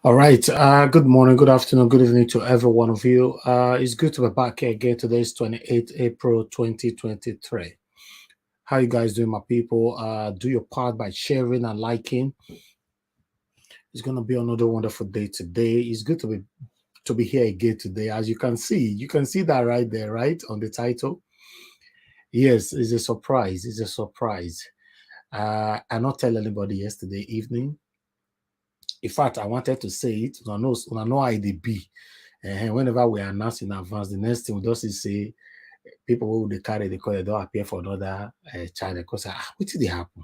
All right. Good morning, good afternoon, good evening to every one of you. It's good to be back here again. Today is 28th April 2023. How you guys doing, my people? Do your part by sharing and liking. It's gonna be another wonderful day today. It's good to be here again today. As you can see that right there, right on the title. Yes, it's a surprise. It's a surprise. I not tell anybody yesterday evening. In fact, I wanted to say it. I know how it be. Whenever we announce in advance, the next thing we just is say people who they carry the call, they don't appear for another channel because what did they happen?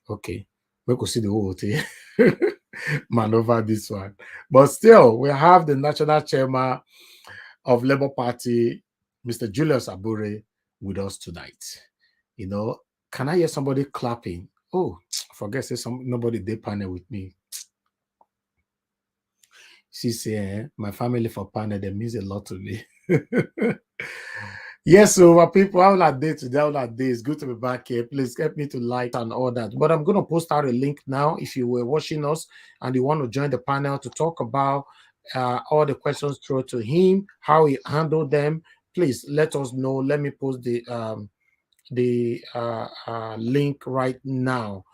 Okay, we could see the whole thing maneuver this one, but still we have the national chairman of Labour Party, Mr. Julius Abure, with us tonight. You know, can I hear somebody clapping? Oh, I forget say nobody they panel with me. She say, my family for panel, they means a lot to me. Yes, so my people, how that day today, how that day is good to be back here. Please help me to like and all that. But I'm going to post out a link now if you were watching us and you want to join the panel to talk about all the questions through to him, how he handled them. Please let us know. Let me post the link right now.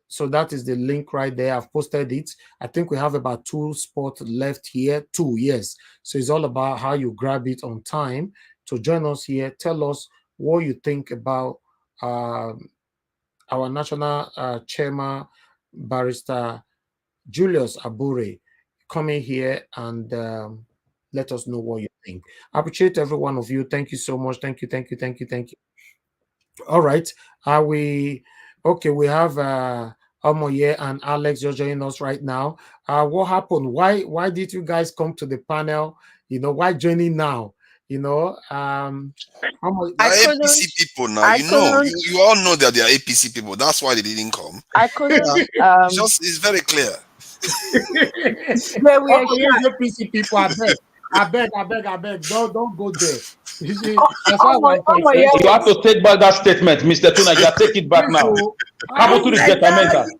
So that is the link right there. I've posted it. I think we have about 2 spots left here. 2, yes. So it's all about how you grab it on time. So join us here. Tell us what you think about our national chairman, Barrister Julius Abure, coming here and let us know what you think. I appreciate every one of you. Thank you so much. Thank you. All right. We have Omoye and Alex, you're joining us right now. What happened? Why did you guys come to the panel? Why joining now? APC people now. You all know that they are APC people. That's why they didn't come. I couldn't. It's very clear. APC people, I beg. Don't go there. You see, that's why you have to take back that statement, Mr. Tunaja. Take it back now. How to reject amendment?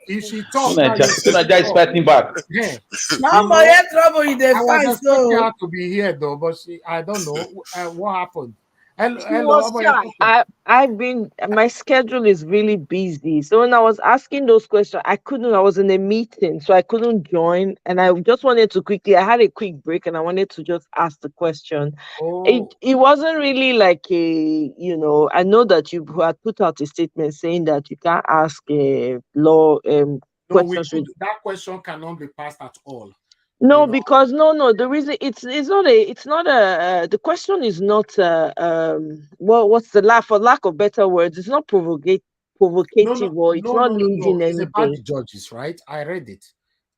If she talks, Tunaja is fighting back. Trouble in the fight. I was expecting her to be here though, but I don't know what happened. Hello. My schedule is really busy. So when I was asking those questions, I was in a meeting, so I couldn't join. And I just wanted to I had a quick break and I wanted to just ask the question. Oh. It wasn't really like I know that you had put out a statement saying that you can't ask law questions. That question cannot be passed at all. No, because no. The reason the question is not what's for lack of better words, it's not provocative or it's not leading anything. It's about the judges, right? I read it.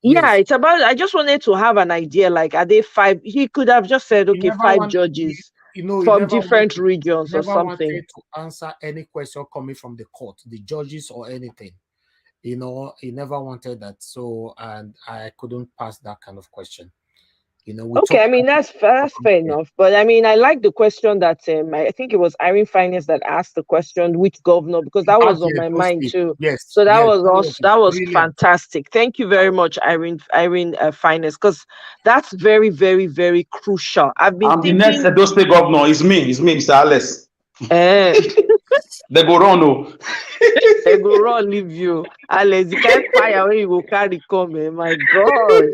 Yeah, it's about. I just wanted to have an idea. Like, are they 5? He could have just said, okay, 5 judges from different regions or something. Wanted to answer any question coming from the court, the judges or anything. He never wanted that, so and I couldn't pass that kind of question. Okay, I mean that's fair enough, but I mean I like the question that I think it was Irene Finance that asked the question, which governor, because that was on my mind too. Yes, so that was fantastic. Thank you very much, Irene Finance, because that's very, very, very crucial. I'm the next Edo State governor. It's me, Mr. Alice. They go run, they go run, leave you, Alex. You can't fire when you go carry come. My God.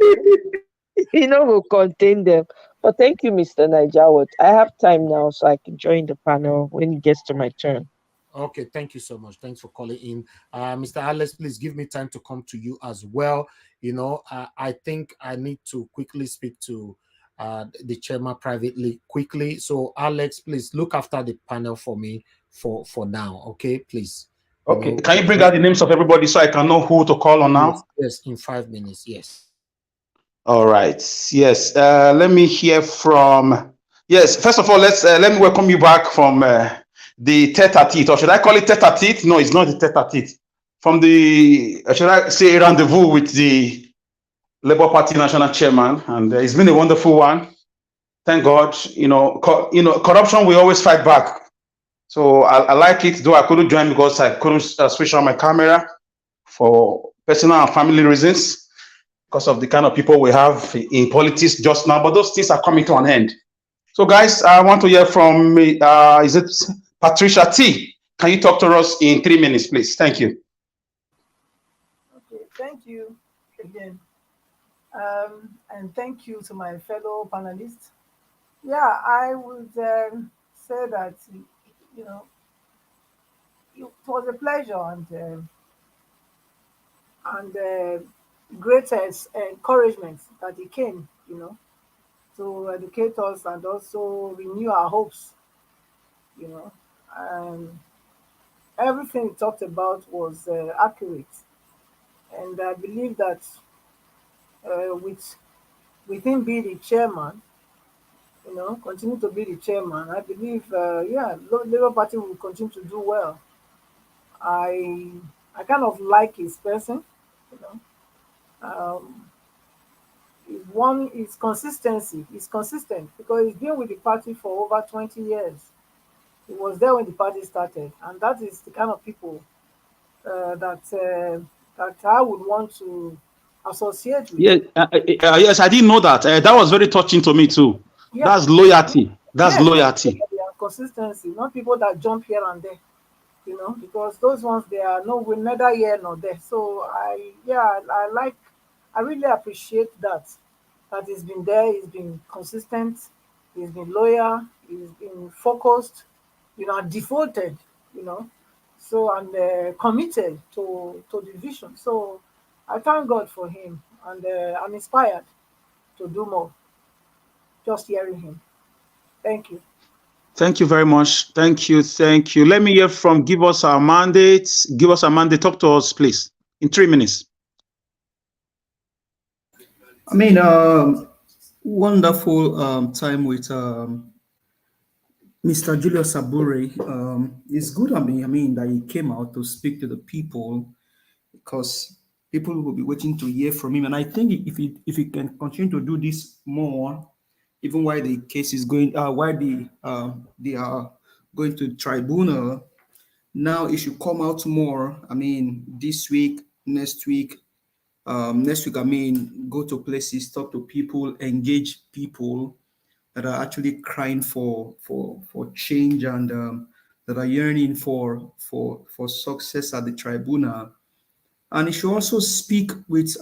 Will contain them. But thank you, Mr. Nijawat. I have time now, so I can join the panel when it gets to my turn. Okay, thank you so much. Thanks for calling in. Mr. Alex, please give me time to come to you as well. I think I need to quickly speak to the chairman privately quickly. So, Alex, please look after the panel for me for now. Okay, please. Okay. Can you bring out the names of everybody so I can know who to call on now? Yes, in 5 minutes. Yes. All right. Yes. Let me hear from. Yes. First of all, let me welcome you back from the tete-a-tete, or should I call it tete-a-tete? No, it's not the tete-a-tete. From the should I say rendezvous with the Labour Party national chairman, and it's been a wonderful one. Thank God. Corruption we always fight back. So I like it, though I couldn't join because I couldn't switch on my camera for personal and family reasons, because of the kind of people we have in politics just now. But those things are coming to an end. So, guys, I want to hear from me. Is it Patricia T? Can you talk to us in 3 minutes, please? Thank you. Okay, thank you again. And thank you to my fellow panelists. Yeah, I would say that, you know, it was a pleasure and great encouragement that he came, to educate us and also renew our hopes, you know. And everything he talked about was accurate. And I believe that with him being the chairman, continue to be the chairman, I believe, Labour Party will continue to do well. I kind of like his person, you know. One is consistency. He's consistent because he's been with the party for over 20 years. He was there when the party started, and that is the kind of people that I would want to associate with. Yes, I didn't know that. That was very touching to me too. Yeah. That's loyalty. That's loyalty. Consistency, not people that jump here and there, because those ones, they are neither here nor there. So I really appreciate that he's been there, he's been consistent, he's been loyal, he's been focused, devoted, so, and committed to the vision. So I thank God for him, and I'm inspired to do more just hearing him. Thank you. Thank you very much. Thank you. Let me hear from Give Us Our Mandate. Give us a mandate. Talk to us, please, in 3 minutes. I mean, wonderful time with Mr. Julius Abure. It's good. I mean that he came out to speak to the people, because people will be waiting to hear from him. And I think if he can continue to do this more, even while the case is going, while they are going to tribunal, now it should come out more. I mean, this week, next week. I mean, go to places, talk to people, engage people that are actually crying for change, and that are yearning for success at the tribunal. And it should also speak with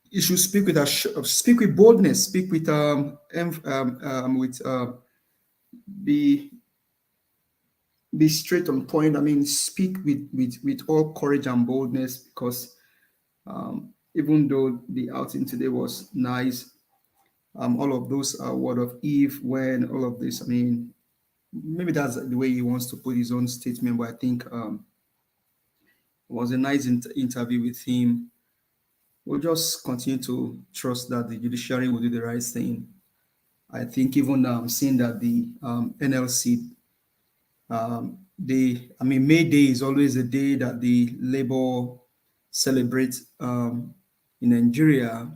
you should speak with boldness, speak with be straight on point. I mean, speak with all courage and boldness, because even though the outing today was nice, all of those are word of Eve, when all of this, I mean, maybe that's the way he wants to put his own statement, but I think it was a nice interview with him. We'll just continue to trust that the judiciary will do the right thing. I think even seeing that the NLC, May Day is always a day that the labor celebrates in Nigeria.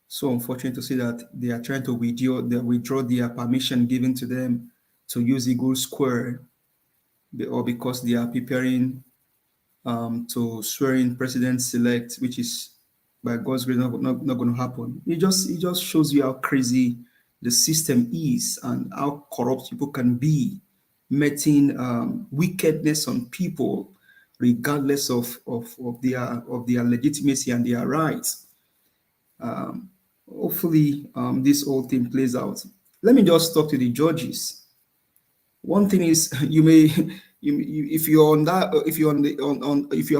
So unfortunate to see that they are trying to withdraw their permission given to them to use Eagle Square, or because they are preparing to swear in president-elect, which is by God's grace not going to happen. It just shows you how crazy the system is and how corrupt people can be, meting wickedness on people regardless of their legitimacy and their rights. Hopefully this whole thing plays out. Let me just talk to the judges. One thing is, if you're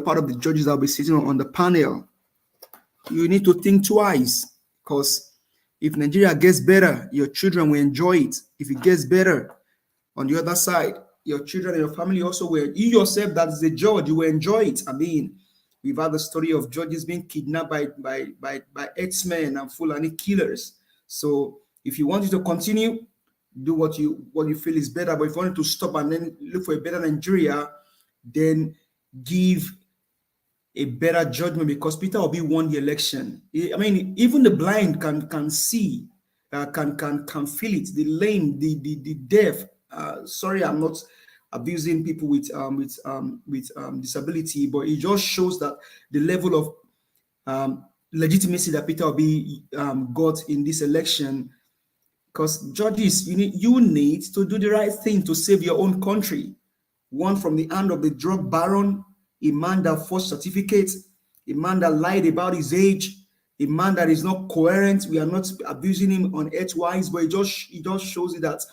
part of the judges that will be sitting on the panel, you need to think twice, because if Nigeria gets better, your children will enjoy it. If it gets better, on the other side, your children and your family also will. You yourself, that is a judge, you will enjoy it. I mean, we've had the story of judges being kidnapped by X-Men and Fulani killers. So if you want it to continue, do what you feel is better. But if you want it to stop and then look for a better Nigeria, then give a better judgment, because Peter Obi won the election. I mean, even the blind can see, can feel it. The lame, the deaf sorry, I'm not abusing people with disability, but it just shows that the level of legitimacy that Peter Obi got in this election. Because judges, you need to do the right thing to save your own country. One from the hand of the drug baron, a man that forged certificates, a man that lied about his age, a man that is not coherent. We are not abusing him on earthwise, but it just shows you that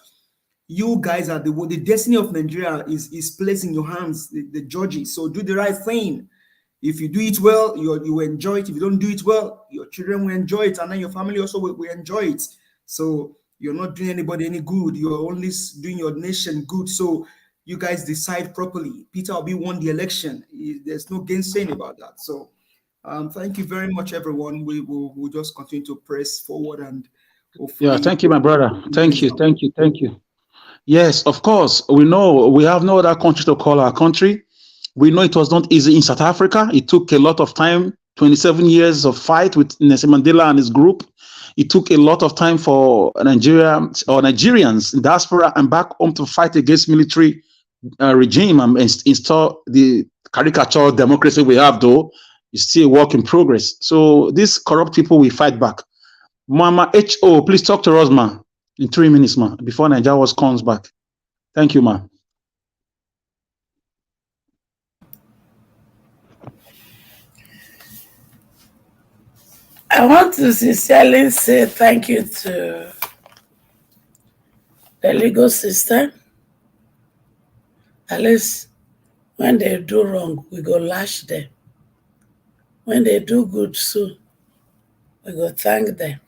you guys are the destiny of Nigeria is placed in your hands, the judges. So do the right thing. If you do it well, you enjoy it. If you don't do it well, your children will enjoy it, and then your family also will enjoy it. So you're not doing anybody any good. You're only doing your nation good. So you guys decide properly. Peter Obi won the election. There's no gainsaying about that. So thank you very much, everyone. We'll just continue to press forward and hopefully. Yeah, thank you, my brother. Thank you. Yes, of course. We know we have no other country to call our country. We know it was not easy in South Africa. It took a lot of time, 27 years of fight with Nelson Mandela and his group. It took a lot of time for Nigeria or Nigerians in diaspora and back home to fight against military regime and install the caricature democracy we have, though. It's still a work in progress. So these corrupt people, we fight back. Mama H.O., please talk to us, ma, in 3 minutes, ma, before Nigeria comes back. Thank you, ma. I want to sincerely say thank you to the legal system. At least when they do wrong, we go lash them. When they do good too, we go thank them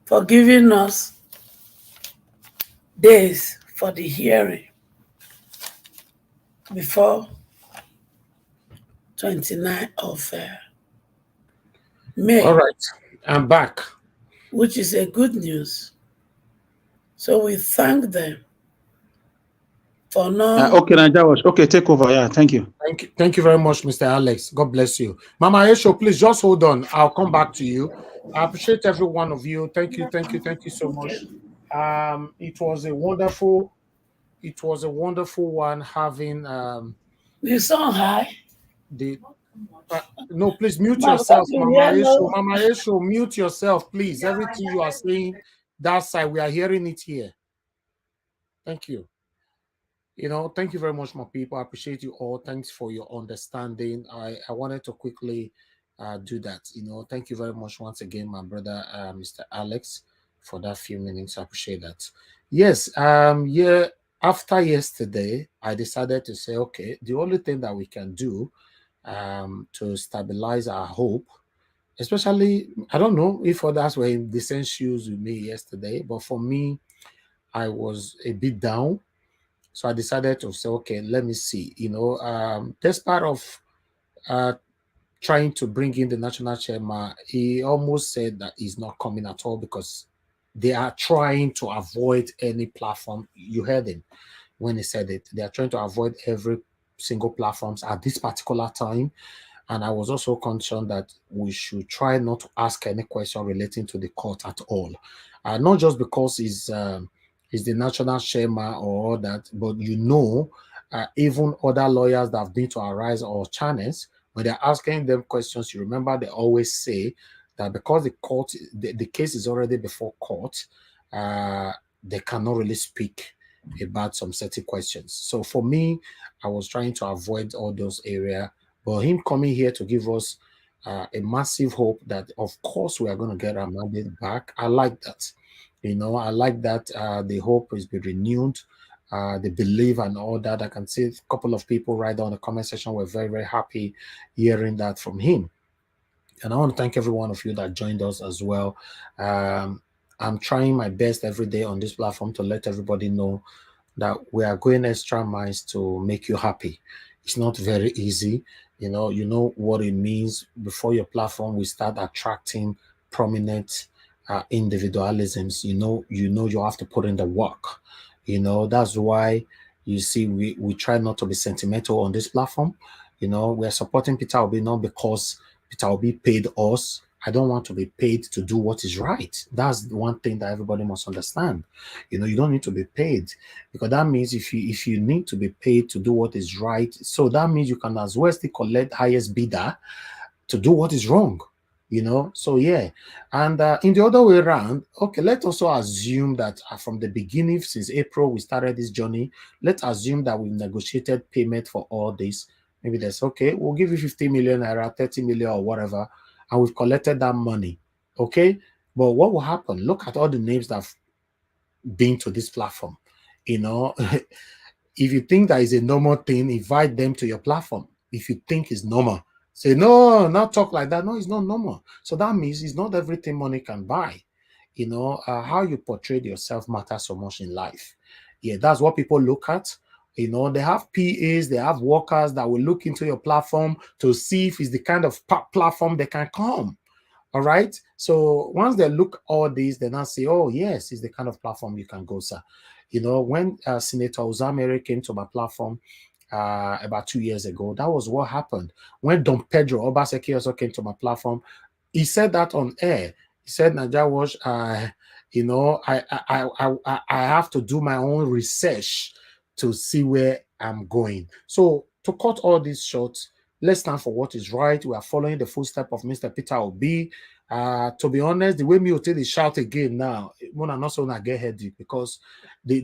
for giving us days for the hearing before 29th of May. All right, I'm back. Which is a good news. So we thank them for now. Okay, Najawash. Okay, take over. Yeah, thank you. Thank you very much, Mr. Alex. God bless you. Mama Esho, please just hold on. I'll come back to you. I appreciate every one of you. Thank you so much. It was a wonderful one having the song high. No, please mute yourself, Mama Esho, mute yourself, please. Everything you are saying that side, we are hearing it here. Thank you. Thank you very much, my people. I appreciate you all. Thanks for your understanding. I wanted to quickly do that. Thank you very much once again, my brother, Mr. Alex, for that few minutes. I appreciate that. Yes, after yesterday, I decided to say, okay, the only thing that we can do to stabilize our hope, especially, I don't know if others were in the same shoes with me yesterday, but for me, I was a bit down. So I decided to say, okay, let me see. Despite of trying to bring in the national chairman, he almost said that he's not coming at all because they are trying to avoid any platform. You heard him when he said it. They are trying to avoid every single platforms at this particular time. And I was also concerned that we should try not to ask any question relating to the court at all. Not just because he's the national chairman or all that, but even other lawyers that have been to Arise or channels, when they're asking them questions, you remember they always say that because the case is already before court, they cannot really speak about some certain questions. So for me, I was trying to avoid all those areas, but him coming here to give us a massive hope that of course we are going to get our mandate back. I like that. I like that the hope is be renewed, the belief and all that. I can see a couple of people right down in the comment section were very, very happy hearing that from him. And I want to thank every one of you that joined us as well. I'm trying my best every day on this platform to let everybody know that we are going extra miles to make you happy. It's not very easy. You know what it means. Before your platform, we start attracting prominent individualisms. You have to put in the work. That's why you see we try not to be sentimental on this platform. We are supporting Peter Obi not because Peter Obi paid us I don't want to be paid to do what is right. That's one thing that everybody must understand. You know, you don't need to be paid, because that means if you need to be paid to do what is right, so that means you can as well still collect highest bidder to do what is wrong. You know, so yeah. And in the other way around, okay, let's also assume that from the beginning, since April we started this journey, let's assume that we've negotiated payment for all this. Maybe that's okay, we'll give you 50 million naira, 30 million or whatever, and we've collected that money. Okay, but what will happen? Look at all the names that have been to this platform. You know, if you think that is a normal thing, invite them to your platform. If you think it's normal, say, no, not talk like that. No, it's not normal. So that means it's not everything money can buy. You know, how you portray yourself matters so much in life. Yeah, that's what people look at. You know, they have PAs, they have workers that will look into your platform to see if it's the kind of platform they can come. All right. So once they look all these, they now say, oh, yes, it's the kind of platform you can go, sir. You know, when Senator Uzamere came to my platform about 2 years ago, that was what happened. When Don Pedro Obaseki also came to my platform, he said that on air. He said, Naija Watch, you know, I have to do my own research to see where I'm going. So to cut all these short, let's stand for what is right. We are following the footsteps of Mr. Peter Obi. To be honest, the way me will shout again now, when I'm not so I get headache, because the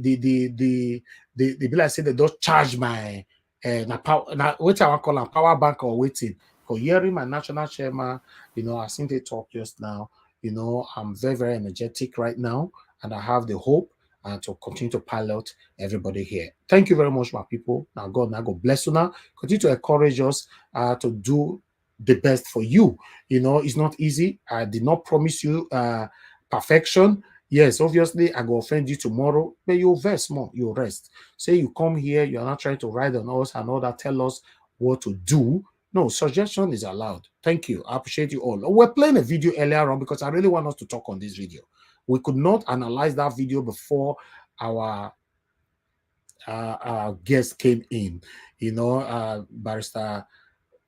bill I say they don't charge my what I want call them power bank or waiting. For hearing my national chairman, you know, I think they talk just now. You know, I'm very, very energetic right now, and I have the hope and to continue to pilot everybody here. Thank you very much, my people. Now God bless you now. Continue to encourage us to do the best for you. You know, it's not easy. I did not promise you perfection. Yes, obviously, I go offend you tomorrow, but you'll rest more, you'll rest. Say you come here, you're not trying to ride on us and all that, tell us what to do. No, suggestion is allowed. Thank you. I appreciate you all. We're playing a video earlier on because I really want us to talk on this video. We could not analyze that video before our guest came in, you know, Barrister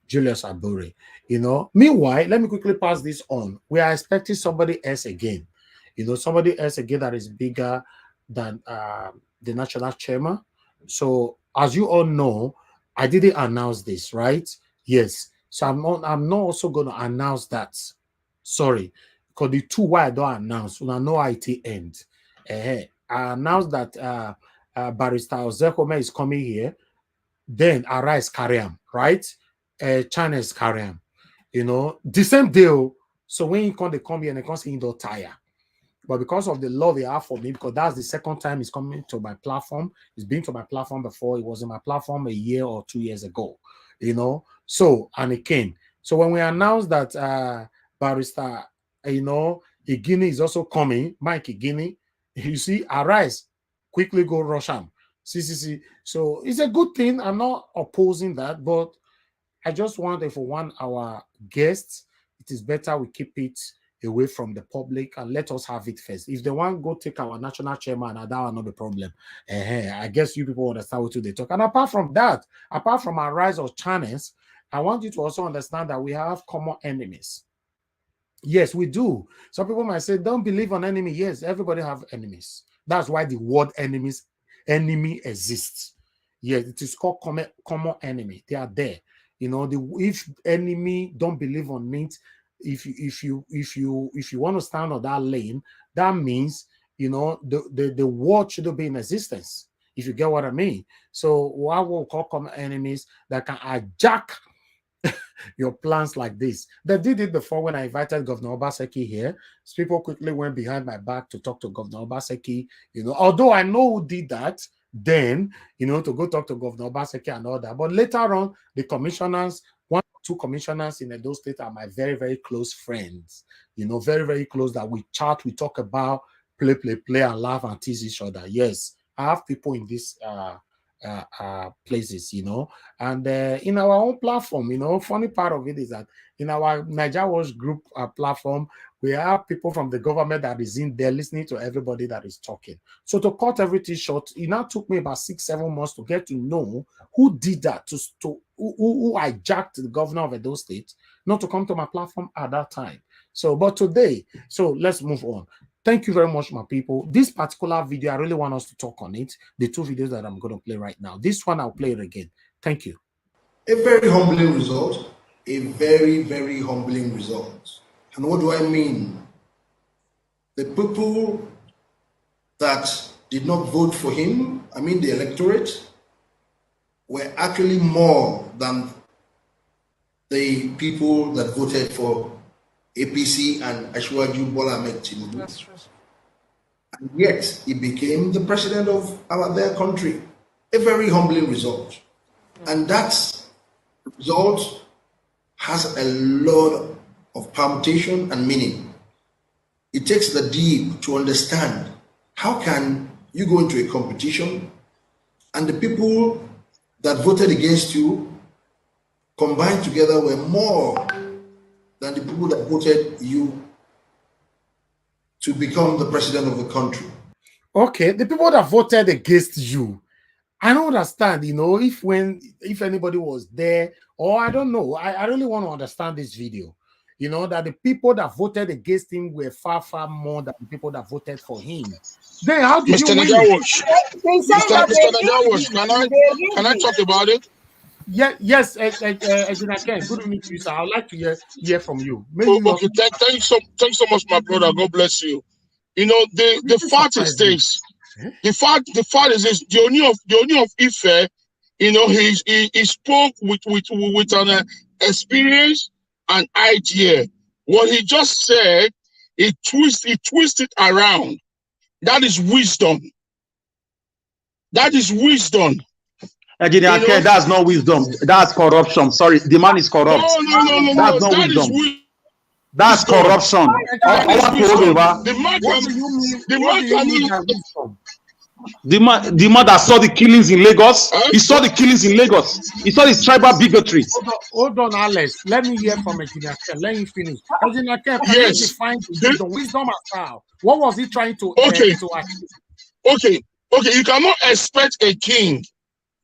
Julius Abure. You know, meanwhile, let me quickly pass this on. We are expecting somebody else again, you know, somebody else again that is bigger than the national chairman. So, as you all know, I didn't announce this, right? Yes. So I'm not also going to announce that. Sorry. Because the two why I don't announce, when I know IT end. I announced that Barrister Ozekome is coming here. Then Arise carry him, right? China is carry him. You know, the same deal. So when he come here and they come say he don't tire. But because of the love he have for me, because that's the second time he's coming to my platform. He's been to my platform before. He was in my platform a year or 2 years ago. You know, so and he came. So when we announced that Barrister, you know, Igini is also coming, Mike Igini, you see, Arise, quickly go rush him. See. So it's a good thing. I'm not opposing that, but I just want if for one our guests, it is better we keep it away from the public and let us have it first. If they want to go take our national chairman, that will not be a problem. I guess you people understand what they talk. And apart from that, apart from our rise of channels, I want you to also understand that we have common enemies. Yes, we do. Some people might say, don't believe on enemy. Yes, everybody have enemies. That's why the word enemy exists. Yes, it is called common enemy. They are there. You know, if enemy don't believe on it, if you want to stand on that lane, that means, you know, the word should be in existence, if you get what I mean. So what we'll call common enemies that can hijack your plans like this. They did it before when I invited Governor Obaseki here. People quickly went behind my back to talk to Governor Obaseki, you know, although I know who did that then, you know, to go talk to Governor Obaseki and all that. But later on, the commissioners, one or two commissioners in Edo State are my very, very close friends, you know, very, very close, that we chat, we talk about, play, and laugh and tease each other. Yes, I have people in this places, you know, and in our own platform, you know, funny part of it is that in our Naija Watch group platform, we have people from the government that is in there listening to everybody that is talking. So to cut everything short, it now took me about 6-7 months to get to know who did that, who hijacked the governor of Edo State not to come to my platform at that time. So, but today, so let's move on. Thank you very much, my people. This particular video, I really want us to talk on it. The two videos that I'm going to play right now. This one, I'll play it again. Thank you. A very humbling result. A very, very humbling result. And what do I mean? The people that did not vote for him, I mean the electorate, were actually more than the people that voted for APC and Ashwaju Bola Ahmed Tinubu. That's true. And yet, he became the president of their country. A very humbling result. And that result has a lot of permutation and meaning. It takes the deep to understand how can you go into a competition and the people that voted against you combined together were more than the people that voted you to become the president of the country. Okay, the people that voted against you, I don't understand, if anybody was there, or I don't know. I really want to understand this video. That the people that voted against him were far, far more than the people that voted for him. Then how did Mr. you win? Mr. Najawosh, can I talk about it? Yeah, yes, Ejinaken. Good evening to you, sir. I'd like to hear from you. Okay, thanks so much, my brother. God bless you. The fact is this. The fact is this. The Oni of Ife, he spoke with an experience and idea. What he just said, he twisted around. That is wisdom. That is wisdom. That's not wisdom. That's corruption. Sorry, the man is corrupt. No. That's not wisdom. That's corruption. The man that saw the killings in Lagos, he saw the killings in Lagos. He saw this tribal bigotry. Hold on, Alex. Let me hear from Ejinaken. Let him finish. Ejinaken, can you define the wisdom as how? What was he trying to achieve? Okay. You cannot expect a king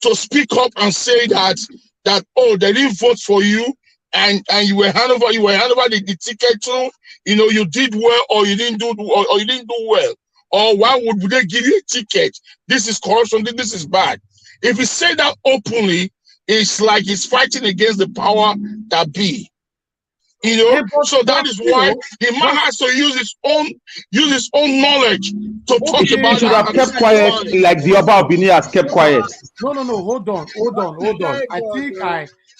to speak up and say that they didn't vote for you and you were handed over the ticket to, you did well or you didn't do well. Or why would they give you a ticket? This is corruption, this is bad. If you say that openly, it's like he's fighting against the power that be. So that is why the man has to use his own knowledge to talk about. He should have kept quiet, like the Oba Obini has kept quiet. No. Hold on.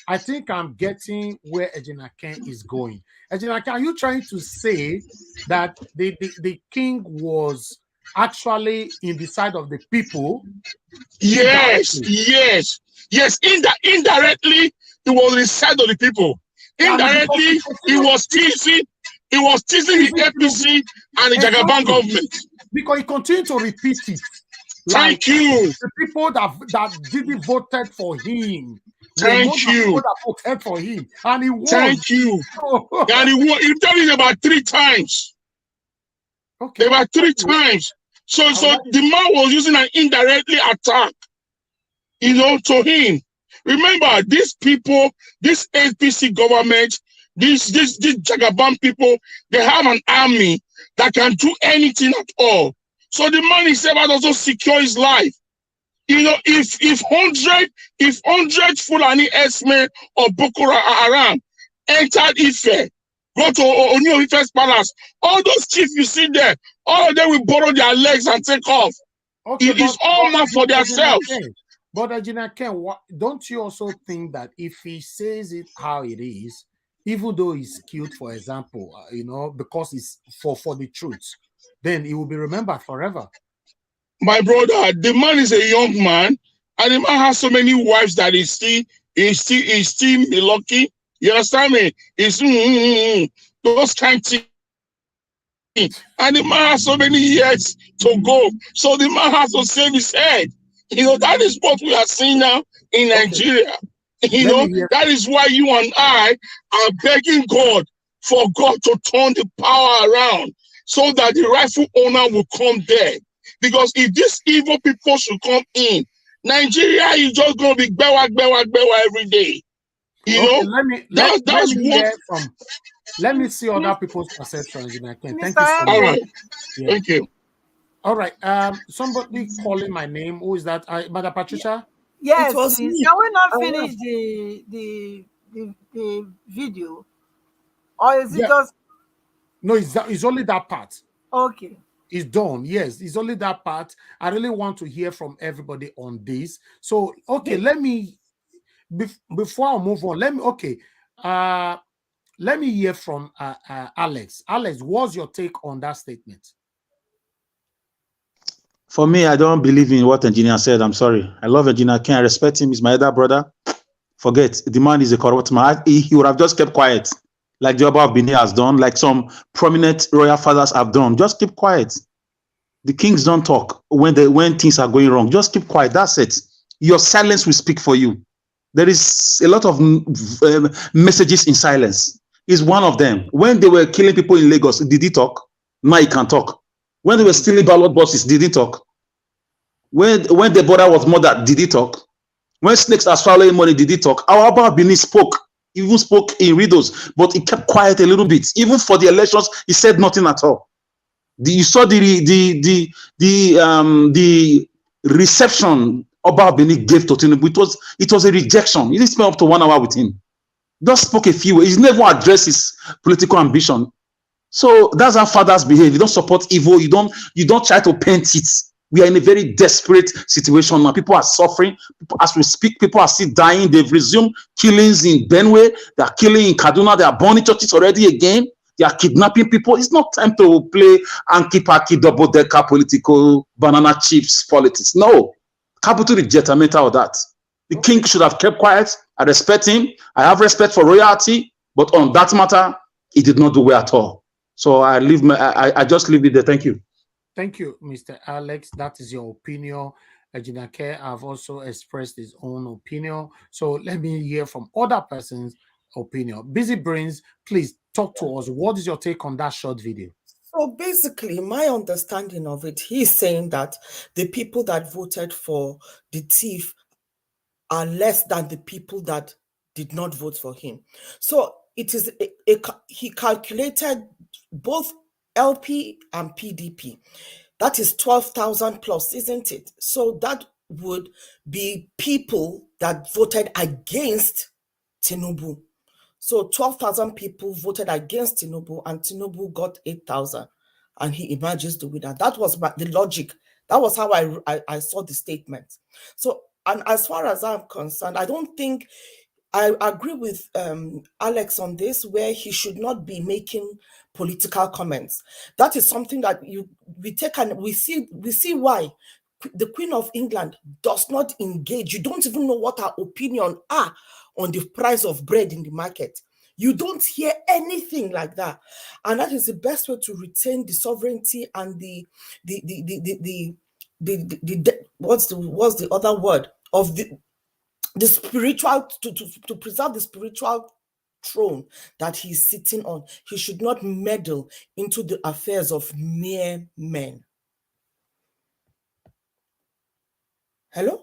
I think I'm getting where Ejinaken is going. Ejinaken, are you trying to say that the king was actually in the side of the people? Yes. Indirectly, it was the side of the people. Indirectly, he was teasing the APC and the Jagaban government. Because he continued to repeat it. Thank you. The people that didn't voted for him. Thank you. People that voted for him, and he won. Thank you. And he won. He done it about 3 times. Okay. About 3 times. So the man was using an indirectly attack, to him. Remember, these people, this APC government, these Jagaban people, they have an army that can do anything at all. So the man himself has also secure his life. If 100 Fulani S-men or Boko Haram entered Ife, go to Oni of Ife's palace, all those chiefs you see there, all of them will borrow their legs and take off. Okay, it is all not for themselves. But Ejinaken, don't you also think that if he says it how it is, even though he's killed, for example, because it's for the truth, then he will be remembered forever? My brother, the man is a young man, and the man has so many wives that he's still lucky. You understand me? It's those kind of things. And the man has so many years to go. So the man has to save his head. That is what we are seeing now in Nigeria. That is why you and I are begging God for God to turn the power around so that the rightful owner will come there. Because if these evil people should come in, Nigeria is just going to be bewa every day. You know, let me hear from. Let me see other people's perceptions. Thank you so much. All right. Yeah. Thank you. All right. Somebody calling my name. Who is that? Mother Patricia? Yes, It was please. me. Can we not finish the video? Or is it just no, it's only that part. Okay. It's done. Yes, it's only that part. I really want to hear from everybody on this. So, okay, let me before I move on, let me hear from Alex. Alex, what's your take on that statement? For me, I don't believe in what engineer said. I'm sorry. I love engineer Ken. I respect him. He's my elder brother. Forget, the man is a corrupt man. He would have just kept quiet, like the Oba of Benin has done, like some prominent royal fathers have done. Just keep quiet. The kings don't talk when things are going wrong. Just keep quiet. That's it. Your silence will speak for you. There is a lot of messages in silence. Is one of them. When they were killing people in Lagos, did he talk? Now he can talk. When they were stealing ballot boxes, did he talk? When the border was murdered, did he talk? When snakes are swallowing money, did he talk? Our Oba Benin spoke, even spoke in riddles, but he kept quiet a little bit. Even for the elections, he said nothing at all. You saw the reception Oba Benin gave to Tinubu. It was a rejection. He didn't spend up to 1 hour with him. Just spoke a few words. He never addressed his political ambition. So that's how fathers behave. You don't support evil. You don't try to paint it. We are in a very desperate situation now. People are suffering. As we speak, people are still dying. They've resumed killings in Benue. They are killing in Kaduna. They are burning churches already again. They are kidnapping people. It's not time to play anki-paki, double-decker political banana chips politics. No. Capital rejectamenta of that. The king should have kept quiet. I respect him. I have respect for royalty. But on that matter, he did not do well at all. So I just leave it there. Thank you. Thank you, Mr. Alex. That is your opinion. Ejinake have also expressed his own opinion. So let me hear from other person's opinion. Busy Brains, please talk to us. What is your take on that short video? So basically, my understanding of it, he's saying that the people that voted for the thief are less than the people that did not vote for him. So it is he calculated both LP and PDP. That is 12,000 plus, isn't it? So that would be people that voted against Tinubu. So 12,000 people voted against Tinubu, and Tinubu got 8,000, and he emerges the winner. That was the logic. That was how I saw the statement. So, and as far as I'm concerned, I don't think I agree with Alex on this, where he should not be making political comments. That is something that we take and we see why the Queen of England does not engage. You don't even know what her opinion are on the price of bread in the market. You don't hear anything like that, and that is the best way to retain the sovereignty and the what's the other word of the spiritual, to preserve the spiritual throne that he's sitting on. He should not meddle into the affairs of mere men. Hello?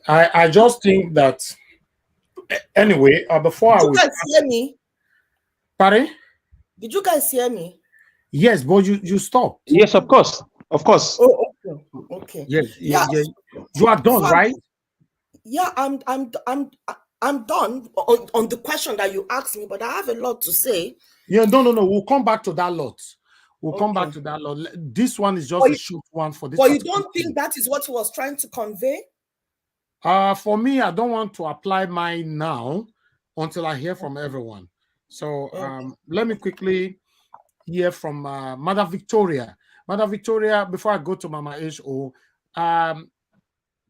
I just think that anyway, before Did you guys hear me? Pardon? Did you guys hear me? Yes, but you stopped. Yes, of course. Of course. Oh, okay. Yes, yeah. You are done, right? Yeah, I'm done on the question that you asked me, but I have a lot to say. Yeah, no. We'll come back to that lot. We'll come back to that lot. This one is just a short one for this. But you don't think that is what he was trying to convey? For me, I don't want to apply mine now until I hear from everyone. So let me quickly hear from Mother Victoria. Mother Victoria, before I go to Mama H.O.,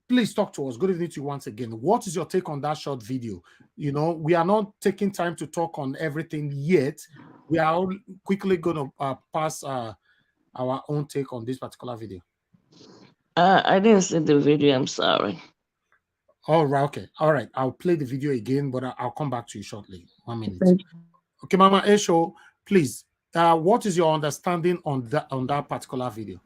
please talk to us. Good evening to you once again. What is your take on that short video? You know, we are not taking time to talk on everything yet. We are quickly going to pass our own take on this particular video. I didn't see the video. I'm sorry. All right. Okay. All right. I'll play the video again, but I'll come back to you shortly. 1 minute. Okay, Mama Esho, please. What is your understanding on that particular video?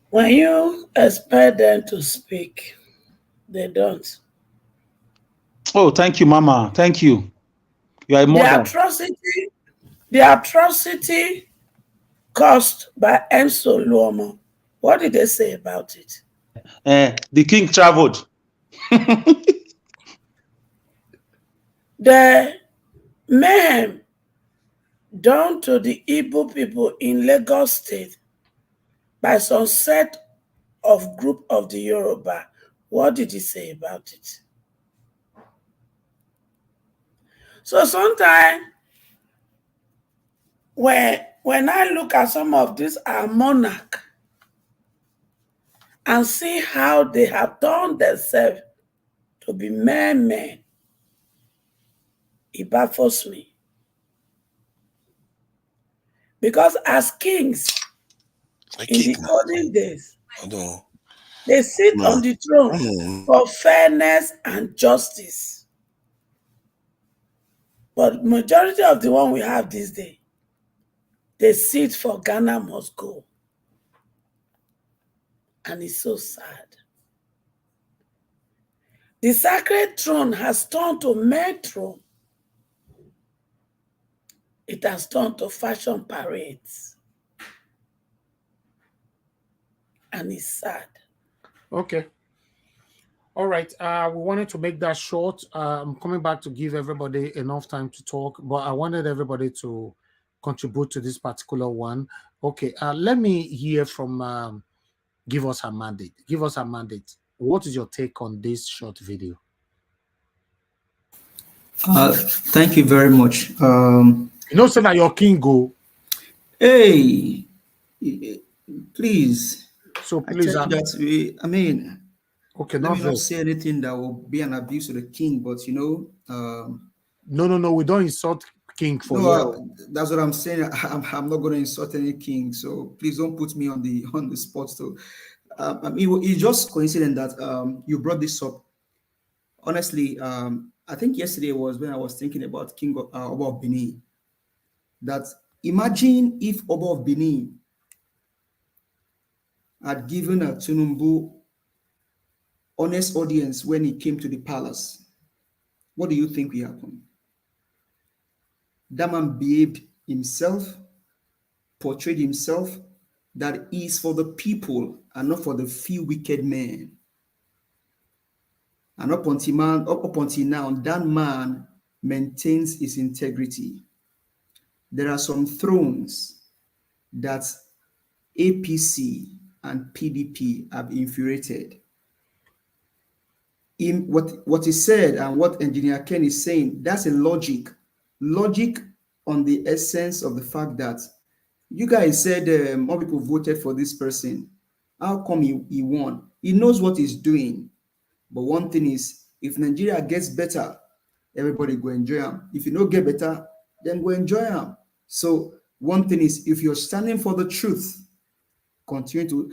When you expect them to speak, they don't. Oh, thank you, Mama. Thank you. You are a mother. The atrocity caused by Enso Luomo. What did they say about it? The king traveled. The mayhem done to the Igbo people in Lagos State by some set of group of the Yoruba. What did he say about it? So sometimes when I look at some of these our monarch and see how they have turned themselves to be men, it baffles me. Because as kings in the olden days, they sit on the throne for fairness and justice. But majority of the one we have this day, they sit for Ghana must go. And it's so sad. The sacred throne has turned to mere throne. It has turned to fashion parades. And it's sad. Okay. All right. We wanted to make that short. I'm coming back to give everybody enough time to talk, but I wanted everybody to contribute to this particular one. Okay. Let me hear from Give Us a Mandate. Give us a mandate. What is your take on this short video? Thank you very much. You know, say that your king go. Hey, please. So please, I mean, okay, let me not say anything that will be an abuse to the king, but you know, no, we don't insult king for you. That's what I'm saying. I'm not going to insult any king, so please don't put me on the spot. So, I mean, it's just coincident that you brought this up. Honestly, I think yesterday was when I was thinking about King Oba of Benin. That imagine if Oba of Benin had given a Tinubu honest audience when he came to the palace. What do you think will happen? That man behaved himself, portrayed himself, that is for the people and not for the few wicked men. And up until now, that man maintains his integrity. There are some thrones that APC and PDP have infuriated. In what is said and what Engineer Ken is saying, that's a logic on the essence of the fact that you guys said more people voted for this person. How come he won? He knows what he's doing. But one thing is, if Nigeria gets better, everybody go enjoy him. If you don't get better, then go enjoy him. So one thing is, if you're standing for the truth, continue to.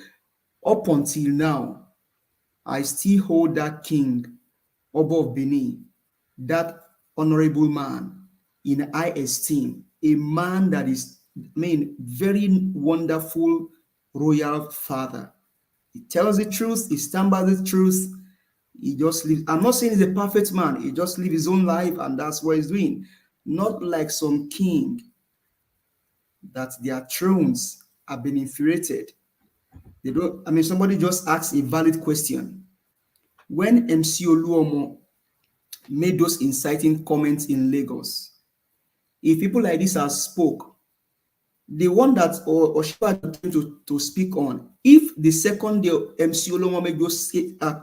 Up until now, I still hold that king, Oba of Benin, that honorable man in high esteem, a man that is, very wonderful royal father. He tells the truth, he stands by the truth, he just lives. I'm not saying he's a perfect man, he just lives his own life, and that's what he's doing. Not like some king that their thrones have been infuriated. They don't, somebody just asked a valid question. When MC Oluomo made those inciting comments in Lagos, if people like this have spoke, the one that Oshiba to speak on, if the second day MC Oluomo made those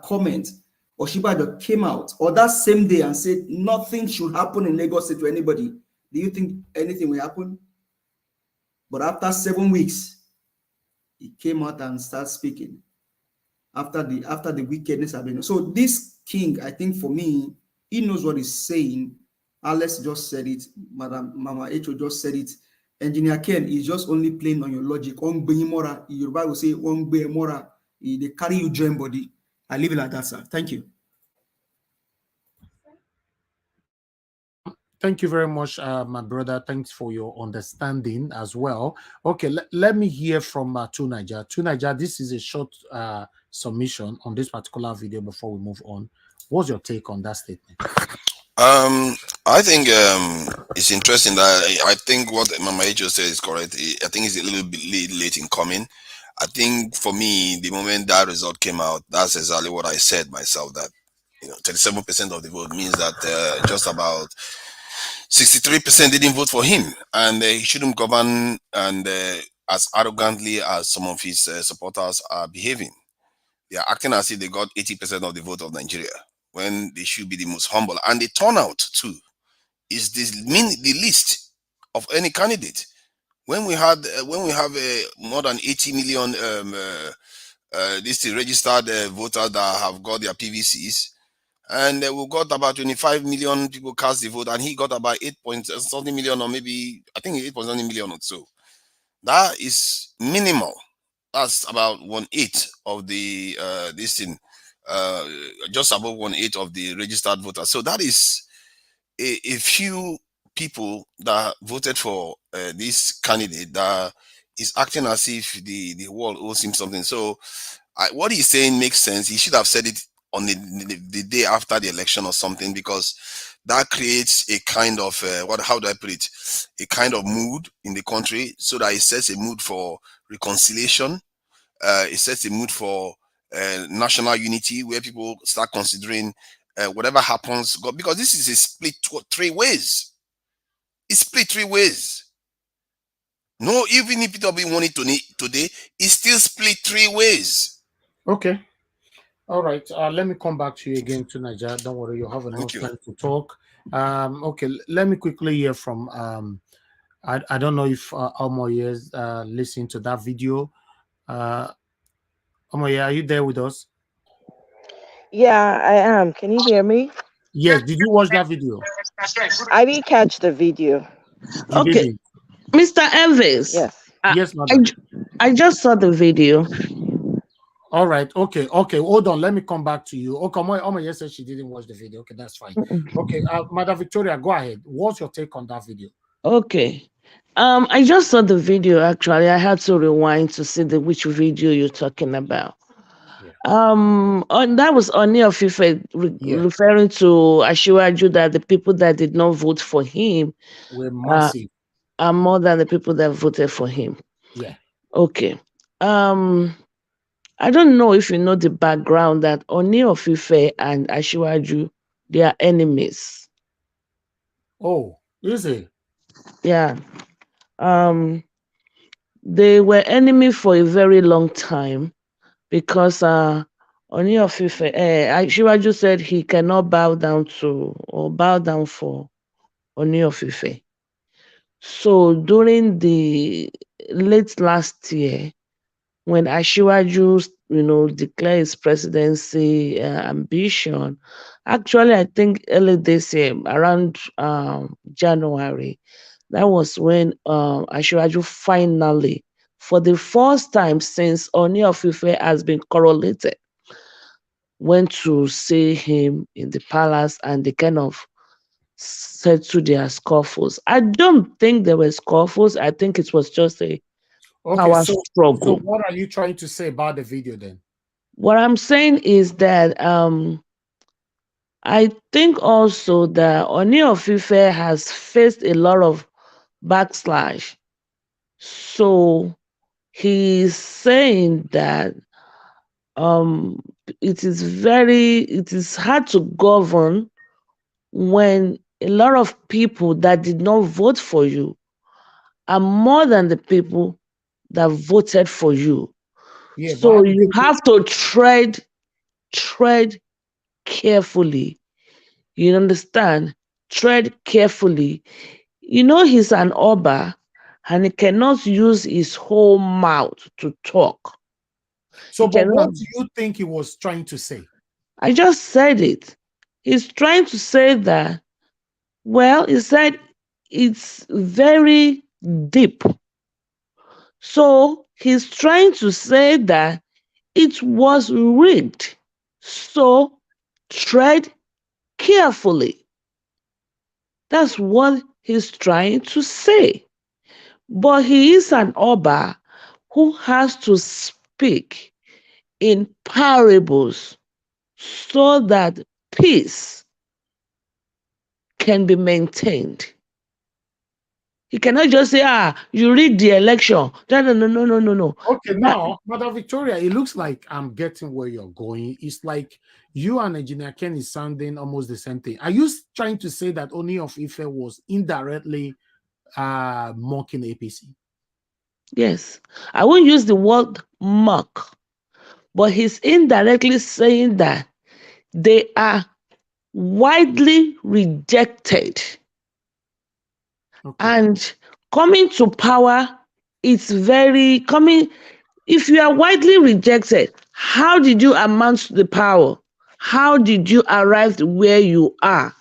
comments, Oshiba came out, or that same day and said nothing should happen in Lagos State to anybody, do you think anything will happen? But after 7 weeks, he came out and started speaking. After the wickedness had been. So this king, I think for me, he knows what he's saying. Alex just said it. Mama Echo just said it. Engineer Ken is just only playing on your logic. Your Bible will say, they carry you join body. I leave it like that, sir. Thank you. Thank you very much, my brother. Thanks for your understanding as well. Okay, let me hear from Tunaja. Tunaja, this is a short submission on this particular video before we move on. What's your take on that statement? I think it's interesting that I think what Mama Ejo said is correct. I think it's a little bit late in coming. I think for me, the moment that result came out, that's exactly what I said myself. That 37% of the vote means that just about 63% didn't vote for him, and he shouldn't govern and as arrogantly as some of his supporters are behaving. They are acting as if they got 80% of the vote of Nigeria when they should be the most humble. And the turnout too is the least of any candidate. When we have more than 80 million this registered voters that have got their PVCs, and we got about 25 million people cast the vote, and he got about 8 point something million, or maybe I think 8 point something million or so. That is minimal. That's about 1/8 of the this thing, uh, just above 1/8 of the registered voters. So that is a few people that voted for this candidate that is acting as if the world owes him something. So what he's saying makes sense. He should have said it on the day after the election or something, because that creates a kind of how do I put it, a kind of mood in the country, so that it sets a mood for reconciliation. It sets a mood for national unity, where people start considering whatever happens, because this is a split three ways. It's split three ways. No, even if it be won it today, it's still split three ways. Okay. All right. Let me come back to you again to Nigeria. Don't worry, you'll have enough time to talk. Okay. Let me quickly hear from. I don't know if Omoye is listening to that video. Omoye, are you there with us? Yeah, I am. Can you hear me? Yes. Did you watch that video? I didn't catch the video. You Okay, didn't? Mr. Elvis. Yes. Yes, madam. I just saw the video. All right. Okay. Hold on. Let me come back to you. Okay. Omoye said she didn't watch the video. Okay, that's fine. Okay. Madam Victoria, go ahead. What's your take on that video? Okay. I just saw the video. Actually, I had to rewind to see which video you're talking about. Yeah. That was Oni of Ife referring to Ashiwaju, that the people that did not vote for him were massive, are more than the people that voted for him. Yeah. Okay. I don't know if you know the background that Oni of Ife and Ashiwaju, they are enemies. Oh, is it? Yeah. They were enemy for a very long time, because Oni of Ife, Ashiwaju said he cannot bow down for Oni of Ife. So during the late last year, when Ashiwaju, declared his presidency ambition, actually, I think early this year, around January, that was when Ashiwaju finally, for the first time since Oni of Ife has been correlated, went to see him in the palace, and they kind of settled their scuffles. I don't think there were scuffles. I think it was just a power struggle. So what are you trying to say about the video then? What I'm saying is that I think also that Oni of Ife has faced a lot of backslash. So he's saying that it is hard to govern when a lot of people that did not vote for you are more than the people that voted for you. Yeah, so you have to tread carefully. You understand? Tread carefully. He's an Oba, and he cannot use his whole mouth to talk. So, but what do you think he was trying to say? I just said it. He's trying to say that, well, he said it's very deep. So he's trying to say that it was rigged. So tread carefully. That's what he's trying to say. But he is an Oba who has to speak in parables so that peace can be maintained. He cannot just say, you rigged the election. No. Okay, now, Madam Victoria, it looks like I'm getting where you're going. It's like you and Engineer Ken is sounding almost the same thing. Are you trying to say that Oni of Ife was indirectly mocking APC? Yes. I won't use the word mock, but he's indirectly saying that they are widely rejected. Okay. And coming to power, it's very coming. If you are widely rejected, how did you amount to the power? How did you arrive where you are?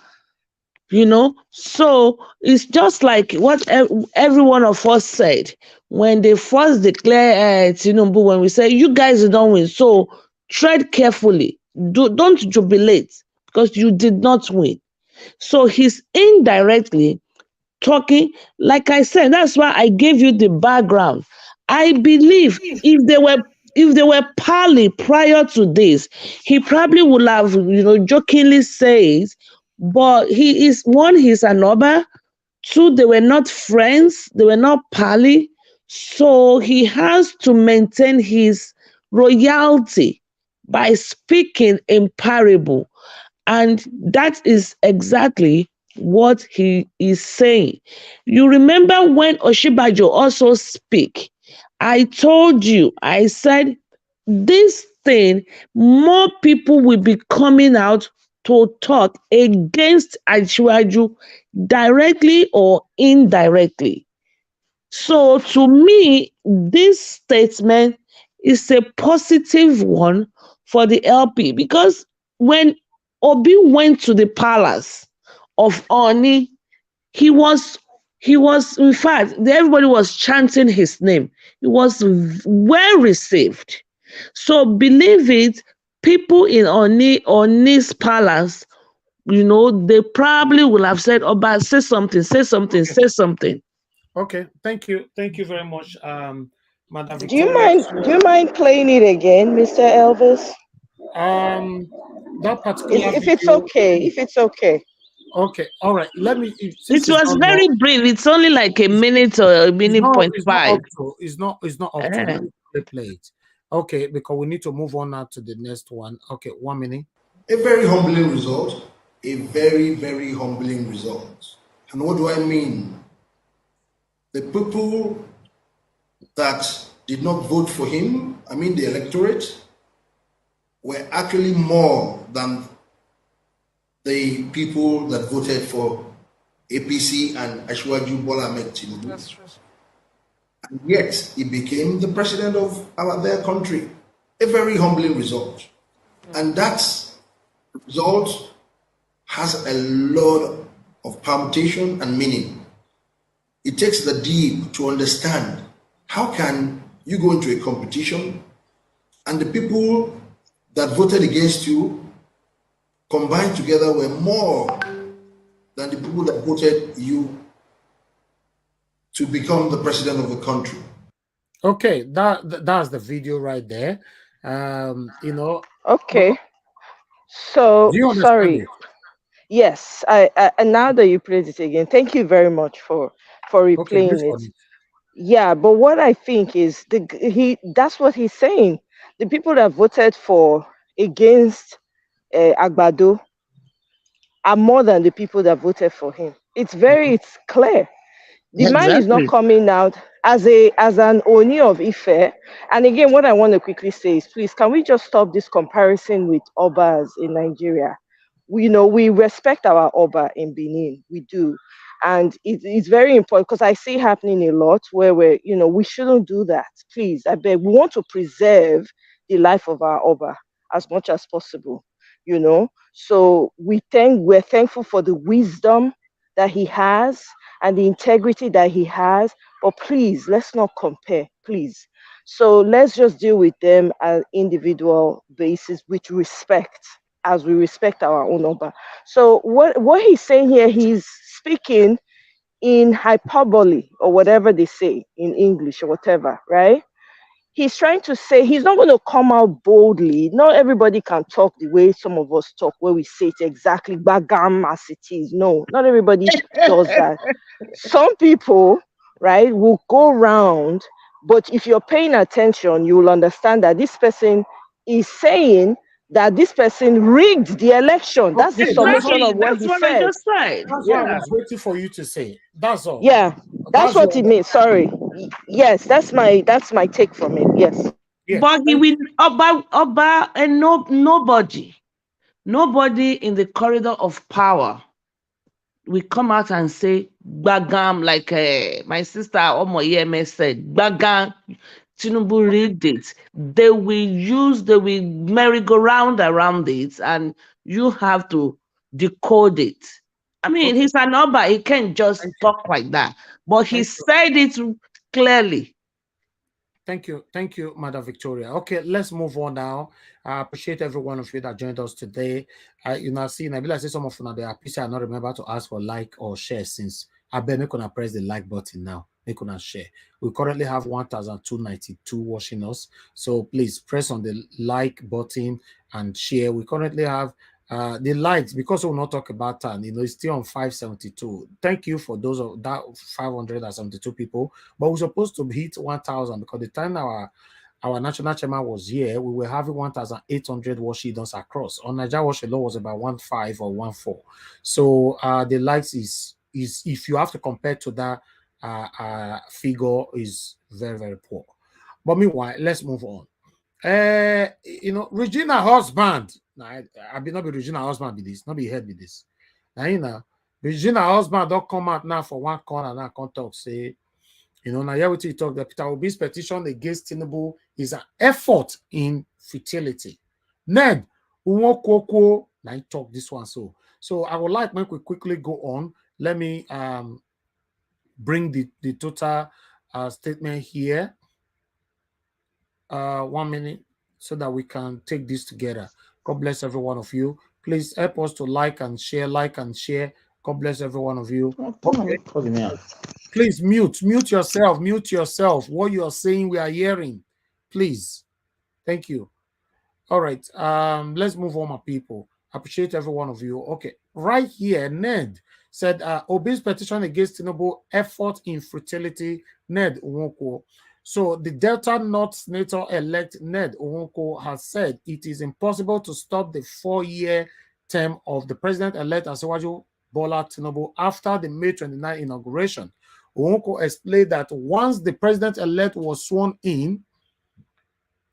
So it's just like what every one of us said when they first declare Tinubu, when we say, you guys don't win, so tread carefully. Don't jubilate because you did not win. So he's indirectly talking, like I said, that's why I gave you the background. I believe if they were pally prior to this, he probably would have, jokingly said, but he's an Oba. Two, they were not friends, they were not pally. So he has to maintain his royalty by speaking in parable. And that is exactly what he is saying. You remember when Oshibajo also speak, I told you, I said, this thing, more people will be coming out to talk against Asiwaju directly or indirectly. So to me, this statement is a positive one for the LP, because when Obi went to the palace of Oni, he was in fact, everybody was chanting his name. He was well received. So believe it, people in Oni's palace, they probably will have said, Oba, say something. Okay, thank you very much, Madam Do Victoria. you mind playing it again, Mr. Elvis? That particular If video, it's okay. Okay, all right. Let me. It was very brief. It's only like a minute or a minute point five. It's not up to. Let me play it. Okay, because we need to move on now to the next one. Okay, 1 minute. A very humbling result. A very, very humbling result. And what do I mean? The people that did not vote for him, I mean the electorate, were actually more than the people that voted for APC and Asiwaju Bola Ahmed Tinubu. That's true. And yet, he became the president of their country. A very humbling result. And that result has a lot of permutation and meaning. It takes the deep to understand how can you go into a competition and the people that voted against you combined together were more than the people that voted you to become the president of the country. Okay, that's the video right there. Okay. So do you understand sorry. it? Yes, I and now that you played it again, thank you very much for replaying it. Yeah, but what I think is that's what he's saying. The people that voted against Agbado are more than the people that voted for him. It's clear. The man is not coming out as an Oni of Ife. And again, what I want to quickly say is, please, can we just stop this comparison with Obas in Nigeria? We respect our Oba in Benin. We do. And it's very important because I see happening a lot where we shouldn't do that. Please, I beg. We want to preserve the life of our Oba as much as possible. So we're thankful for the wisdom that he has and the integrity that he has. But please, let's not compare, please. So let's just deal with them as individual basis with respect, as we respect our own Oba. So what he's saying here, he's speaking in hyperbole or whatever they say in English or whatever, right? he's trying to say he's not going to come out boldly. Not everybody can talk the way some of us talk, where we say it exactly bagam as it is. No, not everybody does that. Some people, right, will go round, but if you're paying attention, you will understand that this person is saying that this person rigged the election. That's the Okay, summation of what That's he what I said. just said. that's what I Yeah. was waiting for you to say. That's all. Yeah, that's what your- it means. Sorry. Yes, that's my take from it. Yes. Yeah. But he will Oba and nobody in the corridor of power will come out and say bagam, like my sister Omoyeme said, bagam, Tinubu rigged it. They will merry-go-round around it, and you have to decode it. I mean, Okay. he's an Oba, he can't just talk like that. But he said it clearly. Thank you, Madam Victoria. Okay, let's move on now. I appreciate every one of you that joined us today. You know, see, I say some of you now they appreciate I not remember to ask for like or share since I bet me gonna press the like button now. Make gonna share. We currently have 1,292 watching us. So please press on the like button and share. We currently have the likes, because we'll not talk about that, you know, it's still on 572. Thank you for those of that 572 people, but we're supposed to hit 1,000 because the time our national chairman was here, we were having 1,800 watchers across. On Nigeria watch alone was about 1.5 or 1.4. So the likes is if you have to compare to that figure, is very, very poor. But meanwhile, let's move on. You know, Regina husband. I be not be Regina husband be this, not be head be this. Now you know, Regina husband don't come out now for one corner now come talk say, you know, now here we talk that Peter Obi's petition against Tinubu is an effort in futility. Ned Unwokoko, now talk this one so I would like make we quickly go on. Let me bring the total statement here. 1 minute so that we can take this together. God bless every one of you. Please help us to like and share. God bless every one of you. Okay. Please mute yourself. What you are saying, we are hearing. Please. Thank you. All right. Let's move on, my people. Appreciate every one of you. Okay. Right here, Ned said Obi's petition against Tinubu, effort in futility. Ned Nwoko. So the Delta North Senator-elect Ned Nwoko has said it is impossible to stop the 4-year term of the president-elect Asiwaju Bola Tinubu after the May 29 inauguration. Nwoko explained that once the president-elect was sworn in,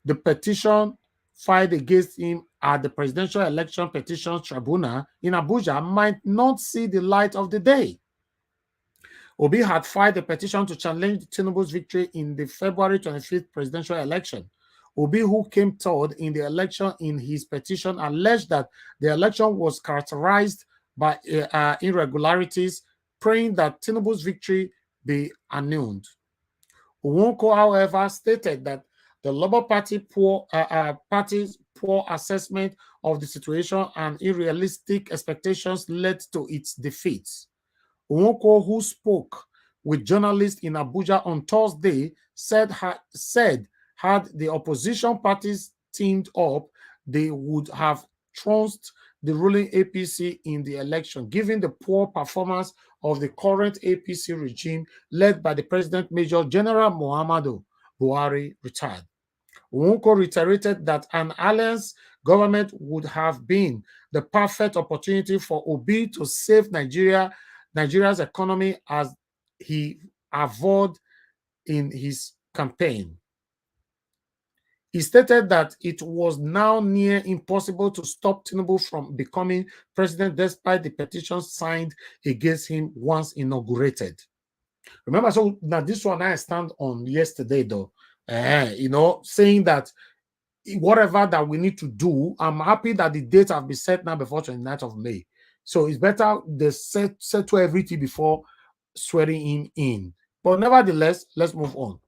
the petition filed against him at the Presidential Election Petitions Tribunal in Abuja might not see the light of the day. Obi had filed a petition to challenge Tinubu's victory in the February 25th presidential election. Obi, who came third in the election, in his petition alleged that the election was characterized by irregularities, praying that Tinubu's victory be annulled. Nwoko, however, stated that the Labour Party's poor assessment of the situation and unrealistic expectations led to its defeat. Nwoko, who spoke with journalists in Abuja on Thursday, said had the opposition parties teamed up, they would have trounced the ruling APC in the election, given the poor performance of the current APC regime led by the President Major General Muhammadu Buhari, retired. Nwoko reiterated that an alliance government would have been the perfect opportunity for Obi to save Nigeria's economy, as he avowed in his campaign. He stated that it was now near impossible to stop Tinubu from becoming president despite the petitions signed against him once inaugurated. Remember, so now this one I stand on yesterday, though, you know, saying that whatever that we need to do, I'm happy that the date have been set now before 29th of May. So it's better they settle everything before swearing him in. But nevertheless, let's move on.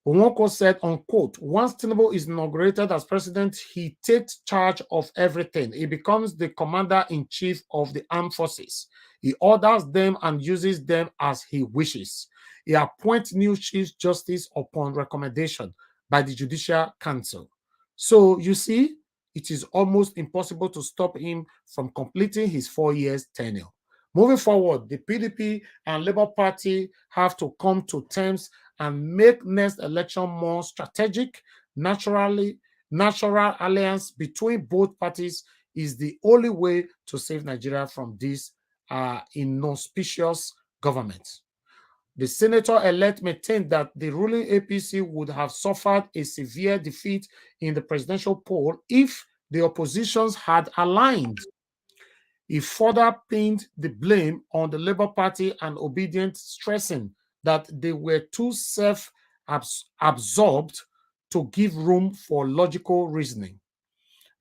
Nwoko said, unquote, once Tinubu is inaugurated as president, he takes charge of everything. He becomes the commander-in-chief of the armed forces. He orders them and uses them as he wishes. He appoints new Chief Justice upon recommendation by the Judicial Council. So you see, it is almost impossible to stop him from completing his 4 years tenure. Moving forward, the PDP and Labour Party have to come to terms and make next election more strategic. Natural alliance between both parties is the only way to save Nigeria from this inauspicious government. The senator-elect maintained that the ruling APC would have suffered a severe defeat in the presidential poll if the oppositions had aligned. He further pinned the blame on the Labour Party and Obedient, stressing that they were too self-absorbed to give room for logical reasoning.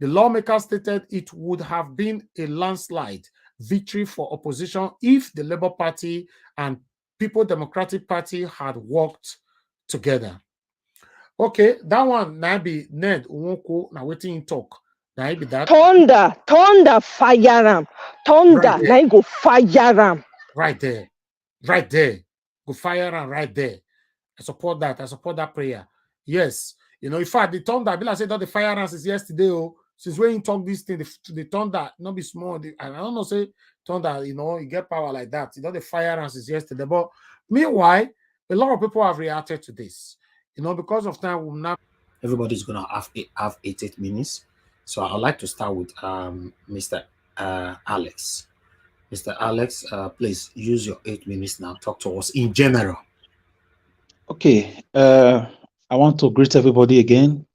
The lawmaker stated it would have been a landslide victory for opposition if the Labour Party and People Democratic Party had worked together. Okay, that one now be Ned Nwoko, now waiting talk. Now be that. Thunder, fire am. Thunder, now go fire am. Right there. Go fire am right there. I support that. I support that prayer. Yes. You know, in fact, the thunder, I said that the fire ants is yesterday. Oh, since when you talk this thing, the thunder, not be small. I don't know, say thunder, you know, you get power like that. You know, the fire ants is yesterday. But meanwhile, a lot of people have reacted to this. You know, because of time, we'll now. Everybody's going to have 8 minutes. So I'd like to start with Mr. Alex. Mr. Alex, please use your 8 minutes now. Talk to us in general. Okay. I want to greet everybody again.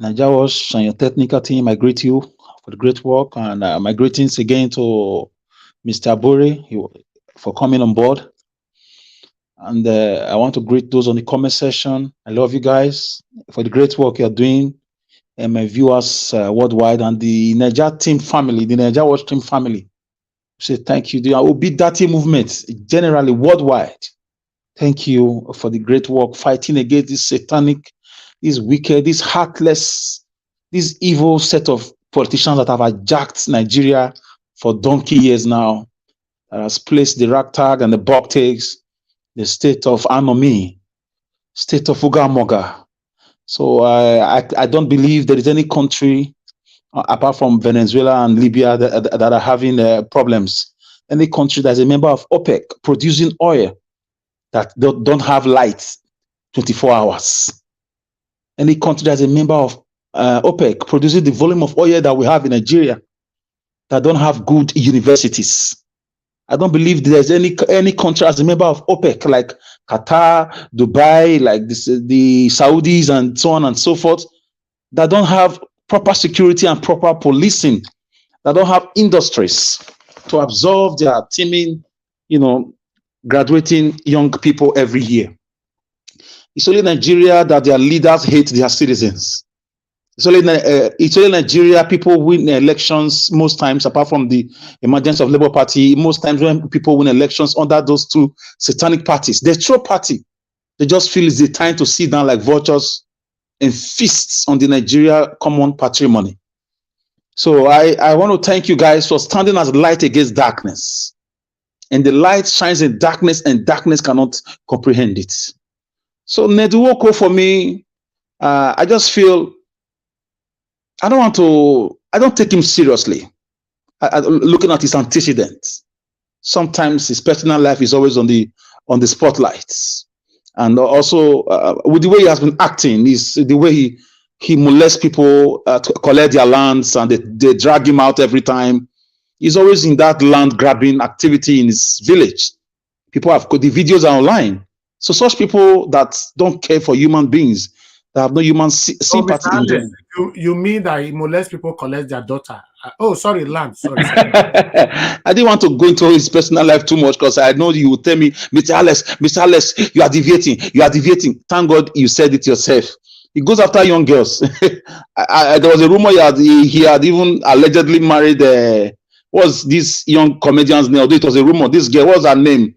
Najawash and your technical team, I greet you for the great work. And my greetings again to Mr. Abure for coming on board. And I want to greet those on the comment section. I love you guys for the great work you're doing. And my viewers worldwide and the Naija team family, the Najawash team family. Say thank you. I will beat that team movement generally worldwide. Thank you for the great work fighting against this satanic, this wicked, this heartless, this evil set of politicians that have hijacked Nigeria for donkey years now, that has placed the ragtag and the bobtails, the state of anomy, state of ugamoga. So I don't believe there is any country apart from Venezuela and Libya that are having problems. Any country that is a member of OPEC producing oil that don't have light 24 hours. Any country that's a member of OPEC producing the volume of oil that we have in Nigeria that don't have good universities. I don't believe there's any country as a member of OPEC like Qatar, Dubai, like the Saudis and so on and so forth, that don't have proper security and proper policing, that don't have industries to absorb their teaming, you know, graduating young people every year. It's only Nigeria that their leaders hate their citizens. It's only Nigeria people win elections most times, apart from the emergence of Labour Party. Most times when people win elections under those two satanic parties, the true party, they just feel it's the time to sit down like vultures and feast on the Nigeria common patrimony. So I want to thank you guys for standing as light against darkness. And the light shines in darkness, and darkness cannot comprehend it. So Neduwoko, for me, I just feel I don't take him seriously. Looking at his antecedents, sometimes his personal life is always on the spotlights, and also with the way he has been acting, is the way he molests people to collect their lands, and they drag him out every time. He's always in that land grabbing activity in his village. People have the videos are online. So such people that don't care for human beings, that have no human sympathy in them. You mean that he molests people, collect their daughter? Oh, sorry, land. Sorry. I didn't want to go into his personal life too much because I know you would tell me, Mr. Alex, you are deviating. Thank God you said it yourself. He goes after young girls. There was a rumor he had even allegedly married. What's this young comedian's name? Although it was a rumor. This girl, what's her name?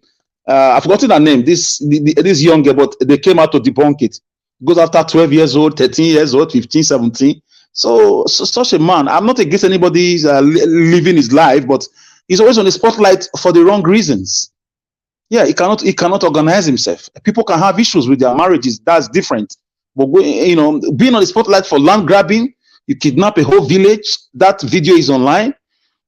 I've forgotten her name. This young girl, but they came out to debunk it. Goes after 12 years old, 13 years old, 15, 17. So such a man. I'm not against anybody living his life, but he's always on the spotlight for the wrong reasons. Yeah, he cannot organize himself. People can have issues with their marriages. That's different. But being on the spotlight for land grabbing, you kidnap a whole village. That video is online.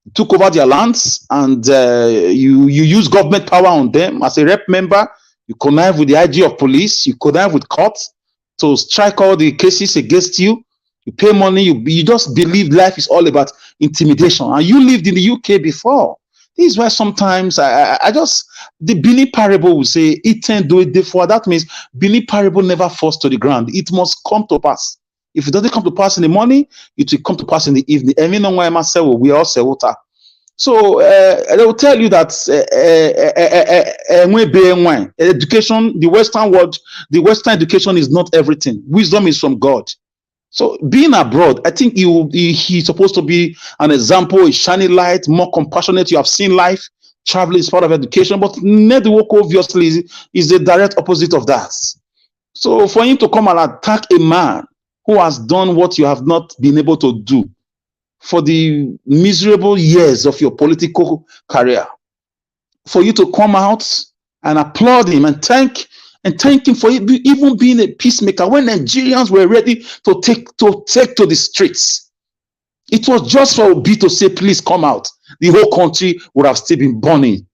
You took over their lands, and you use government power on them as a rep member. You connive with the IG of police. You connive with courts to strike all the cases against you. You pay money. You just believe life is all about intimidation. And you lived in the UK before. This is why sometimes I just, the Billy parable will say, eat and do it before. That means Billy parable never falls to the ground. It must come to pass. If it doesn't come to pass in the morning, it will come to pass in the evening. And we know why we all say water. So they will tell you that education, the Western world, the Western education is not everything. Wisdom is from God. So being abroad, I think he's supposed to be an example, a shining light, more compassionate. You have seen life. Traveling is part of education, but network obviously is the direct opposite of that. So for him to come and attack a man who has done what you have not been able to do for the miserable years of your political career, for you to come out and applaud him and thank him for even being a peacemaker when Nigerians were ready to take to the streets. It was just for Obi to say, please come out. The whole country would have still been burning.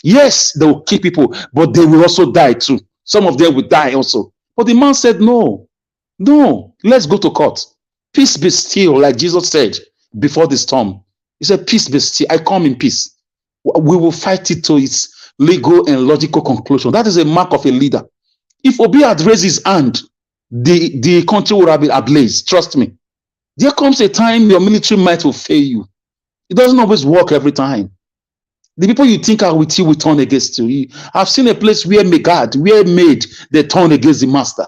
Yes, they will kill people, but they will also die too. Some of them will die also. But the man said, no, let's go to court. Peace be still, like Jesus said before the storm. He said, peace be still. I come in peace. We will fight it to its legal and logical conclusion. That is a mark of a leader. If Obi had raised his hand, the country would have been ablaze. Trust me. There comes a time your military might will fail you. It doesn't always work every time. The people you think are with you will turn against you. I've seen a place where they turn against the master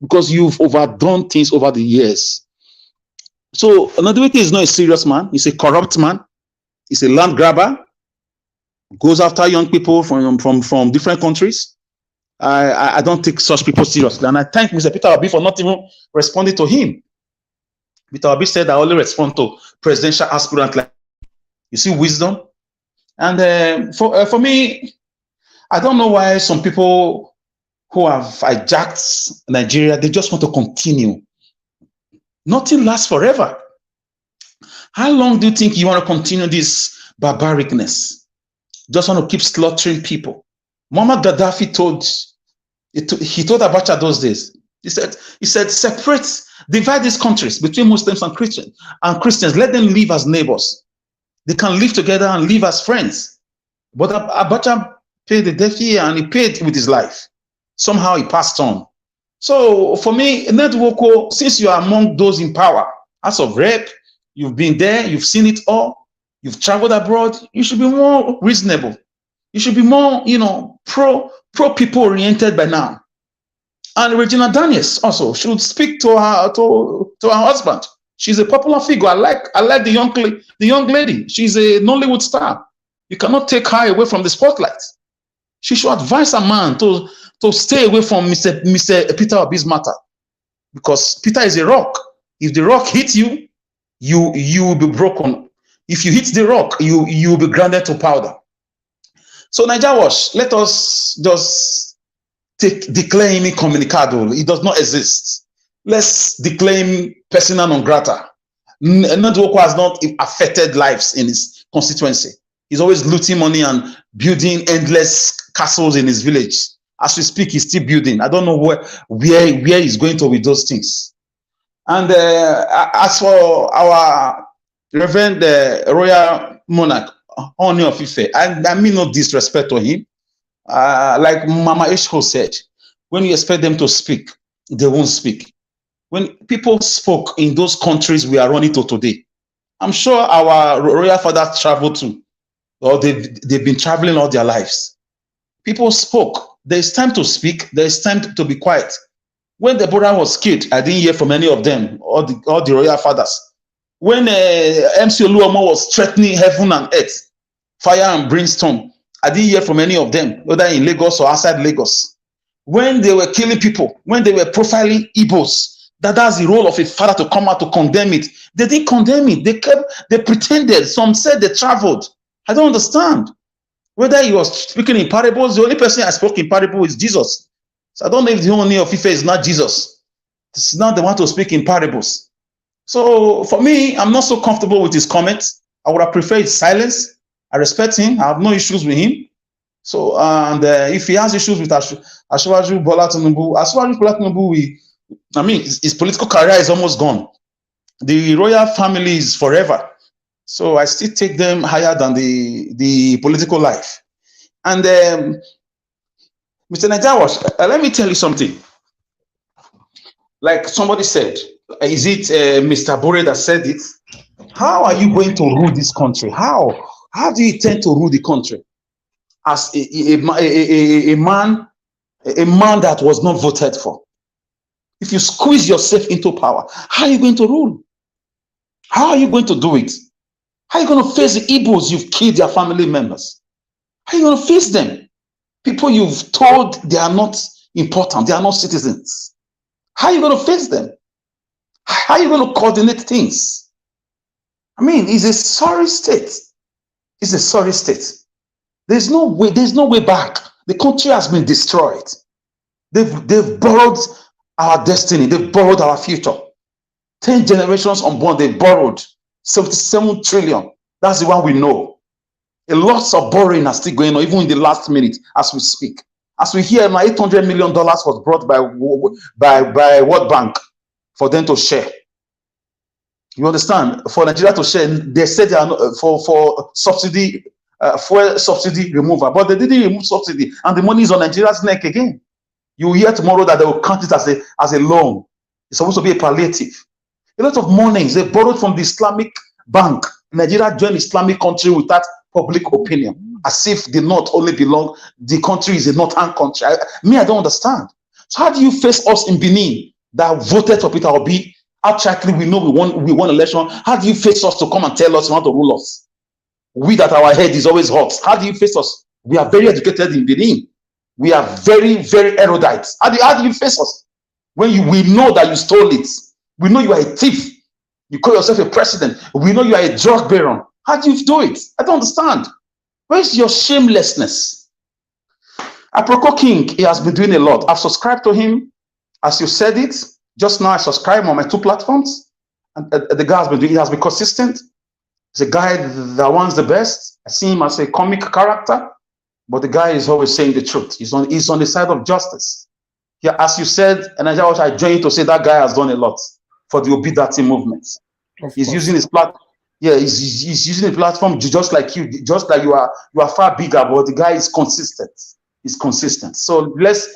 because you've overdone things over the years. So another way is not a serious man. He's a corrupt man. He's a land grabber. Goes after young people from different countries. I don't take such people seriously. And I thank Mr. Peter Obi for not even responding to him. Peter Obi said, I only respond to presidential aspirant. Like, you see wisdom? And for me, I don't know why some people who have hijacked Nigeria, they just want to continue. Nothing lasts forever. How long do you think you want to continue this barbaricness? Just want to keep slaughtering people. Muammar Gaddafi told Abacha those days. He said, separate, divide these countries between Muslims and Christians. Let them live as neighbors. They can live together and live as friends. But Abacha paid the debt here, and he paid with his life. Somehow he passed on. So for me, Netwoko, since you are among those in power, as of rep, you've been there, you've seen it all, you've traveled abroad, you should be more reasonable. You should be more, pro people oriented by now. And Regina Daniels also should speak to her husband. She's a popular figure. I like the young lady. She's a Nollywood star. You cannot take her away from the spotlight. She should advise a man to stay away from Mr. Peter Obi's matter, because Peter is a rock. If the rock hits you, you will be broken. If you hit the rock, you will be grounded to powder. So Naija Wash, let us just declare him incommunicado. He does not exist. Let's declare him persona non grata. Netwoko has not affected lives in his constituency. He's always looting money and building endless castles in his village. As we speak, he's still building. I don't know where he's going to with those things. And as for our Reverend Royal Monarch, Honor of Ife, I mean no disrespect to him. Like Mama Eshko said, when you expect them to speak, they won't speak. When people spoke in those countries we are running to today, I'm sure our royal fathers traveled to, or they've been traveling all their lives. People spoke. There's time to speak. There's time to be quiet. When Deborah was killed, I didn't hear from any of them, all the royal fathers. When MC Oluomo was threatening heaven and earth, fire and brimstone, I didn't hear from any of them, whether in Lagos or outside Lagos. When they were killing people, when they were profiling Igbos, that's the role of a father to come out to condemn it. They didn't condemn it. They pretended. Some said they traveled. I don't understand. Whether he was speaking in parables, the only person I spoke in parable is Jesus. So I don't know if the only of Ife is not Jesus. It's not the one to speak in parables. So for me, I'm not so comfortable with his comments. I would have preferred his silence. I respect him. I have no issues with him. So, and if he has issues with Asiwaju Bola Tinubu, Asiwaju Bola Tinubu, I mean, his political career is almost gone. The royal family is forever. So I still take them higher than the political life. And Mr. Najawash, let me tell you something. Like somebody said, is it Mr. Abure that said it? How are you going to rule this country? How do you intend to rule the country as a man that was not voted for? If you squeeze yourself into power, how are you going to rule? How are you going to do it? How are you going to face the Igbos you've killed their family members? How are you going to face them? People you've told they are not important, they are not citizens. How are you going to face them? How are you going to coordinate things? I mean, it's a sorry state. It's a sorry state. There's no way back. The country has been destroyed. They've borrowed our destiny. They've borrowed our future. 10 generations unborn, they borrowed 77 trillion. That's the one we know. A lot of borrowing are still going on, even in the last minute as we speak. As we hear, my $800 million was brought by World Bank for them to share. You understand? For Nigeria to share, they said they are not, for subsidy, fuel subsidy removal, but they didn't remove subsidy, and the money is on Nigeria's neck again. You will hear tomorrow that they will count it as a loan. It's supposed to be a palliative. A lot of monies they borrowed from the Islamic Bank. Nigeria joined Islamic country without public opinion, as if the North only belong. The country is a northern country. I don't understand. So how do you face us in Benin that voted for Peter Obi? Outrightly, we know we won election. How do you face us to come and tell us you want to rule us? We that our head is always hot. How do you face us? We are very educated in Benin. We are very, very erudite. How do you face us? When we know that you stole it. We know you are a thief. You call yourself a president. We know you are a drug baron. How do you do it? I don't understand. Where's your shamelessness? Aproko King, he has been doing a lot. I've subscribed to him. As you said it, just now I subscribe on my 2 platforms. And the guy has been doing, he has been consistent. He's a guy that wants the best. I see him as a comic character, but the guy is always saying the truth. He's on the side of justice. Yeah, as you said, and I join you to say that guy has done a lot for the Obidati movement. He's using his platform. Yeah, he's using the platform just like you, just like you are far bigger, but the guy is consistent. He's consistent. So let's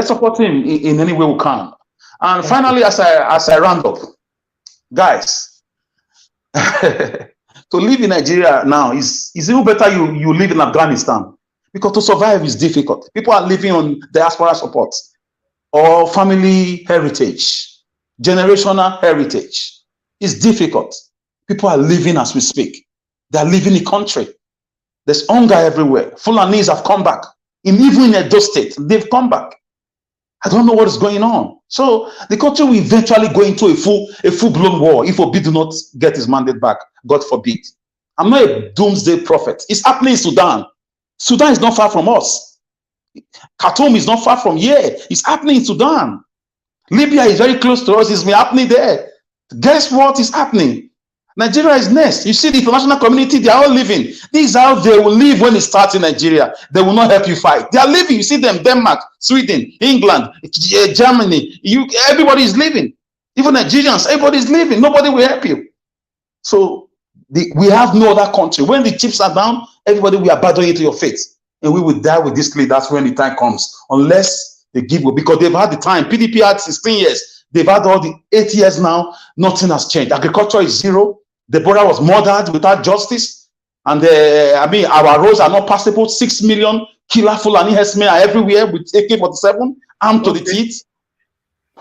support him in any way we can. And finally, as I round up, guys, to live in Nigeria now is even better you live in Afghanistan, because to survive is difficult. People are living on diaspora support or family heritage, generational heritage. It's difficult. People are living as we speak. They are living in the country. There's hunger everywhere. Fulanis have come back. Even in Edo State, they've come back. I don't know what is going on. So the country will eventually go into a full-blown war if Obi do not get his mandate back. God forbid. I'm not a doomsday prophet. It's happening in Sudan. Sudan is not far from us. Khartoum is not far from here. It's happening in Sudan. Libya is very close to us. It's happening there. Guess what is happening? Nigeria is next. You see the international community, they are all living. This is how they will live when it starts in Nigeria. They will not help you fight. They are living. You see them, Denmark, Sweden, England, Germany. Everybody is living. Even Nigerians, everybody is living. Nobody will help you. So we have no other country. When the chips are down, everybody will abandon you to your fate. And we will die with this leaders when the time comes. Unless they give up. Because they've had the time. PDP had 16 years. They've had all the 8 years now. Nothing has changed. Agriculture is zero. The border was murdered without justice. And our roads are not passable. 6 million killer Fulani herdsmen are everywhere with AK-47 armed to the teeth.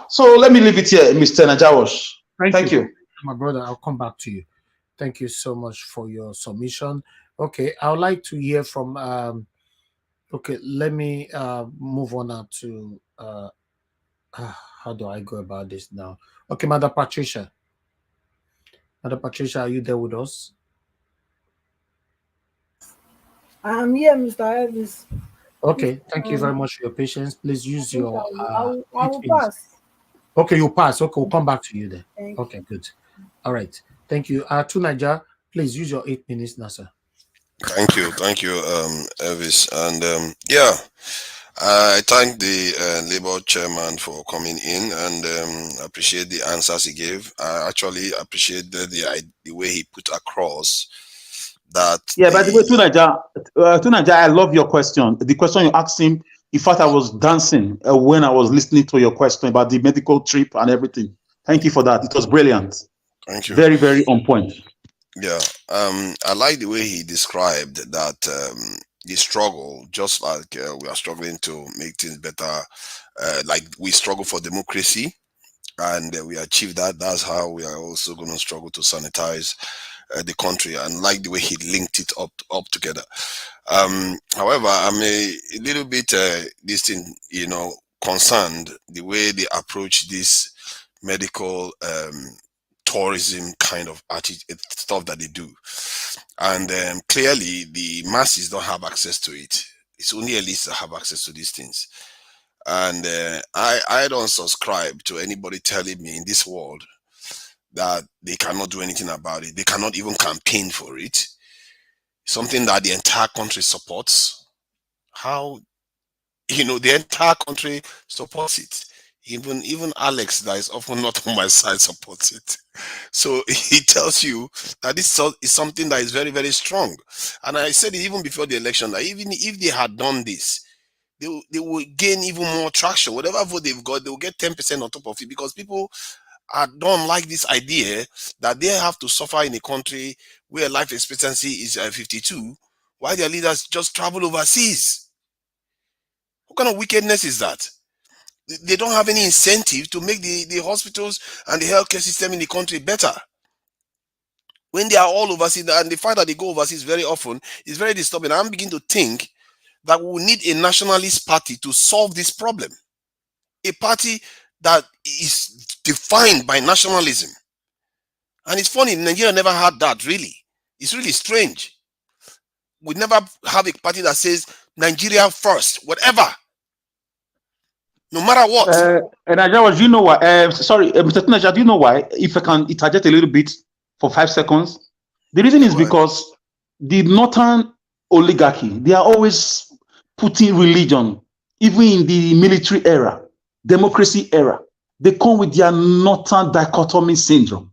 So let me leave it here, Mr. Najawash. Thank you. My brother, I'll come back to you. Thank you so much for your submission. Okay, I would like to hear from let me move on now to how do I go about this now? Okay, Madam Patricia. Madam Patricia, are you there with us? I'm here, Mr. Elvis. Okay, thank you very much for your patience. Please use I think your I 8 will minutes. pass. Okay, you pass. Okay, we'll come back to you then. Thank Okay, good. All right. Thank you. To Niger, please use your 8 minutes, Nasa. Thank you, Elvis, and yeah, I thank the Labour chairman for coming in, and appreciate the answers he gave. I actually appreciate the way he put across that. Yeah, by the way, Tunaja, I love your question. The question you asked him, in fact, I was dancing when I was listening to your question about the medical trip and everything. Thank you for that. It was brilliant. Thank you. Very, very on point. Yeah, I like the way he described that the struggle, just like we are struggling to make things better, like we struggle for democracy, and we achieve that. That's how we are also going to struggle to sanitize the country, and like the way he linked it up together. However, I'm a little bit concerned the way they approach this medical tourism kind of stuff that they do, and clearly the masses don't have access to it. It's only elites that have access to these things, and I don't subscribe to anybody telling me in this world that they cannot do anything about it. They cannot even campaign for it. Something that the entire country supports. How, the entire country supports it. Even Alex, that is often not on my side, supports it. So he tells you that this is something that is very, very strong. And I said it even before the election, that even if they had done this, they will gain even more traction. Whatever vote they've got, they will get 10% on top of it, because people don't like this idea that they have to suffer in a country where life expectancy is 52, while their leaders just travel overseas. What kind of wickedness is that? They don't have any incentive to make the hospitals and the healthcare system in the country better. When they are all overseas, and the fact that they go overseas very often is very disturbing. I'm beginning to think that we need a nationalist party to solve this problem. A party that is defined by nationalism. And it's funny, Nigeria never had that, really. It's really strange. We never have a party that says Nigeria first, whatever. No matter what. And Nigeria, do you know why? Mr. Tunaja, do you know why? If I can interject a little bit for 5 seconds. The reason is because the northern oligarchy, they are always putting religion, even in the military era, democracy era. They come with their northern dichotomy syndrome.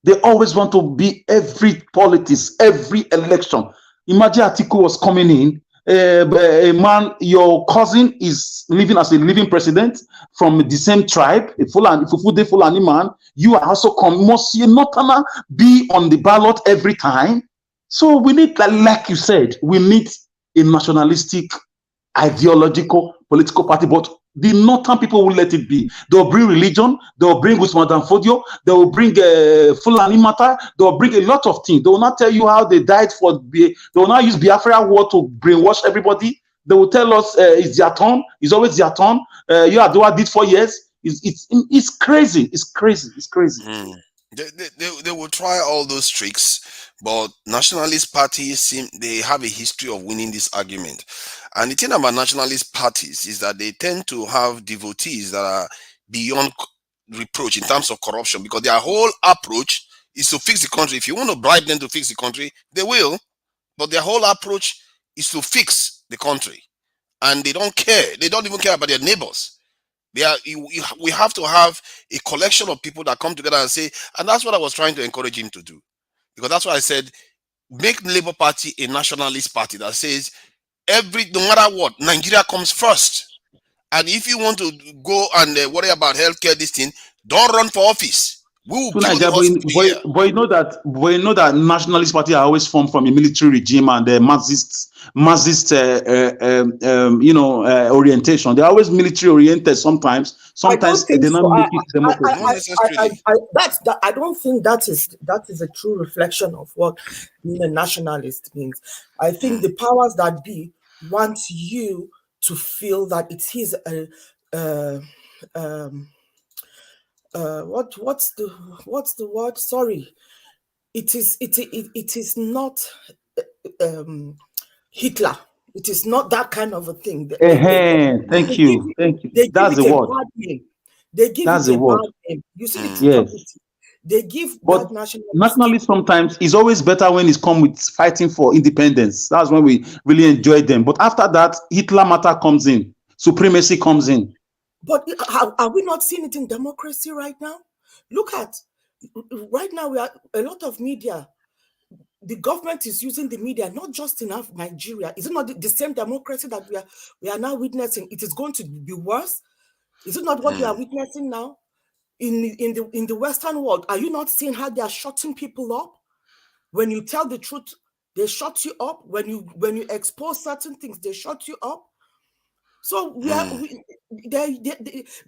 They always want to be every politics, every election. Imagine Atiku was coming in, a man, your cousin is living as a living president from the same tribe, a Fulani man. You are also must not be on the ballot every time. So we need, like you said, we need a nationalistic, ideological, political party, but the northern people will let it be. They'll bring religion, they'll bring Usman Danfodio, they will bring Fulani Mata, they'll bring a lot of things. They will not tell you how they died they will not use Biafra war to brainwash everybody. They will tell us it's their turn, it's always their turn. You are doing did 4 years. It's crazy, it's crazy, it's crazy. They will try all those tricks, but nationalist parties they have a history of winning this argument. And the thing about nationalist parties is that they tend to have devotees that are beyond reproach in terms of corruption, because their whole approach is to fix the country. If you want to bribe them to fix the country, they will, but their whole approach is to fix the country, and they don't care. They don't even care about their neighbors. We have to have a collection of people that come together and say, and that's what I was trying to encourage him to do, because that's why I said make the Labour Party a nationalist party that says no matter what, Nigeria comes first. And if you want to go and worry about healthcare, this thing, don't run for office. We will build the hospital here. But you know that nationalist party are always formed from a military regime and the Marxist orientation. They're always military oriented. Sometimes they not make it democracy. I don't think that is a true reflection of what being a nationalist means. I think the powers that be want you to feel that it is what's the word? Sorry, it is not Hitler. It is not that kind of a thing. Thank you. Thank you. They give That's it the a word. bad name. They give That's it the a word. bad name. You see the truth Yes. of it. They give But that nationalistic. nationalists sometimes is always better when it's come with fighting for independence. That's when we really enjoy them. But after that, Hitler matter comes in, supremacy comes in. But are we not seeing it in democracy right now? Look at right now. We are a lot of media. The government is using the media not just in Nigeria. Is it not the same democracy that we are now witnessing? It is going to be worse. Is it not what we are witnessing now in the Western world? Are you not seeing how they are shutting people up? When you tell the truth, they shut you up. When you expose certain things, they shut you up. So they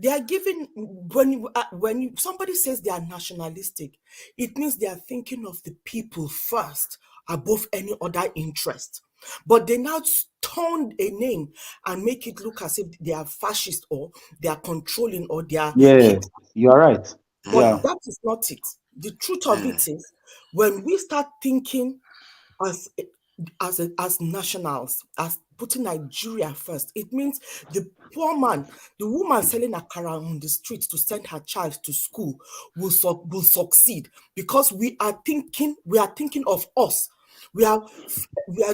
are giving, when somebody says they are nationalistic, it means they are thinking of the people first above any other interest. But they now turn a name and make it look as if they are fascist or they are controlling or they are. Yes, you are right. But that is not it. The truth of it is, when we start thinking as nationals, as putting Nigeria first, it means the poor man, the woman selling akara on the street to send her child to school will succeed, because we are thinking of us. We are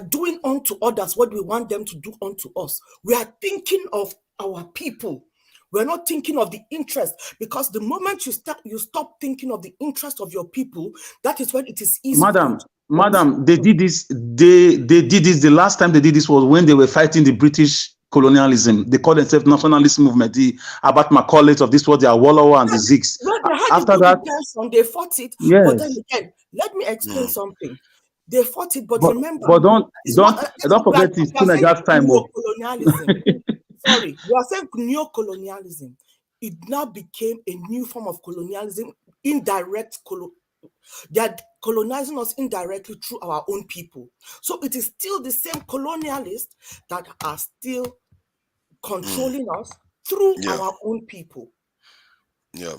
doing unto others what we want them to do unto us. We are thinking of our people. We're not thinking of the interest, because the moment you stop thinking of the interest of your people, that is when it is easy for you to. Madam, they did this. They did this. The last time they did this was when they were fighting the British colonialism. They called themselves nationalist movement. The Abat Macaulay of this was their Wallowa and the Zigs. Well, they had After a good that, intention, they fought it. yes. But then again, let me explain something. They fought it, but remember, but don't forget it's Teenagers' time. Neo-colonialism. Sorry, we are saying neo-colonialism. It now became a new form of colonialism, indirect they are colonizing us indirectly through our own people. So it is still the same colonialists that are still controlling us through our own people. Yeah,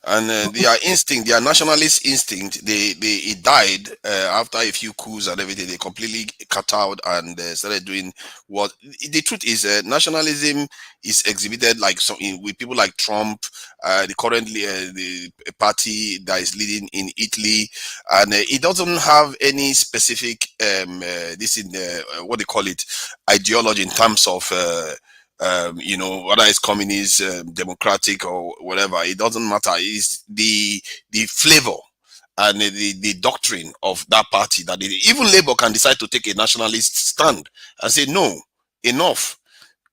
and their instinct, their nationalist instinct, it died after a few coups and everything. They completely cut out and started doing what the truth is. Nationalism is exhibited like with people like Trump, the currently the party that is leading in Italy, and it doesn't have any specific this in what they call it ideology in terms of. Whether it's communist, democratic, or whatever, it doesn't matter. It's the flavor and the doctrine of that party that even Labour can decide to take a nationalist stand and say, no, enough.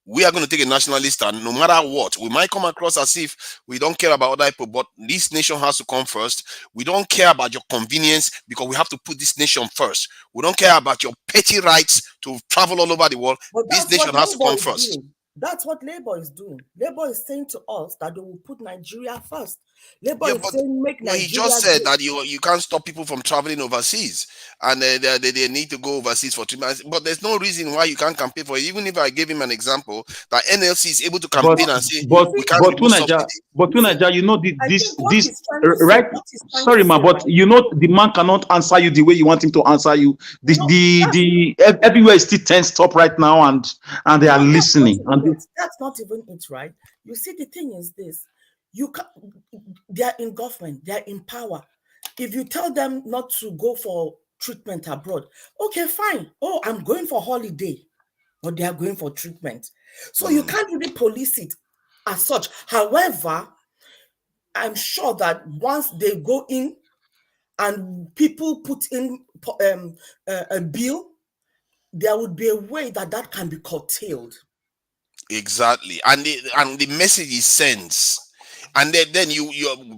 We are going to take a nationalist stand no matter what. We might come across as if we don't care about other people, but this nation has to come first. We don't care about your convenience because we have to put this nation first. We don't care about your petty rights to travel all over the world. But this nation has to come first. That's what Labour is doing. Labour is saying to us that they will put Nigeria first. Labour is saying make Nigeria. He just said that you can't stop people from traveling overseas, and they need to go overseas for treatment. But there's no reason why you can't campaign for it. Even if I gave him an example that NLC is able to campaign and say we can't remove subsidy. But Tunaja, you know this right? Sorry, ma, but you know the man cannot answer you the way you want him to answer you. Everywhere is still tensed up right now, and they are listening. That's not even it, right? You see, the thing is this: they are in government, they are in power. If you tell them not to go for treatment abroad, okay, fine. Oh, I'm going for holiday, but they are going for treatment. So you can't really police it as such. However, I'm sure that once they go in and people put in a bill, there would be a way that can be curtailed. Exactly, and the message is sense, and then you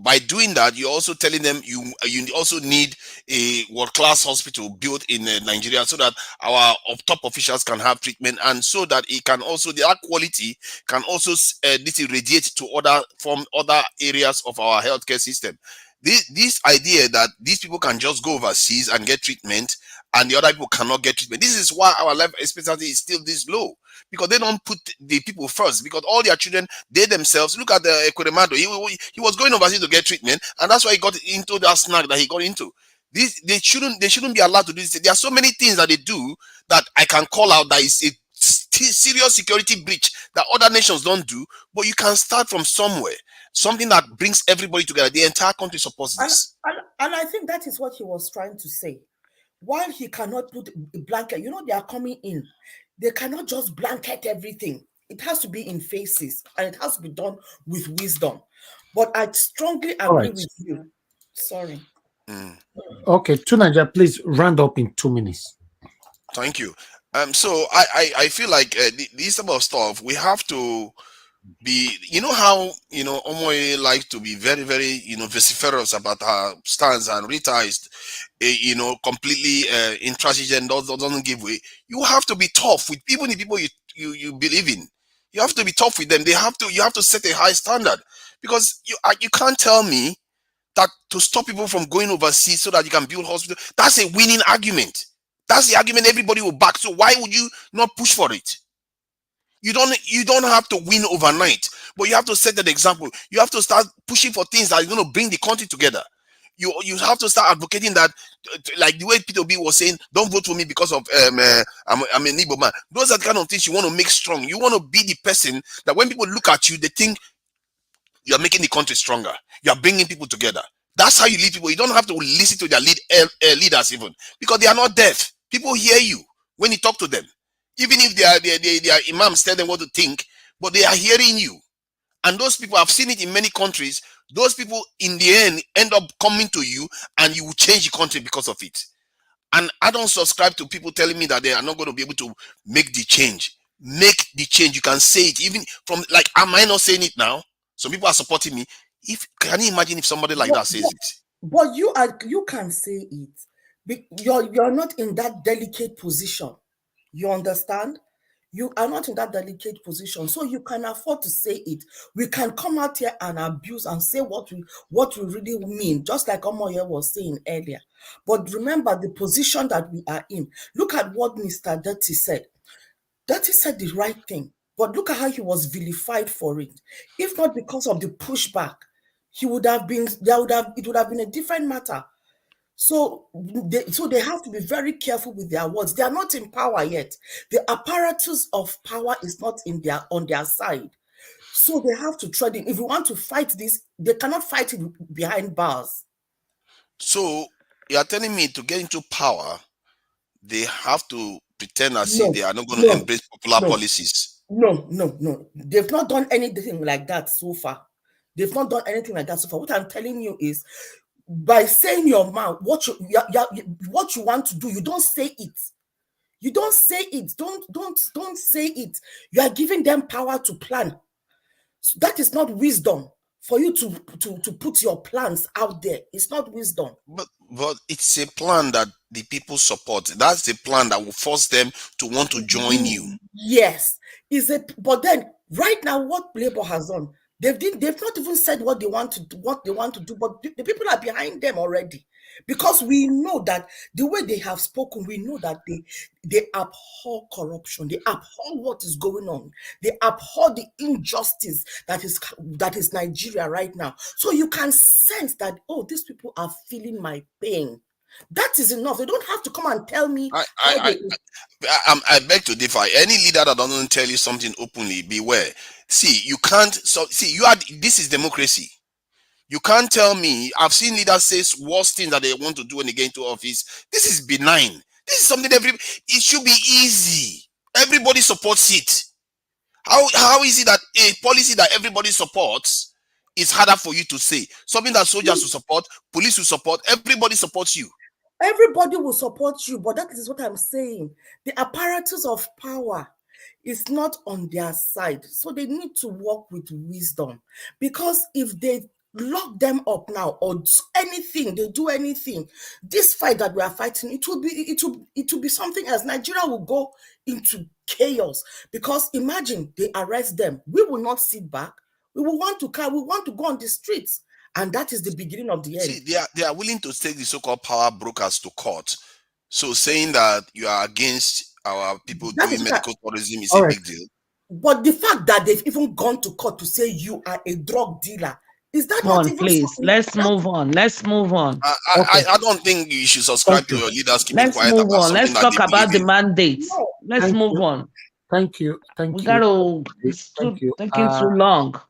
by doing that, you're also telling them you also need a world-class hospital built in Nigeria so that our top officials can have treatment, and so that it can also that quality can also radiate to other areas of our healthcare system. This idea that these people can just go overseas and get treatment and the other people cannot get treatment. This is why our life expectancy is still this low, because they don't put the people first, because all their children, they themselves, look at the Ekweremadu, he was going overseas to get treatment, and that's why he got into that snag that he got into. They shouldn't be allowed to do this. There are so many things that they do that I can call out that is a serious security breach that other nations don't do. But you can start from somewhere, something that brings everybody together. The entire country supports this. And I think that is what he was trying to say. While he cannot put a blanket, they are coming in. They cannot just blanket everything. It has to be in phases, and it has to be done with wisdom. But I strongly agree with you. Sorry. Okay, Tunaja, please round up in 2 minutes. Thank you. So I feel like this type of stuff we have to be. You know how Omoye likes to be very very vociferous about her stance, and Rita is completely intransigent, doesn't give way. You have to be tough with even the people you believe in. You have to be tough with them. You have to set a high standard, because you can't tell me that to stop people from going overseas so that you can build hospitals, that's a winning argument. That's the argument everybody will back. So why would you not push for it? You don't have to win overnight, but you have to set an example. You have to start pushing for things that are going to bring the country together. You have to start advocating that, like the way Peter B was saying, don't vote for me because of I'm an Igbo man. Those are the kind of things you want to make strong. You want to be the person that when people look at you, they think you are making the country stronger. You are bringing people together. That's how you lead people. You don't have to listen to their leaders even, because they are not deaf. People hear you when you talk to them, even if they are imams tell them what to think, but they are hearing you. And those people, I've seen it in many countries. Those people in the end up coming to you, and you will change the country because of it. And I don't subscribe to people telling me that they are not going to be able to make the change. Make the change. You can say it even from, like, am I not saying it now? Some people are supporting me. Can you imagine if somebody like that says it? But you can say it. You're not in that delicate position. You understand? You are not in that delicate position, so you can afford to say it. We can come out here and abuse and say what we really mean, just like Omoye was saying earlier. But remember the position that we are in. Look at what Mr. Dirty said. Dirty said the right thing, but look at how he was vilified for it. If not because of the pushback, it would have been a different matter. So they have to be very careful with their words. They are not in power yet. The apparatus of power is not on their side. So they have to tread in. If we want to fight this, they cannot fight it behind bars. So you are telling me to get into power, they have to pretend as if they are not going to embrace popular policies. No. They've not done anything like that so far. What I'm telling you is, by saying your mouth, what you want to do, you don't say it. You don't say it. Don't say it. You are giving them power to plan. So that is not wisdom. For you to put your plans out there, it's not wisdom. But it's a plan that the people support. That's the plan that will force them to want to join you. Yes, but then right now, what Labour has done, they've not even said what they want to do, but the people are behind them already, because we know that the way they have spoken, we know that they abhor corruption, they abhor what is going on, they abhor the injustice that is Nigeria right now. So you can sense that, oh, these people are feeling my pain. That is enough. They don't have to come and tell me. I beg to differ. Any leader that doesn't tell you something openly, beware. See, you can't. This is democracy. You can't tell me. I've seen leaders say worse things that they want to do when they get into office. This is benign. This is something it should be easy. Everybody supports it. How is it that a policy that everybody supports is harder for you to say? Something that soldiers will support, police will support, everybody supports you. Everybody will support you, but that is what I'm saying. The apparatus of power is not on their side. So they need to work with wisdom. Because if they lock them up now or do anything, this fight that we are fighting, it will be something else. Nigeria will go into chaos. Because imagine they arrest them. We will not sit back. We want to go on the streets. And that is the beginning of the end. See, they are willing to take the so-called power brokers to court. So saying that you are against our people doing medical tourism is a big deal. But the fact that they've even gone to court to say you are a drug dealer Is that Come not on, even please. Let's move on. Let's move on. I don't think you should subscribe to your leaders keeping Let's quiet move about on. something Let's that talk they about believe the in. mandate. No. Let's Thank move you. on. Thank you. We Thank you. gotta. It's Thank you. taking too long.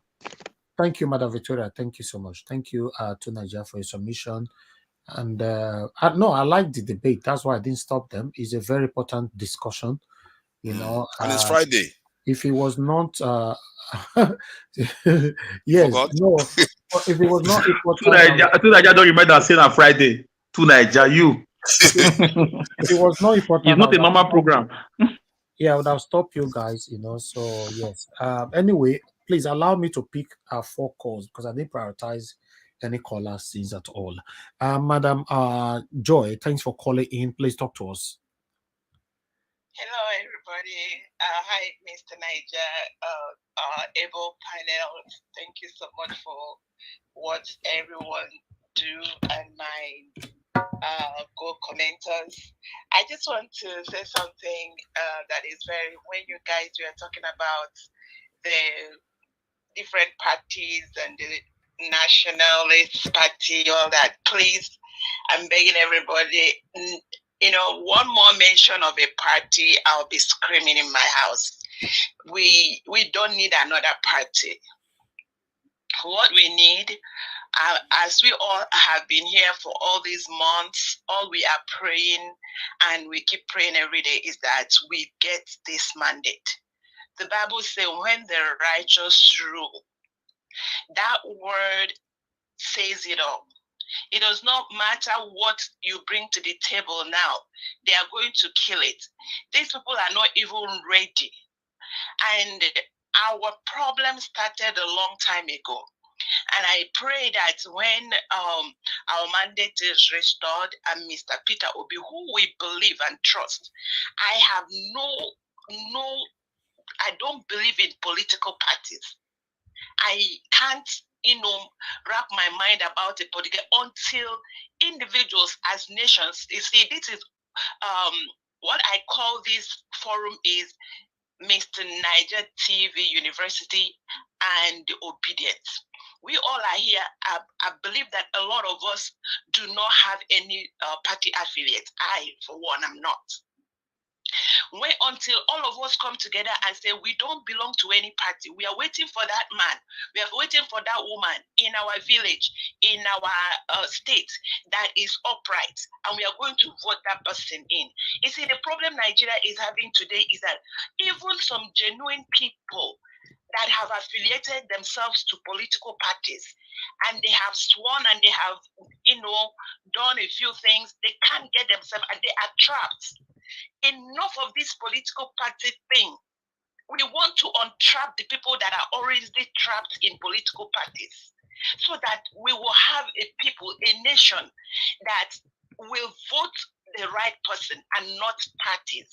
Thank you, Madam Victoria. Thank you so much. Thank you to Nigeria for your submission. And no, I like the debate. That's why I didn't stop them. It's a very important discussion. You know, And it's Friday. if it was not, You yes, forgot? no, if it was not important, To Naija don't remember saying on Friday. To Naija, you. if it was not important, It's not a normal program. yeah, I would have stopped you guys, you know. So yes. Anyway, please allow me to pick 4 calls because I didn't prioritize any caller scenes at all. Madam Joy, thanks for calling in. Please talk to us. Hello, everybody. Hi, Mr. Niger, Able panel. Thank you so much for what everyone do and my co-commenters. I just want to say something that is when you guys were talking about the different parties and the nationalist party, all that, please, I'm begging everybody, you know, one more mention of a party, I'll be screaming in my house. We don't need another party. What we need, as we all have been here for all these months, all we are praying, and we keep praying every day, is that we get this mandate. The Bible says when the righteous rule, that word says it all. It does not matter what you bring to the table now. They are going to kill it. These people are not even ready. And our problem started a long time ago. And I pray that when our mandate is restored and Mr. Peter Obi, who we believe and trust, I don't believe in political parties. I can't, wrap my mind about a political until individuals as nations. You see, this is what I call this forum is Mr. Niger TV University and Obedience. We all are here. I believe that a lot of us do not have any party affiliates. I, for one, am not. Wait until all of us come together and say we don't belong to any party. We are waiting for that man. We are waiting for that woman in our village, in our state that is upright, and we are going to vote that person in. You see, the problem Nigeria is having today is that even some genuine people that have affiliated themselves to political parties and they have sworn and they have, done a few things, they can't get themselves and they are trapped. Enough of this political party thing. We want to untrap the people that are already trapped in political parties so that we will have a people, a nation that will vote the right person and not parties.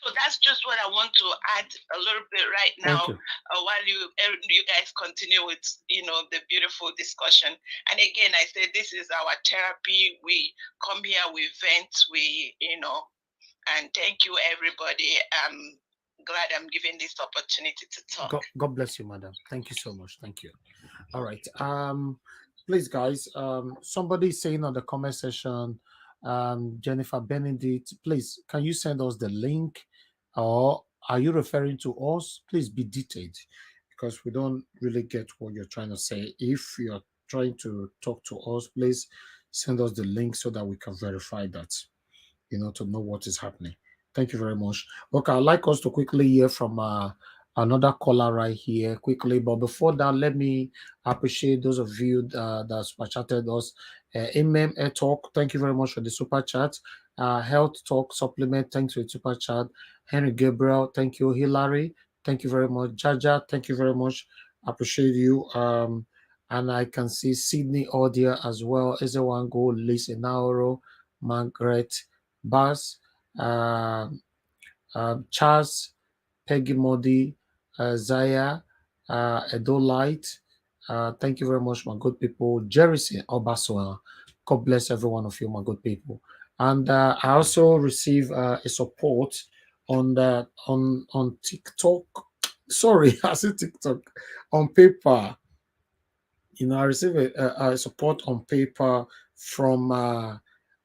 So that's just what I want to add a little bit right now while you guys continue with, the beautiful discussion. And again, I say this is our therapy. We come here, we vent, and thank you, everybody. I'm glad I'm given this opportunity to talk. God bless you, madam. Thank you so much. Thank you. All right. Please, guys. Somebody is saying on the comment section, Jennifer Benedict, please, can you send us the link, or are you referring to us? Please be detailed, because we don't really get what you're trying to say. If you're trying to talk to us, please send us the link so that we can verify that, to know what is happening. Thank you very much. Okay, I'd like us to quickly hear from another caller right here quickly. But before that, let me appreciate those of you that super chatted us. MM Talk, thank you very much for the super chat. Health Talk Supplement, thanks for the super chat. Henry Gabriel, thank you. Hillary, thank you very much. Jaja, thank you very much. Appreciate you. And I can see Sydney Audio as well. Everyone go, Lisa Nauro, Margaret Bass, Charles, Peggy Modi, Zaya, Edolite. Thank you very much, my good people. Jerison Obasoa. God bless every one of you, my good people. And I also receive a support on TikTok. Sorry, I said TikTok. On paper. I received a support on paper from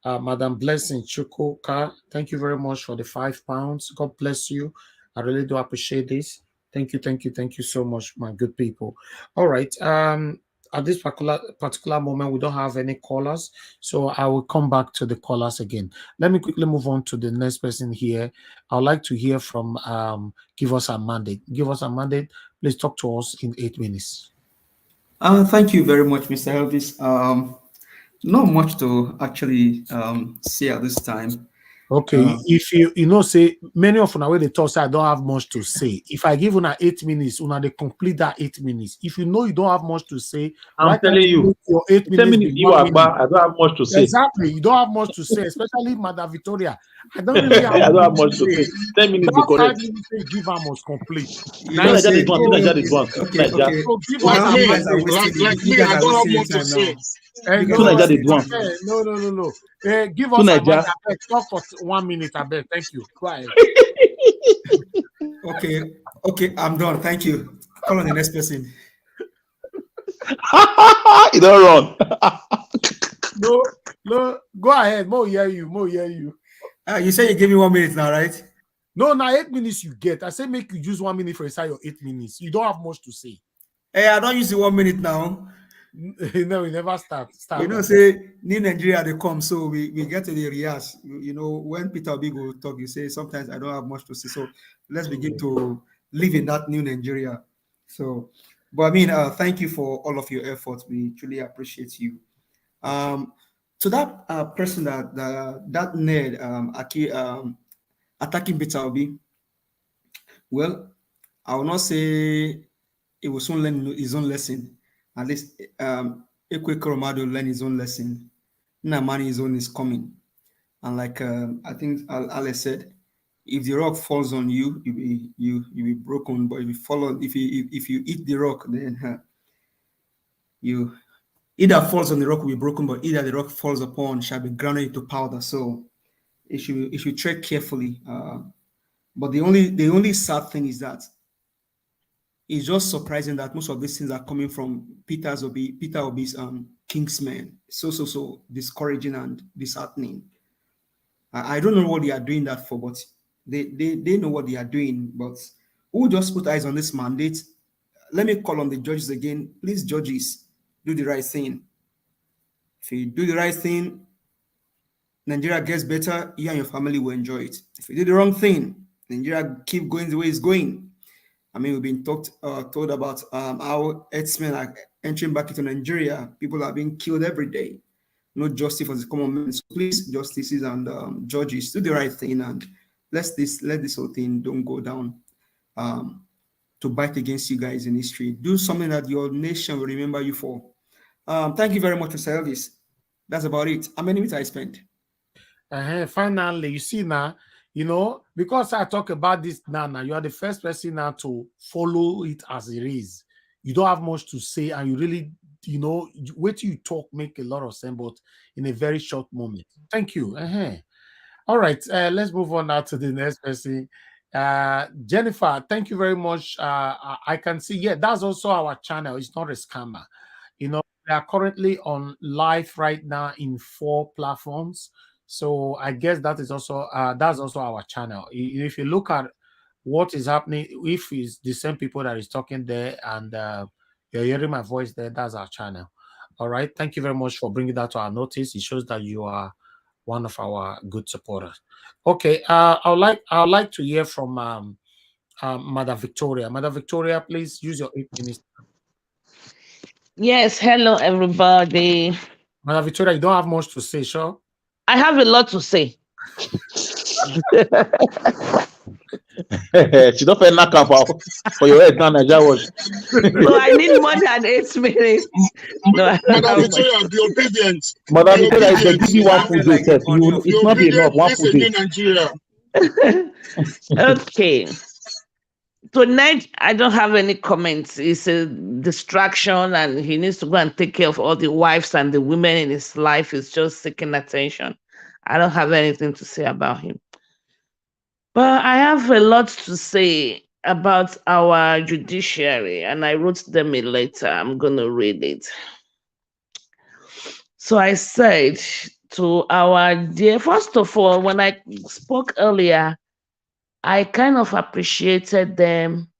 Madam Blessing Chukwuka. Thank you very much for the £5. God bless you. I really do appreciate this. Thank you, thank you, thank you so much, my good people. All right. At this particular moment, we don't have any callers, so I will come back to the callers again. Let me quickly move on to the next person here. I would like to hear from Give Us a Mandate. Give Us a Mandate. Please talk to us in 8 minutes. Thank you very much, Mr. Elvis. Not much to actually say at this time. Okay, if say many of una wey dey talk say I don't have much to say. If I give una 8 minutes, una dey complete that 8 minutes. If you know you don't have much to say, I'm telling you, your 8 minutes be you 1 are minute. I don't have much to say. Exactly, you don't have much to say, especially Madam Victoria. I don't really have, I don't have much to say. 10 minutes be that 5 correct. minutes they give her must complete. You know, Niger say, is one. Niger is one. okay. So give Well, us a you Like me, guys are wasting like you me, guys I are don't have wasting your much to time say. now. And You no, guys are Niger wasting is your one. time. no. Give To us a Niger. minute. I beg. Talk for 1 minute. I beg. Thank you. Go ahead. Okay, I'm done. Thank you. Call on the next person. You don't run. No. Go ahead. Mo hear you. You say you give me 1 minute now, right? No, now 8 minutes you get. I say make you use 1 minute for inside your 8 minutes. You don't have much to say. Hey, I don't use the 1 minute now. No, we never start. You know, say New Nigeria they come, so we get to the rehearse. You know, when Peter Obi go talk, you say sometimes I don't have much to say. So let's begin to live in that new Nigeria. So, but I mean, thank you for all of your efforts. We truly appreciate you. To that person that nerd attacking Peter Obi, well, I will not say he will soon learn his own lesson. At least Ekwe Koromado learn his own lesson. Namani his own is coming. And like I think Alex said, if the rock falls on you, you be broken. But if you eat the rock, then you either falls on the rock will be broken, but either the rock falls upon shall be ground into powder. So it should tread carefully. But the only sad thing is that it's just surprising that most of these things are coming from Peter Obi's Kingsmen. So discouraging and disheartening. I don't know what they are doing that for, but they know what they are doing. But who just put eyes on this mandate? Let me call on the judges again. Please, judges, do the right thing. If you do the right thing, Nigeria gets better, you and your family will enjoy it. If you do the wrong thing, Nigeria keep going the way it's going. I mean, we've been told about how herdsmen are entering back into Nigeria. People are being killed every day. No justice for the common man. So please, justices and judges, do the right thing and let this whole thing don't go down to bite against you guys in history. Do something that your nation will remember you for. Thank you very much for service. That's about it. How many minutes I spent? Finally, you see now, because I talk about this now, you are the first person now to follow it as it is. You don't have much to say, and you really, wait till you talk, make a lot of sense, but in a very short moment. Thank you. All right, let's move on now to the next person. Jennifer, thank you very much. I can see, that's also our channel. It's not a scammer. We are currently on live right now in 4 platforms. So I guess that is also that's also our channel. If you look at what is happening, if it's the same people that is talking there and you're hearing my voice there, that's our channel. All right. Thank you very much for bringing that to our notice. It shows that you are one of our good supporters. Okay. I would like to hear from Madam Victoria. Madam Victoria, please use your 8 minutes. Yes. Hello, everybody. Madam Victoria, you don't have much to say, sure? I have a lot to say. She don't pay knock for your head now, Niger watch. So I need more than 8 minutes. No, Madam Victoria, be obedient. Madam Victoria, if they give you one food, it's not enough. One food. Okay. Tonight, I don't have any comments. It's a distraction, and he needs to go and take care of all the wives and the women in his life. He's just seeking attention. I don't have anything to say about him. But I have a lot to say. about our judiciary, and I wrote them a letter. I'm going to read it. So I said to our dear, first of all, when I spoke earlier, I kind of appreciated them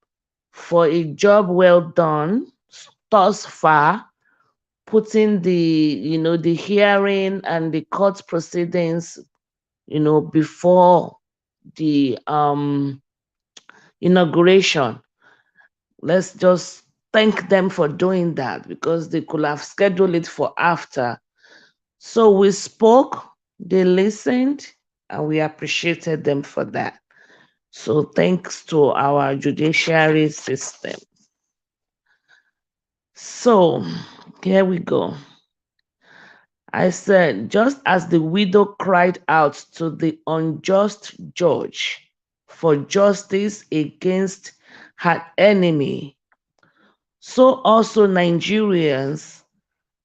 for a job well done thus far, putting the hearing and the court proceedings, before the inauguration. Let's just thank them for doing that, because they could have scheduled it for after. So we spoke, they listened, and we appreciated them for that. So thanks to our judiciary system. So here we go. I said, just as the widow cried out to the unjust judge for justice against her enemy, so also Nigerians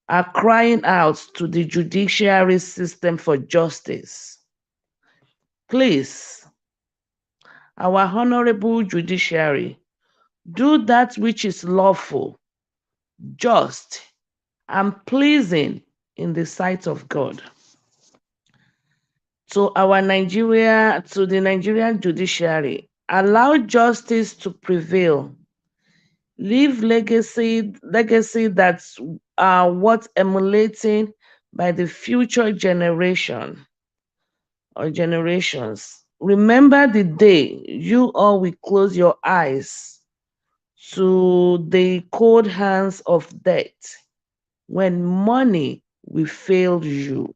are crying out to the judiciary system for justice. Please, our honorable judiciary, do that which is lawful, just, and pleasing in the sight of God. To the Nigerian judiciary, allow justice to prevail. Leave legacy that's worth emulating by the future generation or generations. Remember the day you all will close your eyes to the cold hands of death, when money will fail you.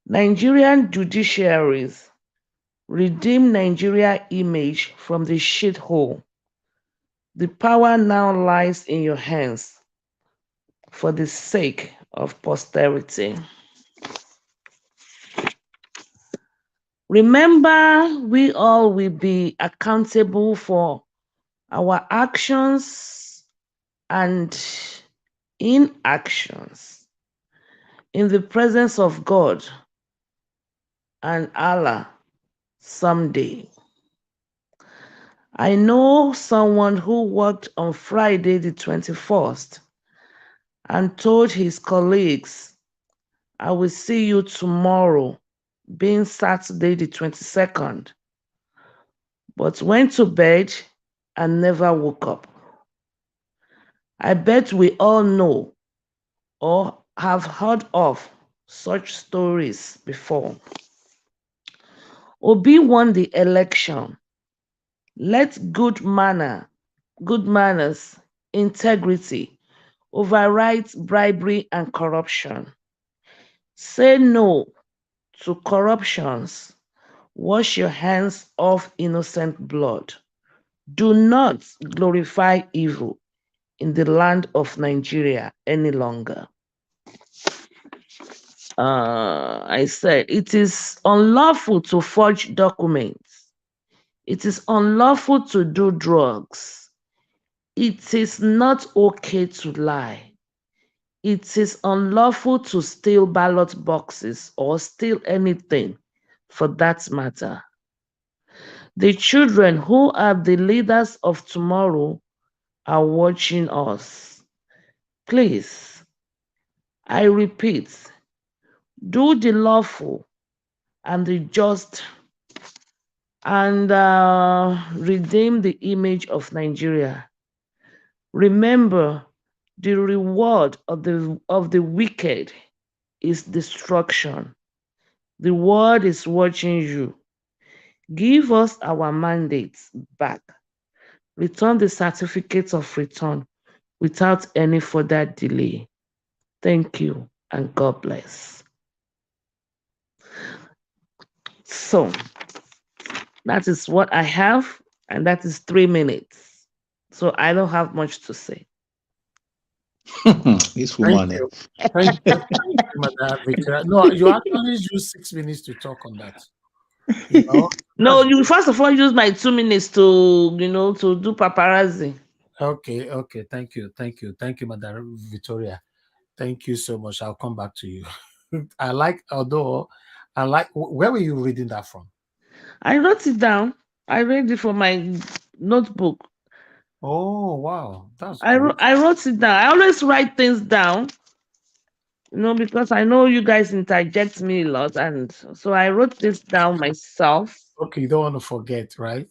Nigerian judiciaries, redeem Nigeria image from the shithole. The power now lies in your hands for the sake of posterity. Remember, we all will be accountable for our actions and inactions in the presence of God and Allah someday. I know someone who worked on Friday the 21st and told his colleagues, I will see you tomorrow, being Saturday the 22nd, but went to bed and never woke up. I bet we all know or have heard of such stories before. Obi won the election. Let good manners, integrity override bribery and corruption. Say no to corruptions. Wash your hands off innocent blood. Do not glorify evil in the land of Nigeria any longer. I said, it is unlawful to forge documents. It is unlawful to do drugs. It is not okay to lie. It is unlawful to steal ballot boxes or steal anything for that matter. The children who are the leaders of tomorrow are watching us. Please, I repeat, do the lawful and the just and redeem the image of Nigeria. Remember, the reward of the wicked is destruction. The world is watching you. Give us our mandates back. Return the certificates of return without any further delay. Thank you and God bless. So, that is what I have, and that is 3 minutes. So I don't have much to say. This woman. Thank you. Thank you, Madam Victoria. No, you actually use 6 minutes to talk on that. You know? No, you first of all use my 2 minutes to do paparazzi. Okay. Thank you, Madam Victoria. Thank you so much. I'll come back to you. Where were you reading that from? I wrote it down. I read it from my notebook. Oh, wow. That's I good. wrote it down. I always write things down, because I know you guys interject me a lot, and so I wrote this down myself. Okay, you don't want to forget, right?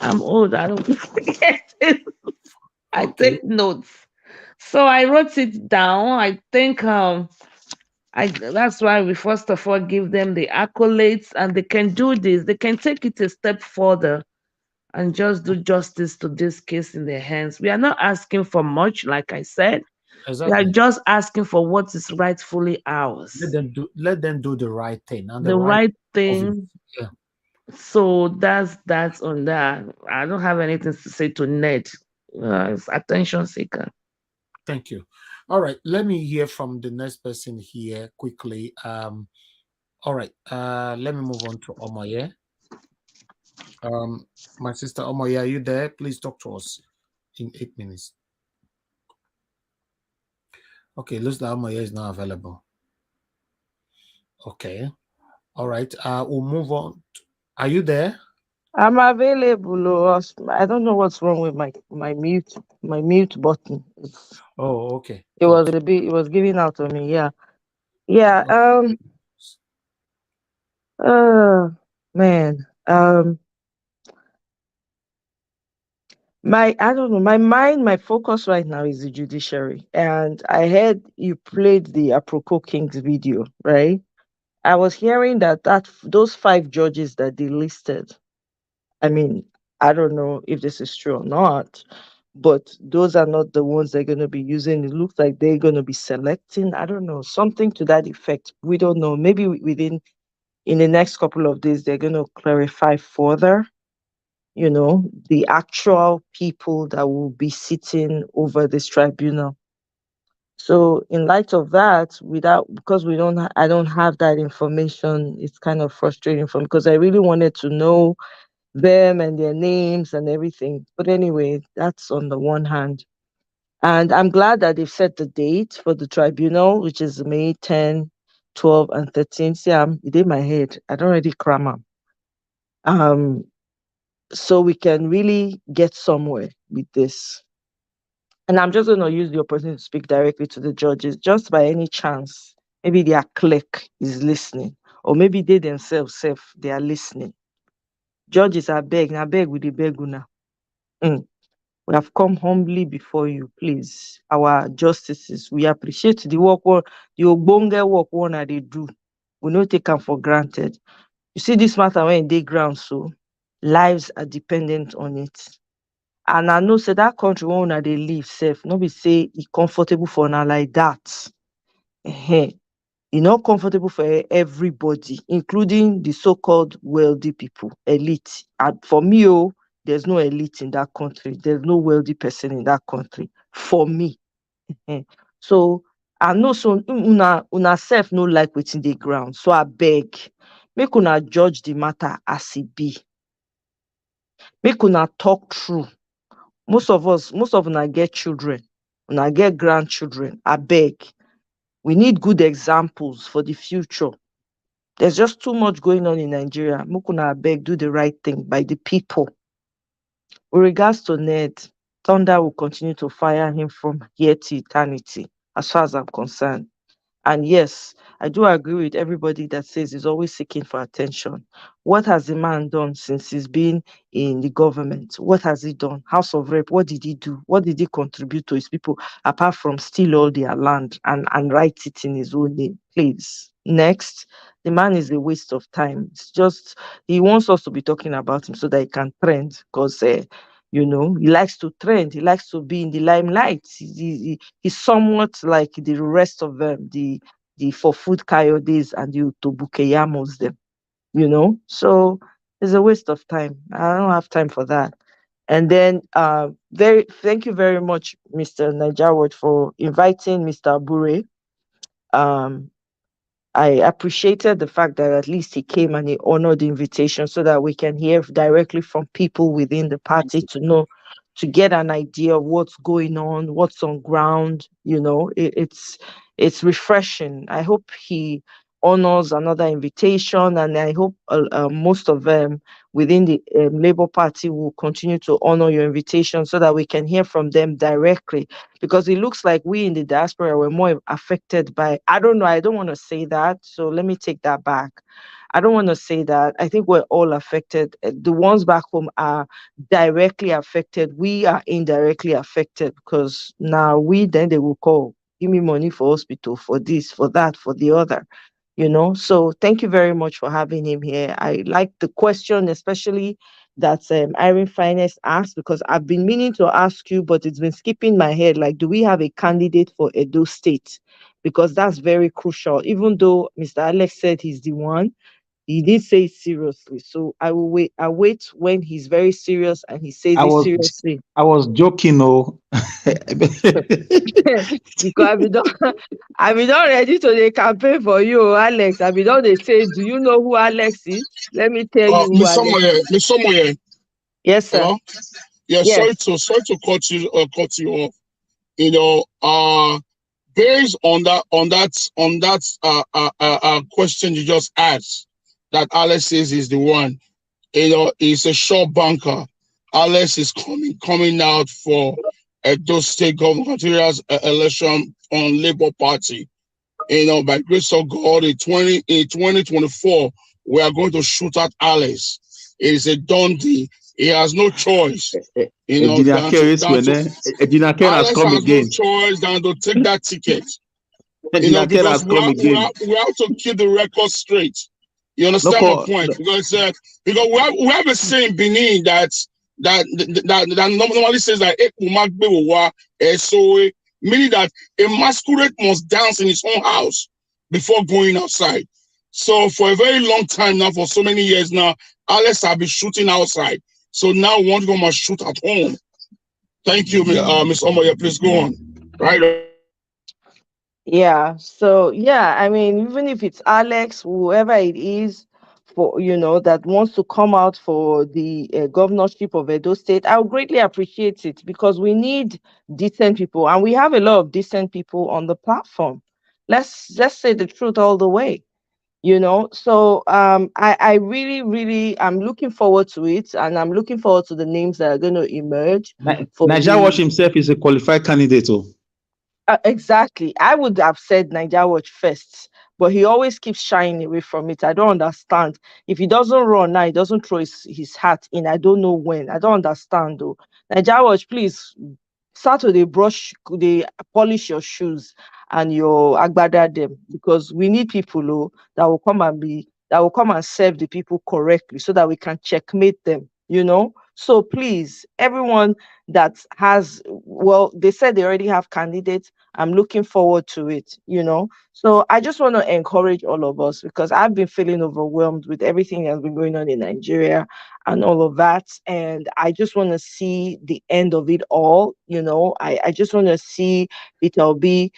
I'm old. I don't forget it. I Okay. take notes. So I wrote it down. I think that's why we first of all give them the accolades, and they can do this. They can take it a step further and just do justice to this case in their hands. We are not asking for much, like I said. We are Exactly. just asking for what is rightfully ours. Let them do the right thing and the The right right of it. thing. Yeah. So that's on that. I don't have anything to say to Ned. It's attention seeker. Thank you. All right. Let me hear from the next person here quickly. All right. Let me move on to Omoye. My sister Omoye, are you there? Please talk to us in 8 minutes. Okay, looks like Omoye is not available. Okay. All right. We'll move on. Are you there? I'm available. I don't know what's wrong with my mute button. Oh, okay. It was Good. it was giving out on me. Yeah. Yeah. Man. I don't know, my focus right now is the judiciary. And I heard you played the Aproko Kings video, right? I was hearing that those 5 judges that they listed, I mean, I don't know if this is true or not, but those are not the ones they're going to be using. It looks like they're going to be selecting, I don't know, something to that effect. We don't know. Maybe in the next couple of days, they're going to clarify further, the actual people that will be sitting over this tribunal. So in light of that, because I don't have that information, it's kind of frustrating for me, because I really wanted to know them and their names and everything. But anyway, that's on the one hand. And I'm glad that they've set the date for the tribunal, which is May 10, 12, and 13. See, it in my head. I don't already cram them. So we can really get somewhere with this. And I'm just going to use the opportunity to speak directly to the judges, just by any chance. Maybe their clerk is listening, or maybe they themselves, they are listening. Judges, I beg with the beg una. We have come humbly before you, please. Our justices, we appreciate the ogbonge work one they do. We don't take them for granted. You see this matter when they ground, so lives are dependent on it. And I know say that country where una dey live safe, no be say e comfortable for una like that. E not comfortable for everybody, including the so-called wealthy people, elite. And for me, there's no elite in that country. There's no wealthy person in that country. For me. So I know so una self no like wetin dey ground. So I beg, make una judge the matter as e be. Make una talk true. Most of una get children, una get grandchildren. I beg, we need good examples for the future. There's just too much going on in Nigeria. Make una beg, do the right thing by the people. With regards to Ned, thunder will continue to fire him from here to eternity, as far as I'm concerned. And yes, I do agree with everybody that says he's always seeking for attention. What has the man done since he's been in the government? What has he done? House of Rep, what did he do? What did he contribute to his people, apart from steal all their land and write it in his own name? Please. Next, the man is a waste of time. It's just, he wants us to be talking about him so that he can trend, because he likes to trend. He likes to be in the limelight. He's somewhat like the rest of them, the for food coyotes and the Utobukeyamos them, So it's a waste of time. I don't have time for that. And then thank you very much, Mr. Najawad, for inviting Mr. Abure. I appreciated the fact that at least he came and he honored the invitation, so that we can hear directly from people within the party to get an idea of what's going on, what's on ground. It's refreshing. I hope he honors another invitation, and I hope most of them within the Labour Party will continue to honor your invitation so that we can hear from them directly, because it looks like we in the diaspora were more affected by, I don't know, I don't want to say that, so let me take that back. I don't want to say that. I think we're all affected. The ones back home are directly affected. We are indirectly affected, because now then they will call, give me money for hospital, for this, for that, for the other. So thank you very much for having him here. I like the question, especially that Irene Finest asked, because I've been meaning to ask you, but it's been skipping my head. Like, do we have a candidate for Edo State? Because that's very crucial. Even though Mr. Alex said he's the one, he did say it seriously. So I will wait. I wait when he's very serious and he says I it was seriously. I was joking, oh. Because I be not ready to the campaign for you, Alex. I be not they say, do you know who Alex is? Let me tell you who Miss Alex is. Samuel, Miss Samuel, Yes, sir. hello? Yeah, Yes. sorry to cut you off. Based on that question you just asked, that Alex says is the one, he's a short banker. Alex is coming out for Edo State gubernatorial election on Labour Party. By grace of God, in 2024, we are going to shoot at Alex. It is a done deal. He has no choice. Alex has come has again. no choice than to take that ticket. Has Because come again. we have to keep the record straight. You understand my point? Because we have a saying in Benin that normally says that meaning that a masquerade must dance in his own house before going outside. So for a very long time now, for so many years now, Alex has been shooting outside. So now we want to go and shoot at home. Thank you, Ms. Omoye. Please go on. Right. Yeah. So yeah, I mean, even if it's Alex, whoever it is, for that wants to come out for the governorship of Edo State, I would greatly appreciate it, because we need decent people, and we have a lot of decent people on the platform. Let's say the truth all the way. So I really am looking forward to it, and I'm looking forward to the names that are going to emerge. Niger Watch himself is a qualified candidate. Exactly. I would have said Niger Watch first, but he always keeps shying away from it. I don't understand. If he doesn't run now, he doesn't throw his hat in. I don't know when. I don't understand though. Niger Watch, please start to they polish your shoes and your agbada them, because we need people that will come and serve the people correctly, so that we can checkmate them. So please, everyone that has, they said they already have candidates. I'm looking forward to it. So I just want to encourage all of us, because I've been feeling overwhelmed with everything that's been going on in Nigeria and all of that, and I just want to see the end of it all. I just want to see Peter Obi,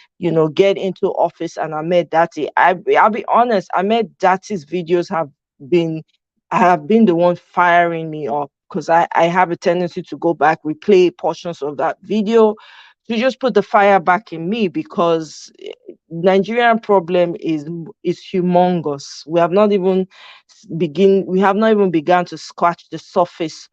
get into office, and Ahmed Dati. I'll be honest, Ahmed Dati's videos have been the one firing me up, because I have a tendency to go back, replay portions of that video to just put the fire back in me, because Nigerian problem is humongous. We have not even begun to scratch the surface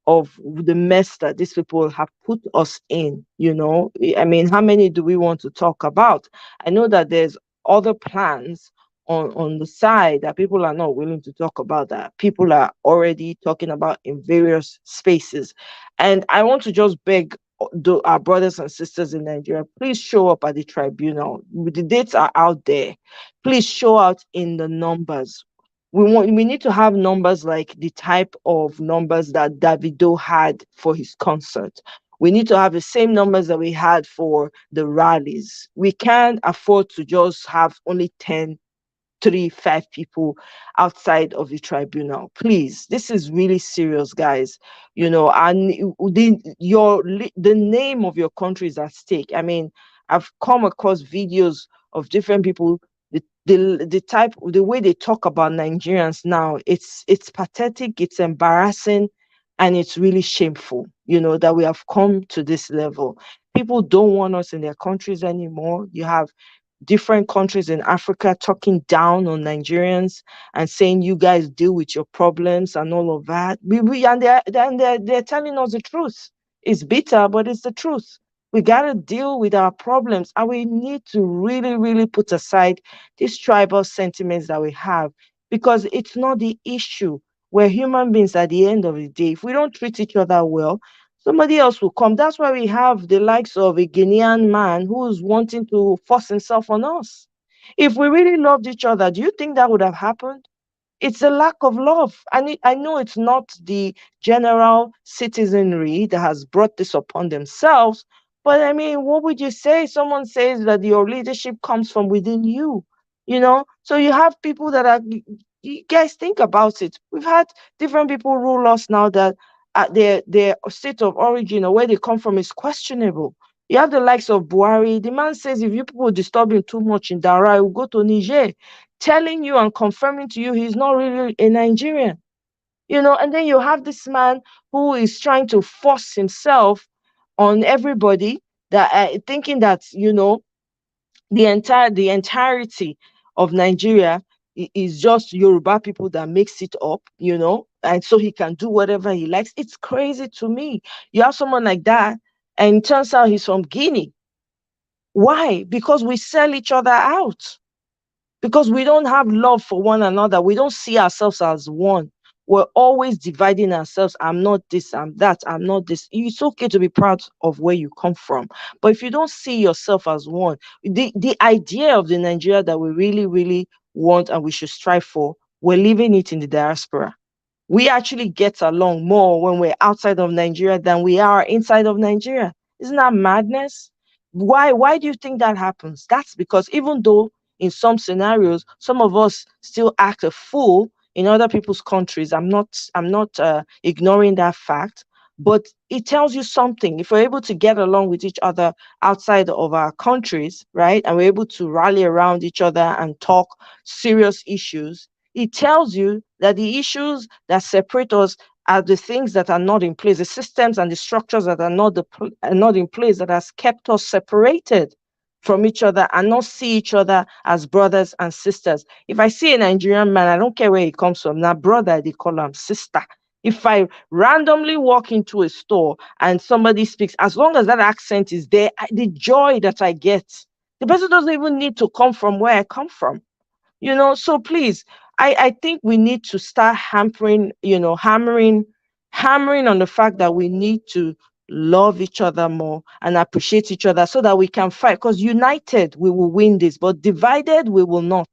of the mess that these people have put us in. I mean, how many do we want to talk about? I know that there's other plans on the side that people are not willing to talk about, that people are already talking about in various spaces. And I want to just beg our brothers and sisters in Nigeria, please show up at the tribunal. The dates are out there. Please show out in the numbers. We need to have numbers like the type of numbers that Davido had for his concert. We need to have the same numbers that we had for the rallies. We can't afford to just have only 10, 3, 5 people outside of the tribunal. Please, this is really serious, guys. And the name of your country is at stake. I mean, I've come across videos of different people. The way they talk about Nigerians now, it's pathetic, it's embarrassing, and it's really shameful, that we have come to this level. People don't want us in their countries anymore. You have different countries in Africa talking down on Nigerians and saying you guys deal with your problems and all of that. And they're telling us the truth. It's bitter, but it's the truth. We got to deal with our problems, and we need to really, really put aside these tribal sentiments that we have, because it's not the issue. We're human beings at the end of the day. If we don't treat each other well, somebody else will come. That's why we have the likes of a Guinean man who's wanting to force himself on us. If we really loved each other, do you think that would have happened? It's a lack of love. I know it's not the general citizenry that has brought this upon themselves, but I mean, what would you say? Someone says that your leadership comes from within you, So you have people that are, you guys think about it. We've had different people rule us now that their state of origin or where they come from is questionable. You have the likes of Buhari. The man says if you people disturb him too much in Dara, he will go to Niger, telling you and confirming to you he's not really a Nigerian. And then you have this man who is trying to force himself on everybody, that thinking that the entirety of Nigeria is just Yoruba people that makes it up, and so he can do whatever he likes. It's crazy to me. You have someone like that, and it turns out he's from Guinea. Why? Because we sell each other out. Because we don't have love for one another. We don't see ourselves as one. We're always dividing ourselves. I'm not this, I'm that, I'm not this. It's okay to be proud of where you come from. But if you don't see yourself as one, the idea of the Nigeria that we really, really want and we should strive for, we're living it in the diaspora. We actually get along more when we're outside of Nigeria than we are inside of Nigeria. Isn't that madness? Why do you think that happens? That's because even though in some scenarios, some of us still act a fool in other people's countries. I'm not ignoring that fact, but it tells you something. If we're able to get along with each other outside of our countries, right, and we're able to rally around each other and talk serious issues, it tells you that the issues that separate us are the things that are not in place, the systems and the structures that are not in place that has kept us separated from each other and not see each other as brothers and sisters. If I see a Nigerian man, I don't care where he comes from. Now, brother, they call him sister. If I randomly walk into a store and somebody speaks, as long as that accent is there, the joy that I get, the person doesn't even need to come from where I come from. So please, I think we need to start hammering on the fact that we need to love each other more and appreciate each other so that we can fight, because united we will win this, but divided we will not.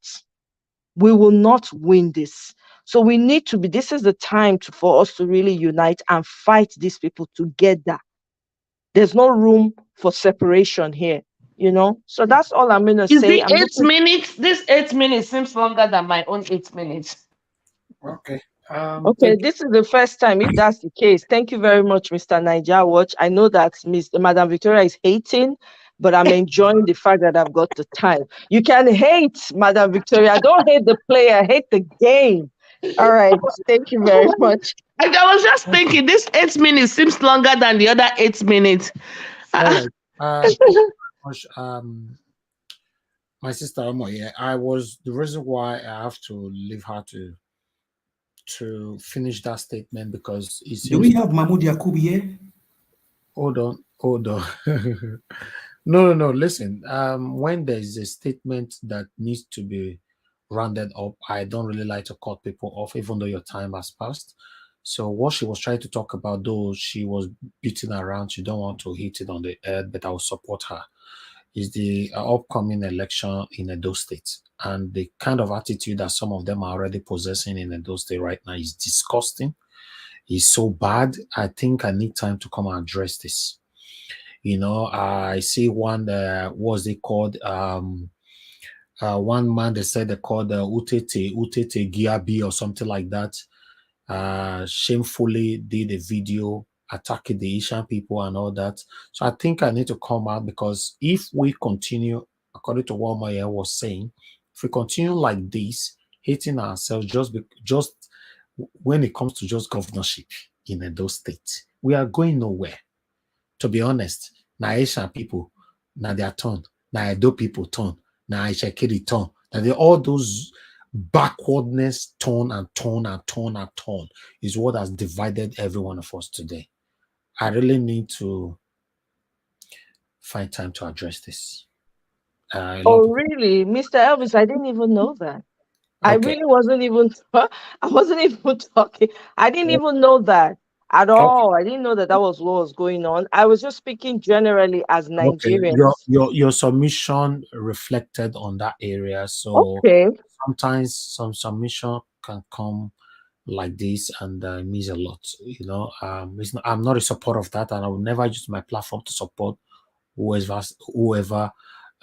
We will not win this. So we need to be, this is the time for us to really unite and fight these people together. There's no room for separation here. So that's all I'm gonna say. This 8 minutes seems longer than my own 8 minutes. Okay. Okay, this is the first time. If that's the case, thank you very much, Mr. Niger Watch. I know that Madam Victoria is hating, but I'm enjoying the fact that I've got the time. You can hate, Madam Victoria. Don't hate the player, hate the game. All right, thank you very much. I was just thinking, this 8 minutes seems longer than the other 8 minutes. All right. My sister Omo, the reason why I have to leave her to finish that statement, because do we have Mahmoud Yakubu here? Hold on. No. Listen, when there is a statement that needs to be rounded up, I don't really like to cut people off, even though your time has passed. So what she was trying to talk about, though she was beating around, she don't want to hit it on the head, but I will support her, is the upcoming election in Edo State. And the kind of attitude that some of them are already possessing in Edo State right now is disgusting. It's so bad. I think I need time to come and address this. I see one, what's it called? One man, they said they called Utete Giabi or something like that. Shamefully did a video attacking the Asian people and all that. So I think I need to come out, because if we continue, according to what Maya was saying, if we continue like this, hating ourselves just when it comes to just governorship in those states, we are going nowhere. To be honest, now Asian people, now their turn, now Edo people turn, Now I check it turn. That all those backwardness, tone and tone and tone and tone is what has divided every one of us today. I really need to find time to address this. Oh, really, Mr. Elvis? I didn't even know that. I Okay. really wasn't even. I wasn't even talking. I didn't even know that at all. I didn't know that that was what was going on. I was just speaking generally as Okay, Nigerians. your submission reflected on that area. So Okay. sometimes some submission can come like this, and it means a lot. You know, I'm not a supporter of that, and I will never use my platform to support whoever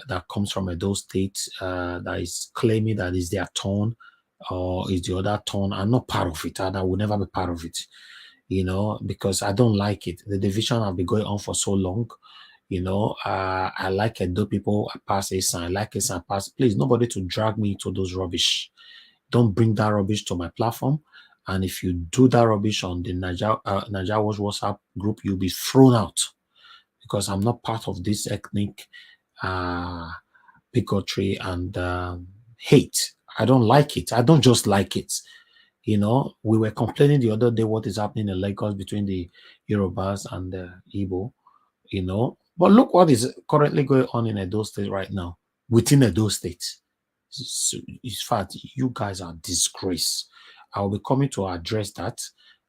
that comes from a those states that is claiming that is their tone or is the other tone. I'm not part of it, and I will never be part of it. You know, because I don't like it. The division have been going on for so long. You know, I like Edo people. I pass Asan. I like Asan. Pass. Please, nobody to drag me into those rubbish. Don't bring that rubbish to my platform. And if you do that rubbish on the Niger Watch WhatsApp group, you'll be thrown out because I'm not part of this ethnic bigotry and hate. I don't like it. I don't just like it. You know, we were complaining the other day what is happening in Lagos between the Yorubas and the Igbo, you know. But look what is currently going on in Edo State right now, within Edo State. In fact, you guys are disgrace. I'll be coming to address that.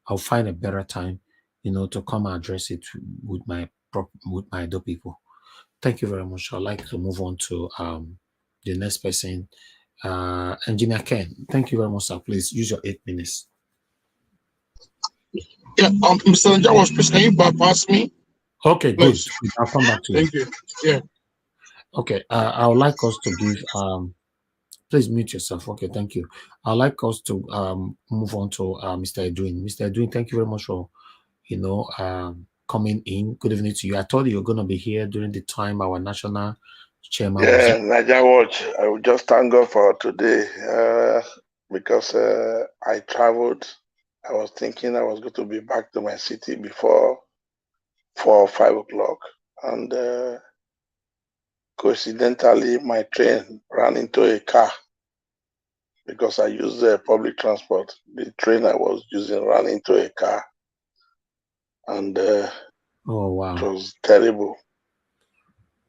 I'll find a better time, you know, to come and address it with my Edo people. Thank you very much. I'd like to move on to the next person. Engineer Ken, thank you very much, sir. Please use your 8 minutes. Yeah, Mr. Najawas, please, can you bypass me? Okay, good. I'll come back to you. Thank you. Yeah. Okay, I would like us to give please mute yourself. Okay, thank you. I'd like us to move on to Mr. Edwin. Mr. Edwin, thank you very much for coming in. Good evening to you. I told you were going to be here during the time our national chairman was here. Niger Watch, I will just thank God for today because I traveled. I was thinking I was going to be back to my city before 4 or 5 o'clock. And coincidentally, my train ran into a car because I used public transport. The train I was using ran into a car. And oh, wow. It was terrible.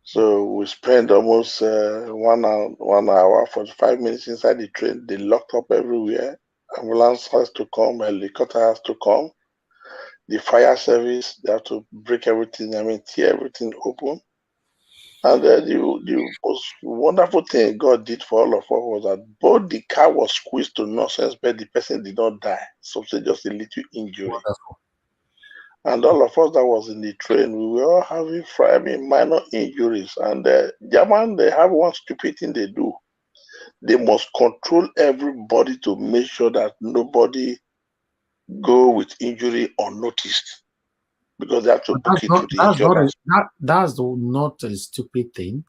So we spent almost 1 hour, 45 minutes inside the train. They locked up everywhere. Ambulance has to come, helicopter has to come. The fire service, they have to break everything, tear everything open. And the most wonderful thing God did for all of us was that both the car was squeezed to nonsense, but the person did not die. So just a little injury. Wonderful. And all of us that was in the train, we were all having minor injuries. And German, they have one stupid thing they do. They must control everybody to make sure that nobody go with injury unnoticed. Because they have to book it to the insurance. That's not a stupid thing.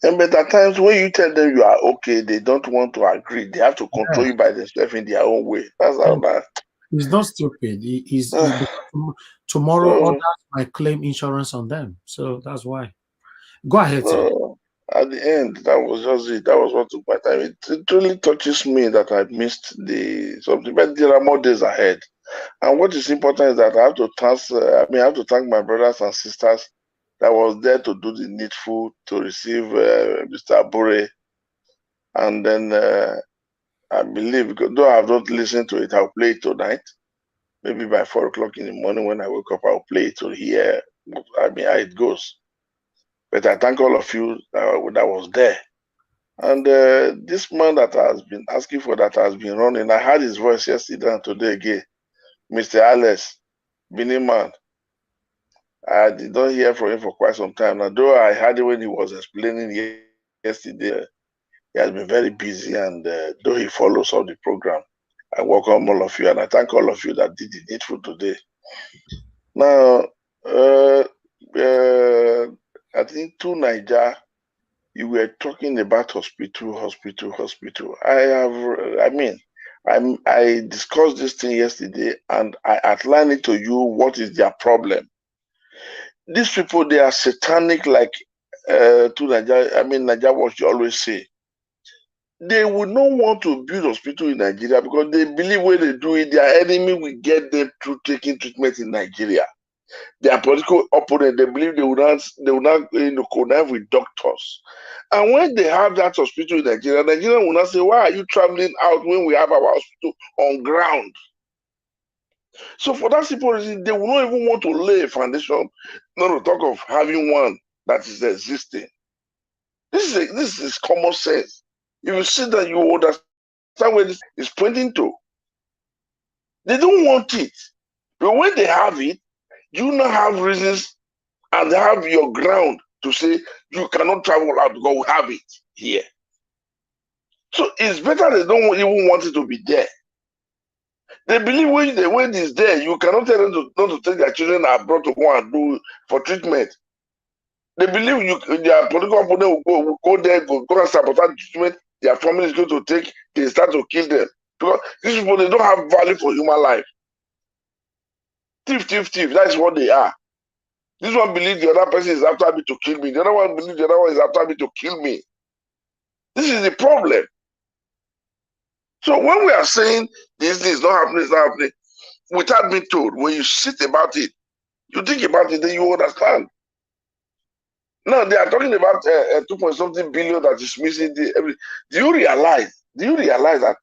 And but at times when you tell them you are okay, they don't want to agree. They have to control you by themselves in their own way. That's how that. It's not stupid. Tomorrow others might claim insurance on them. So that's why. Go ahead, sir. At the end, that was just it. That was what took my time. It really touches me that I missed something, but there are more days ahead. And what is important is that I have to thank my brothers and sisters that was there to do the needful to receive Mr. Abure. And then I believe, though I have not listened to it, I'll play it tonight. Maybe by 4 o'clock in the morning when I wake up, I'll play it to hear how it goes. But I thank all of you that was there. And this man that has been asking for that has been running. I heard his voice yesterday and today again. Mr. Alex, Biniman. I did not hear from him for quite some time. Now, though I heard it when he was explaining yesterday, he has been very busy, and though he follows all the program, I welcome all of you, and I thank all of you that did the needful today. Now, I think to Niger, you were talking about hospital. I discussed this thing yesterday, and I outlined it to you what is their problem. These people, they are satanic like to Nigeria, Nigeria Watch always say, they would not want to build hospital in Nigeria because they believe when they do it, their enemy will get them through taking treatment in Nigeria. Their political opponent, they believe they will not connive with doctors. And when they have that hospital in Nigeria, Nigeria will not say, why are you traveling out when we have our hospital on ground? So for that simple reason, they will not even want to lay a foundation, not to talk of having one that is existing. This is common sense. If you see that, you understand where this is pointing to. They don't want it. But when they have it, you now have reasons and they have your ground to say you cannot travel out because we have it here. So it's better they don't even want it to be there. They believe when it's there, you cannot tell them not to take their children abroad to go and do for treatment. They believe their political opponent will go there, go and sabotage treatment. Their family is going to take, they start to kill them. Because these people, they don't have value for human life. Thief, that's what they are. This one believes the other person is after me to kill me. The other one believes the other one is after me to kill me. This is the problem. So when we are saying this is not happening, it's not happening, without being told, when you sit about it, you think about it, then you understand. Now they are talking about 2.something billion that is missing. Do you realize that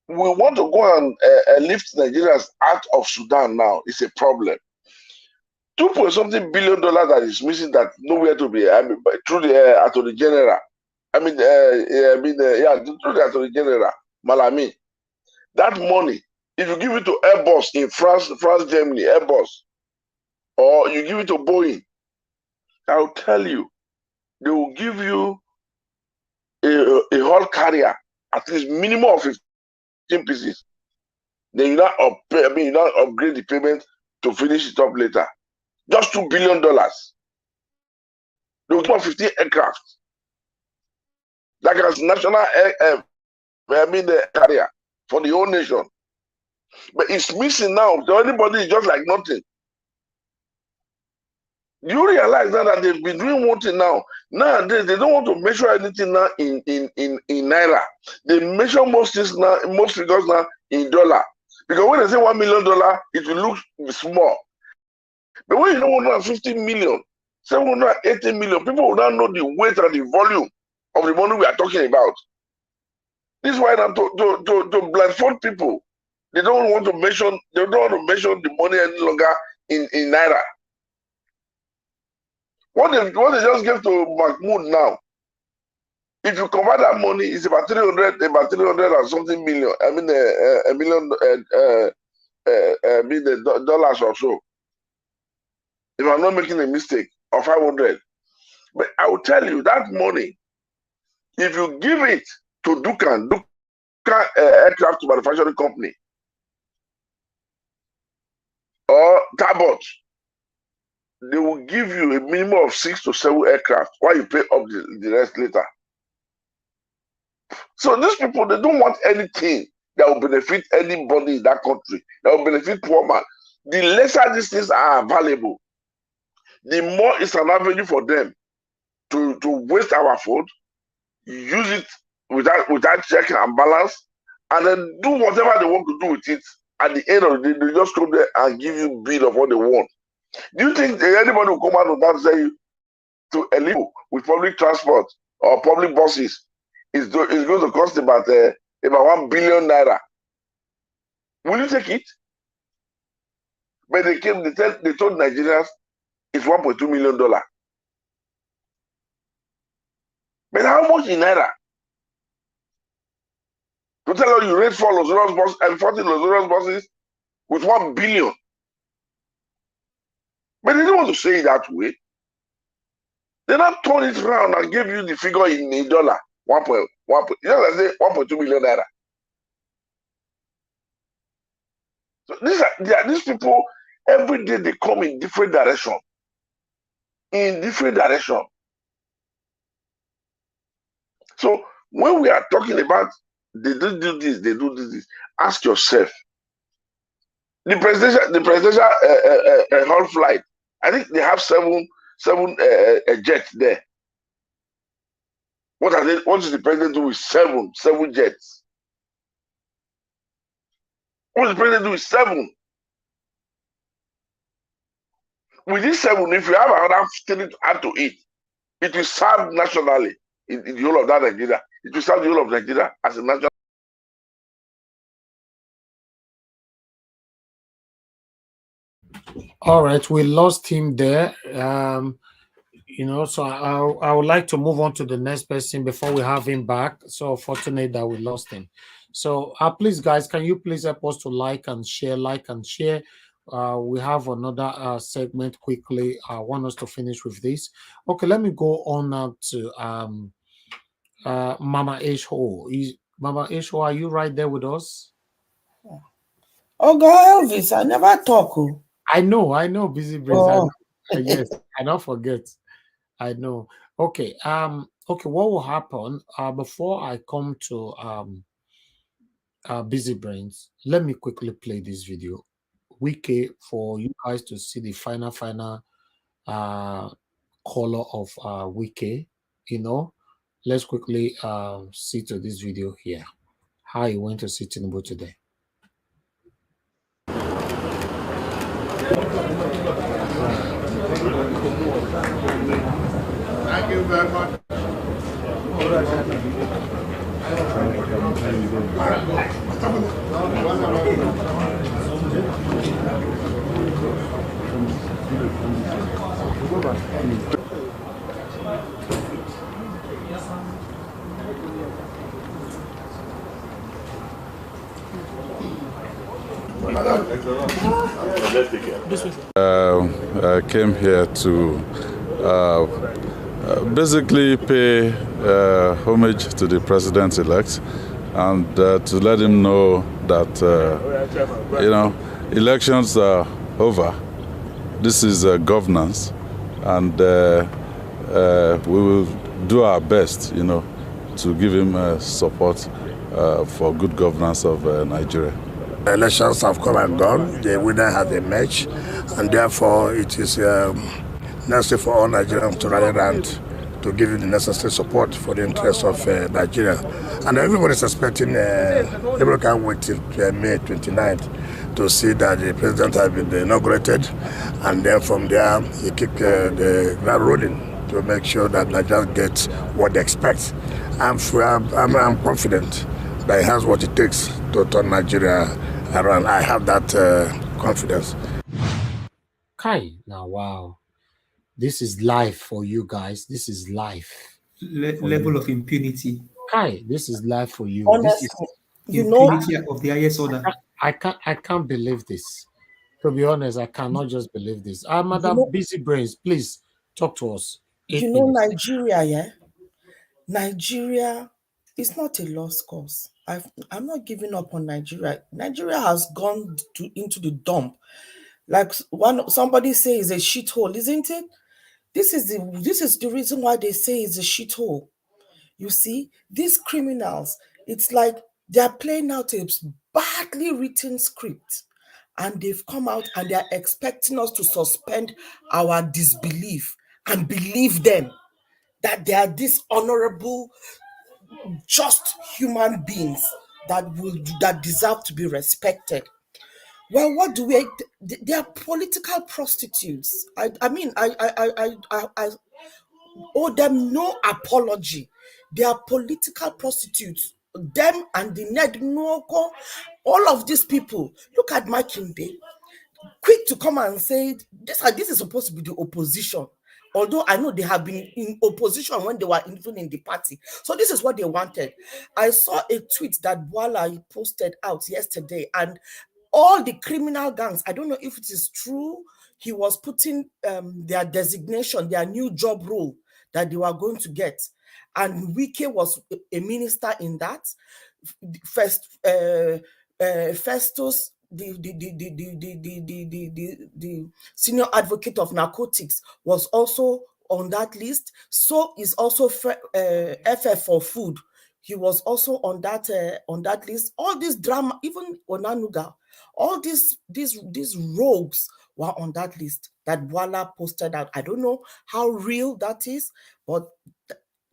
we want to go and lift Nigerians out of Sudan now? It's a problem. 2.something billion that is missing, that nowhere to be. Through the Attorney General. Through the Attorney General, Malami. That money, if you give it to Airbus in France, Germany, Airbus, or you give it to Boeing, I'll tell you, they will give you a whole carrier, at least minimum of 15 pieces. Then you not upgrade the payment to finish it up later. Just $2 billion. They will give 15 aircraft. Like as national carrier for the whole nation. But it's missing now. So everybody is just like nothing. Do you realize now that they've been doing one thing now? Nowadays, they don't want to measure anything now in naira. They measure most things now, most figures now in dollar. Because when they say $1 million, it will look small. But when you know 150 million, 780 million, people will now know the weight and the volume of the money we are talking about. This is why now to blindfold people, they don't want to mention the money any longer in naira. What they just gave to Mahmoud now, if you convert that money, it's about 300 and something million. Dollars or so. If I'm not making a mistake, or 500. But I will tell you that money, if you give it to Dukan Aircraft Manufacturing Company, or Tabot, they will give you a minimum of 6 to 7 aircraft while you pay up the rest later. So these people, they don't want anything that will benefit anybody in that country, that will benefit poor man. The lesser these things are available, the more it's an avenue for them to waste our food, use it without check and balance, and then do whatever they want to do with it. At the end of the day, they just come there and give you bill of what they want. Do you think anybody will come out of that say to a little with public transport or public buses is going to cost about 1 billion naira? Will you take it? But they told Nigerians it's $1.2 million. But how much in naira? To tell you rate for Los buses and 40 Los buses with 1 billion. But they don't want to say it that way. They not turn it around and give you the figure in dollar. 1.2 million naira. So these people, every day they come in different direction. In different direction. So when we are talking about they do this, they do this, ask yourself. The presidential whole flight, I think they have seven jets there. What are they? What is the president doing with seven jets? What is the president doing with seven? With these seven, if you have another 3 to add to it, it will serve nationally in the whole of that Nigeria. It will serve the whole of Nigeria as a national. All right, we lost him there. So I would like to move on to the next person before we have him back. So fortunate that we lost him. So please, guys, can you please help us to like and share? We have another segment quickly. I want us to finish with this. Okay, let me go on now to Mama H-Ho. Mama H-Ho, are you right there with us? Oh, God, Elvis, I never talk. I know, busy brains. Oh. Yes, I don't forget. I know. Okay. Okay. What will happen? Before I come to busy brains, let me quickly play this video, Wike, for you guys to see the final color of Wike. Let's quickly see to this video here. How he went to see Tinubu today. Thank you very much. I came here to basically pay homage to the president-elect and to let him know that, elections are over. This is governance, and we will do our best, to give him support for good governance of Nigeria. Elections have come and gone. The winner has emerged, and therefore it is necessary for all Nigerians to rally around to give him the necessary support for the interests of Nigeria. And everybody is expecting, everyone can't wait till May 29th to see that the president has been inaugurated, and then from there he kick the ground rolling to make sure that Nigerians get what they expect. I'm confident that he has what it takes to turn Nigeria around. I have that confidence. Kai, now wow. This is life for you guys. This is life. Level of impunity. Kai, this is life for you. Honestly, this is impunity of the highest order. I can't believe this. To be honest, I cannot just believe this. Madam Busy Brains, please talk to us. Nigeria, yeah? Nigeria is not a lost cause. I'm not giving up on Nigeria. Nigeria has gone into the dump. Like somebody say it's a shithole, isn't it? This is the reason why they say it's a shithole. You see, these criminals, it's like they're playing out a badly written script, and they've come out and they're expecting us to suspend our disbelief and believe them that they are dishonorable, just human beings that deserve to be respected. Well, what do we? They are political prostitutes. I owe them no apology. They are political prostitutes. Them and the Ned Nwoko, all of these people. Look at Makinde, quick to come and say this is supposed to be the opposition. Although I know they have been in opposition when they were even in the party. So this is what they wanted. I saw a tweet that Bwala posted out yesterday, and all the criminal gangs, I don't know if it is true, he was putting their designation, their new job role that they were going to get. And Wike was a minister in that. Festus, the senior advocate of narcotics, was also on that list. So is also FF for food. He was also on that list. All this drama, even Onanuga, all these rogues were on that list that Bwala posted out. I don't know how real that is, but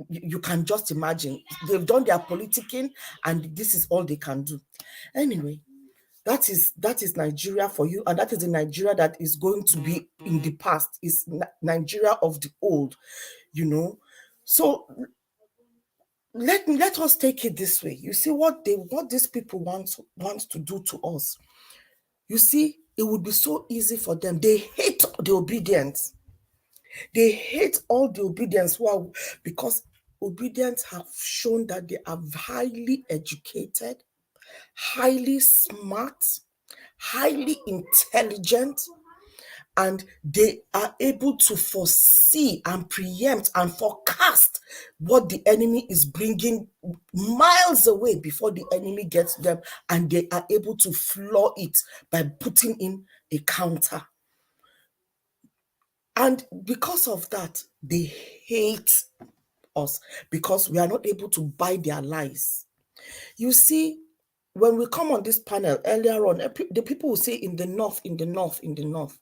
you can just imagine. They've done their politicking, and this is all they can do. Anyway, that is Nigeria for you, and that is the Nigeria that is going to be in the past. Is Nigeria of the old, So let us take it this way. You see what these people want to do to us. You see, it would be so easy for them. They hate the obedience. They hate all the obedience. Well, because obedience have shown that they are highly educated, highly smart, highly intelligent, and they are able to foresee and preempt and forecast what the enemy is bringing miles away before the enemy gets them, and they are able to floor it by putting in a counter. And because of that, they hate us, because we are not able to buy their lies. You see, when we come on this panel earlier on, the people will say in the north, in the north, in the north.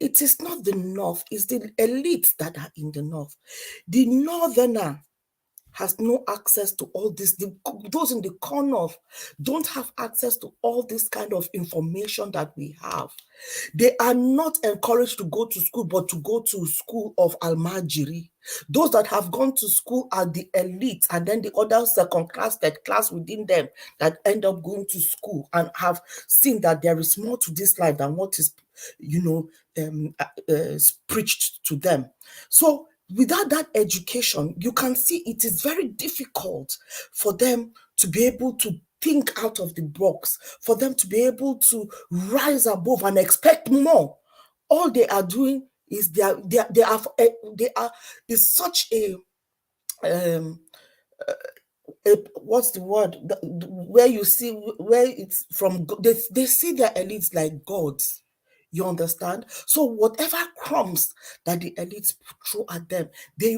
It is not the north, it's the elites that are in the north. The northerner has no access to all this. Those in the corner don't have access to all this kind of information that we have. They are not encouraged to go to school, but to go to school of Almajiri. Those that have gone to school are the elite, and then the other second class, third class within them that end up going to school and have seen that there is more to this life than what is, preached to them. So without that education, you can see it is very difficult for them to be able to think out of the box, for them to be able to rise above and expect more. All they are doing is they are is such a what's the word, where you see where it's from. They see their elites like gods. You understand? So whatever crumbs that the elites throw at them, they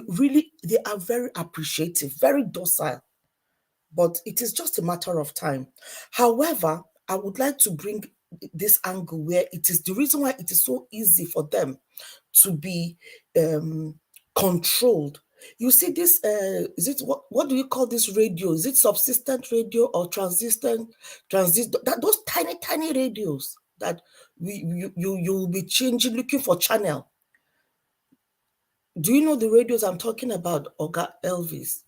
are very appreciative, very docile. But it is just a matter of time. However, I would like to bring this angle where it is the reason why it is so easy for them to be controlled. You see this, is it, what do you call this radio? Is it subsistent radio or transistor? Those tiny radios that you will be changing, looking for channel. Do you know the radios I'm talking about, Oga Elvis?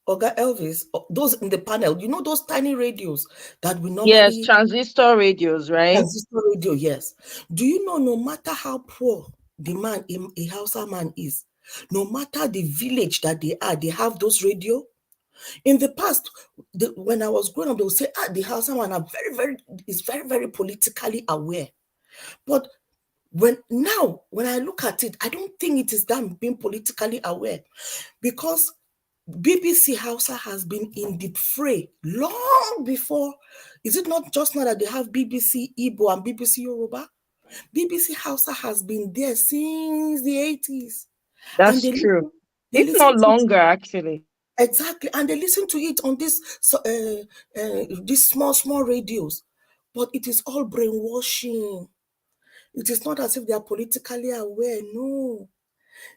Oga Elvis, those in the panel, you know those tiny radios that we normally... Yes, transistor radios, right? Transistor radio, yes. Do you know, no matter how poor the man, a Hausa man is, no matter the village that they are, they have those radio? In the past, when I was growing up, they would say, the Hausa man is very, very politically aware. But when I look at it, I don't think it is them being politically aware, because BBC Hausa has been in the fray long before. Is it not just now that they have BBC Igbo and BBC Yoruba? BBC Hausa has been there since the 80s. That's true. It's not longer, actually. Exactly. And they listen to it on these small radios. But it is all brainwashing. It is not as if they are politically aware. No.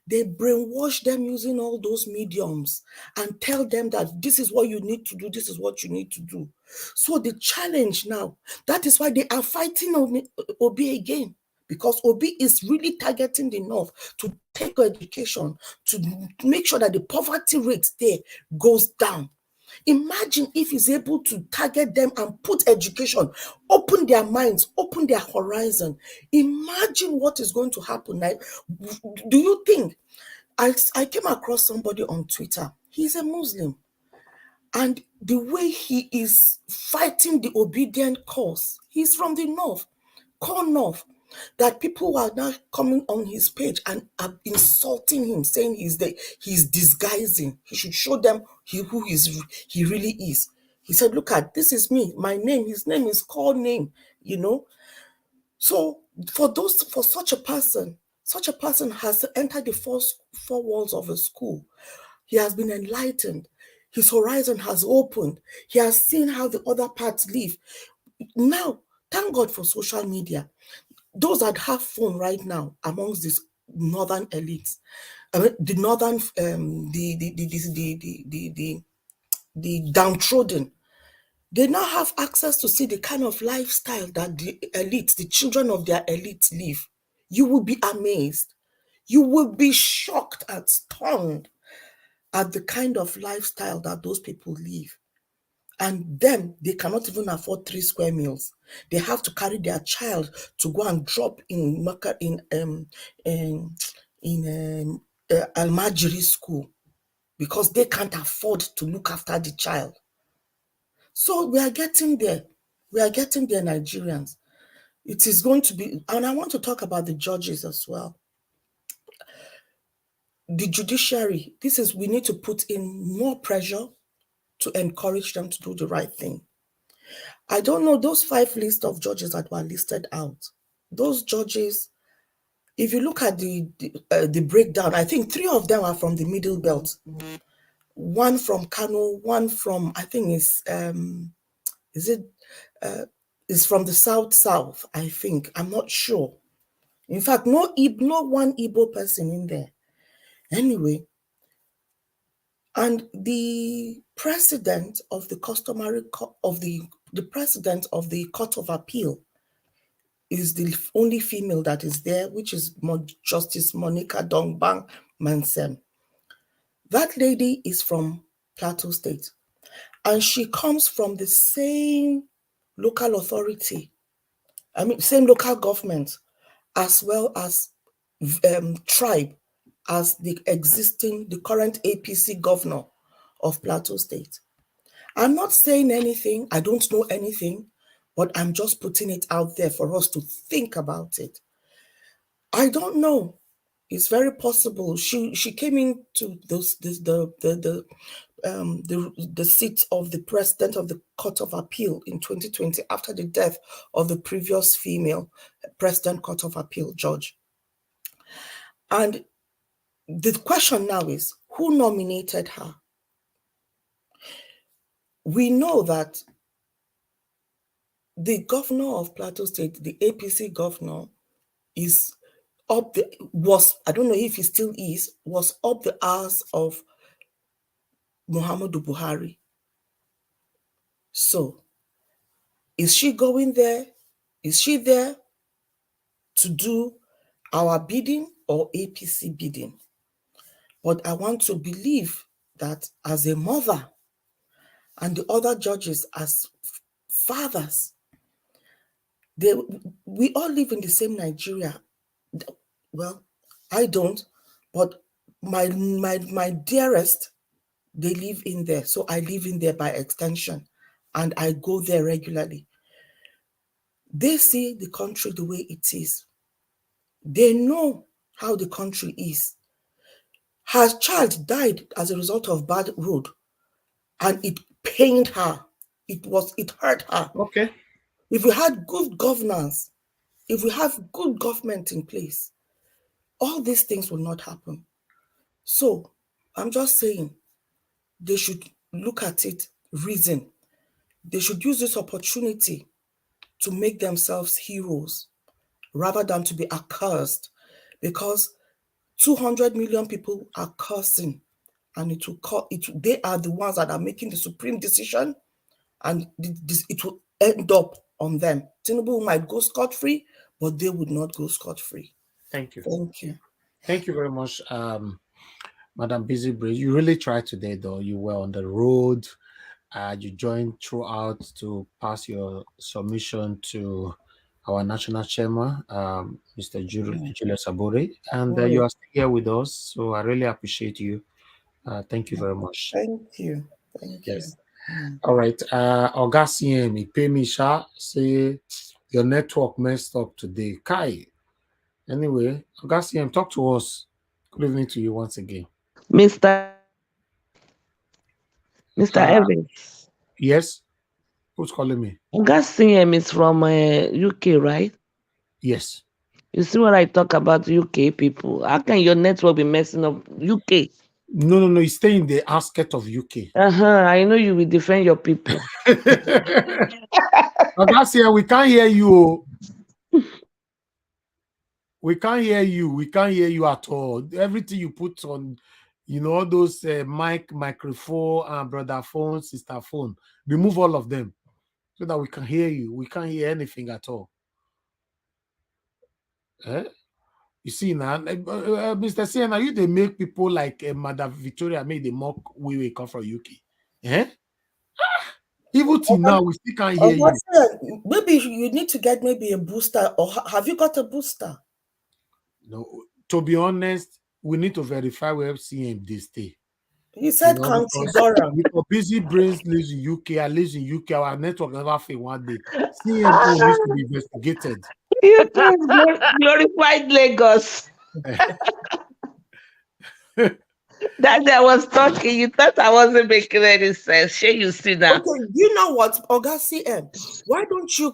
They brainwash them using all those mediums and tell them that this is what you need to do, this is what you need to do. So the challenge now, that is why they are fighting Obi again, because Obi is really targeting the North to take education, to make sure that the poverty rate there goes down. Imagine if he's able to target them and put education, open their minds, open their horizon. Imagine what is going to happen. Like, do you think? I came across somebody on Twitter. He's a Muslim. And the way he is fighting the obedient cause, he's from the North, core North, that people are now coming on his page and are insulting him, saying he's disguising. He should show them he really is. He said, look at, this is me, my name, his name is called name, So for such a person has entered the four walls of a school. He has been enlightened. His horizon has opened. He has seen how the other parts live. Now, thank God for social media. Those that have phone right now amongst northern elites, I mean, the northern, the downtrodden. They now have access to see the kind of lifestyle that the elites, the children of their elites live. You will be amazed. You will be shocked and stunned at the kind of lifestyle that those people live. And them, they cannot even afford 3 square meals. They have to carry their child to go and drop in Almajiri school because they can't afford to look after the child. So we are getting there. We are getting there, Nigerians. It is going to be, and I want to talk about the judges as well. The judiciary, we need to put in more pressure to encourage them to do the right thing. I don't know, those 5 lists of judges that were listed out, those judges, if you look at the breakdown, I think 3 of them are from the Middle Belt. One from Kano, one from, I think is from the South, I think. I'm not sure. In fact, no one Igbo person in there. Anyway, and the president of the the president of the Court of Appeal is the only female that is there, which is Justice Monica Dongbang Mansem. That lady is from Plateau State, and she comes from the same local authority, same local government, as well as tribe as the current APC governor of Plateau State. I'm not saying anything, I don't know anything, but I'm just putting it out there for us to think about it. I don't know. It's very possible. She came into the seat of the president of the Court of Appeal in 2020 after the death of the previous female president Court of Appeal judge. And the question now is, who nominated her? We know that the governor of Plateau State, the APC governor, I don't know if he still is, was up the arse of Muhammadu Buhari. So, is she going there? Is she there to do our bidding or APC bidding? But I want to believe that as a mother and the other judges as fathers, we all live in the same Nigeria. Well, I don't, but my dearest, they live in there. So I live in there by extension, and I go there regularly. They see the country the way it is. They know how the country is. Her child died as a result of bad road, and it pained her. It hurt her. Okay. If we had good governance, if we have good government in place, all these things will not happen. So I'm just saying they should look at it, reason. They should use this opportunity to make themselves heroes rather than to be accursed, because 200 million people are cursing, and they are the ones that are making the supreme decision, and it will end up on them. Tinubu might go scot-free, but they would not go scot-free. Thank you. Thank you. Thank you very much, Madam Busy Bridge. You really tried today, though. You were on the road. You joined throughout to pass your submission to our national chairman, Mr. Julius Abure, and you are still here with us. So I really appreciate you. Thank you very much. Thank you. Thank you. All right. Augustine, pay me, say your network messed up today. Kai. Anyway, Augustine, talk to us. Good evening to you once again. Mr. Evans. Yes? Who's calling me? Augustine is from UK, right? Yes. You see what I talk about UK people? How can your network be messing up UK? No. You stay in the outskirts of UK. I know you will defend your people. Augustine, we can't hear you. We can't hear you. We can't hear you at all. Everything you put on, you know, all those microphone, brother phone, sister phone, remove all of them so that we can hear you. We can't hear anything at all. You see now, Mr. Sienna, you they make people like Madam Victoria made the mock we come from UK. Even till now, we still can't hear you. Maybe you need to get maybe a booster, or have you got a booster? No, to be honest, we need to verify where CM they stay. He said County Durham. Because busy brains lives in UK. I live in UK. Our network never fail one day. CMO needs to be investigated. UK is glorified Lagos. That I was talking, you thought I wasn't making any sense. Share you see that. Okay, you know what, Oga CM? Why don't you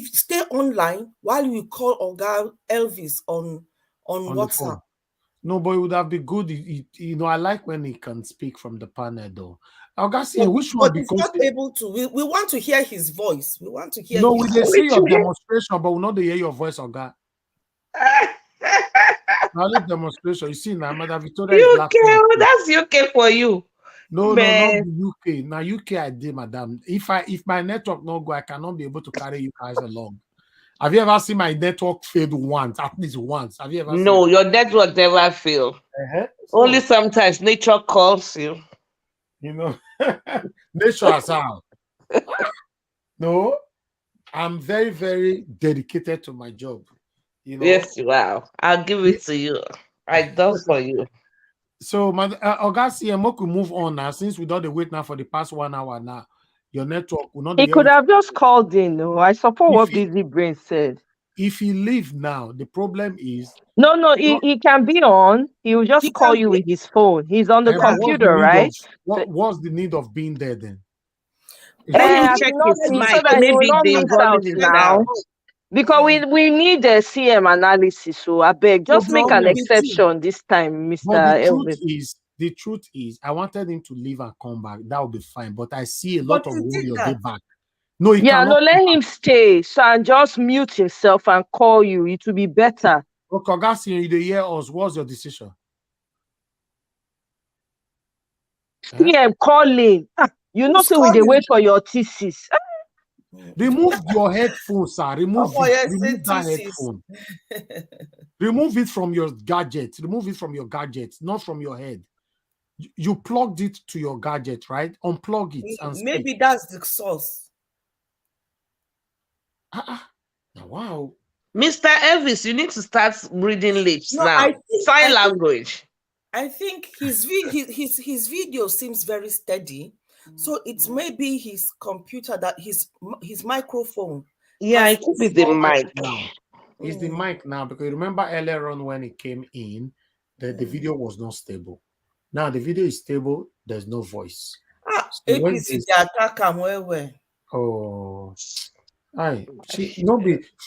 stay online while you call Oga Elvis on WhatsApp? No, but it would have been good. You know, I like when he can speak from the panel, though. Oga CM, which one? But he's not able to. We want to hear his voice. We want to hear. No, we just see your demonstration, but we not hear your voice, Oga. Now this demonstration, you see now, Madam Victoria is UK, that's UK for you. No, not the UK. Now UK I did, madam. If my network not go, I cannot be able to carry you guys along. Have you ever seen my network fail once? At least once. Have you ever seen No, your network never fail. Only sometimes nature calls you. You know, nature as well. No, I'm very, very dedicated to my job. You know? Yes, wow. I'll give it to you. I done for you. So, Oga CM, could move on now since we don't wait now for the past 1 hour now. Your network will not. He could have just called in. No, I support what Busy Brain said. If he leave now, the problem is no. He can be on. He will just call you with his phone. He's on the computer, right? What's the need of being there then? Let him check his mic. So that he will not miss out now. Because we need a CM analysis, so I beg, just make an exception this time, Mr. Elvis. The truth is, I wanted him to leave and come back. That would be fine. But I see a lot of warriors get back. No, let him stay. So and just mute himself and call you. It will be better. Okay, Gassi, you hear us. What's your decision? CM calling. You know, so we wait for your thesis. Remove your headphone, sir. Remove that headphone. Remove it from your gadget. Remove it from your gadget, not from your head. You plugged it to your gadget, right? Unplug it and maybe that's the source. Wow. Mr. Elvis, you need to start reading lips now. Sign language. I think his video seems very steady. So it's maybe his computer, that his microphone. Yeah, it could be the mic. It's the mic now, because remember earlier on when it came in, the video was not stable. Now the video is stable, there's no voice. Oh,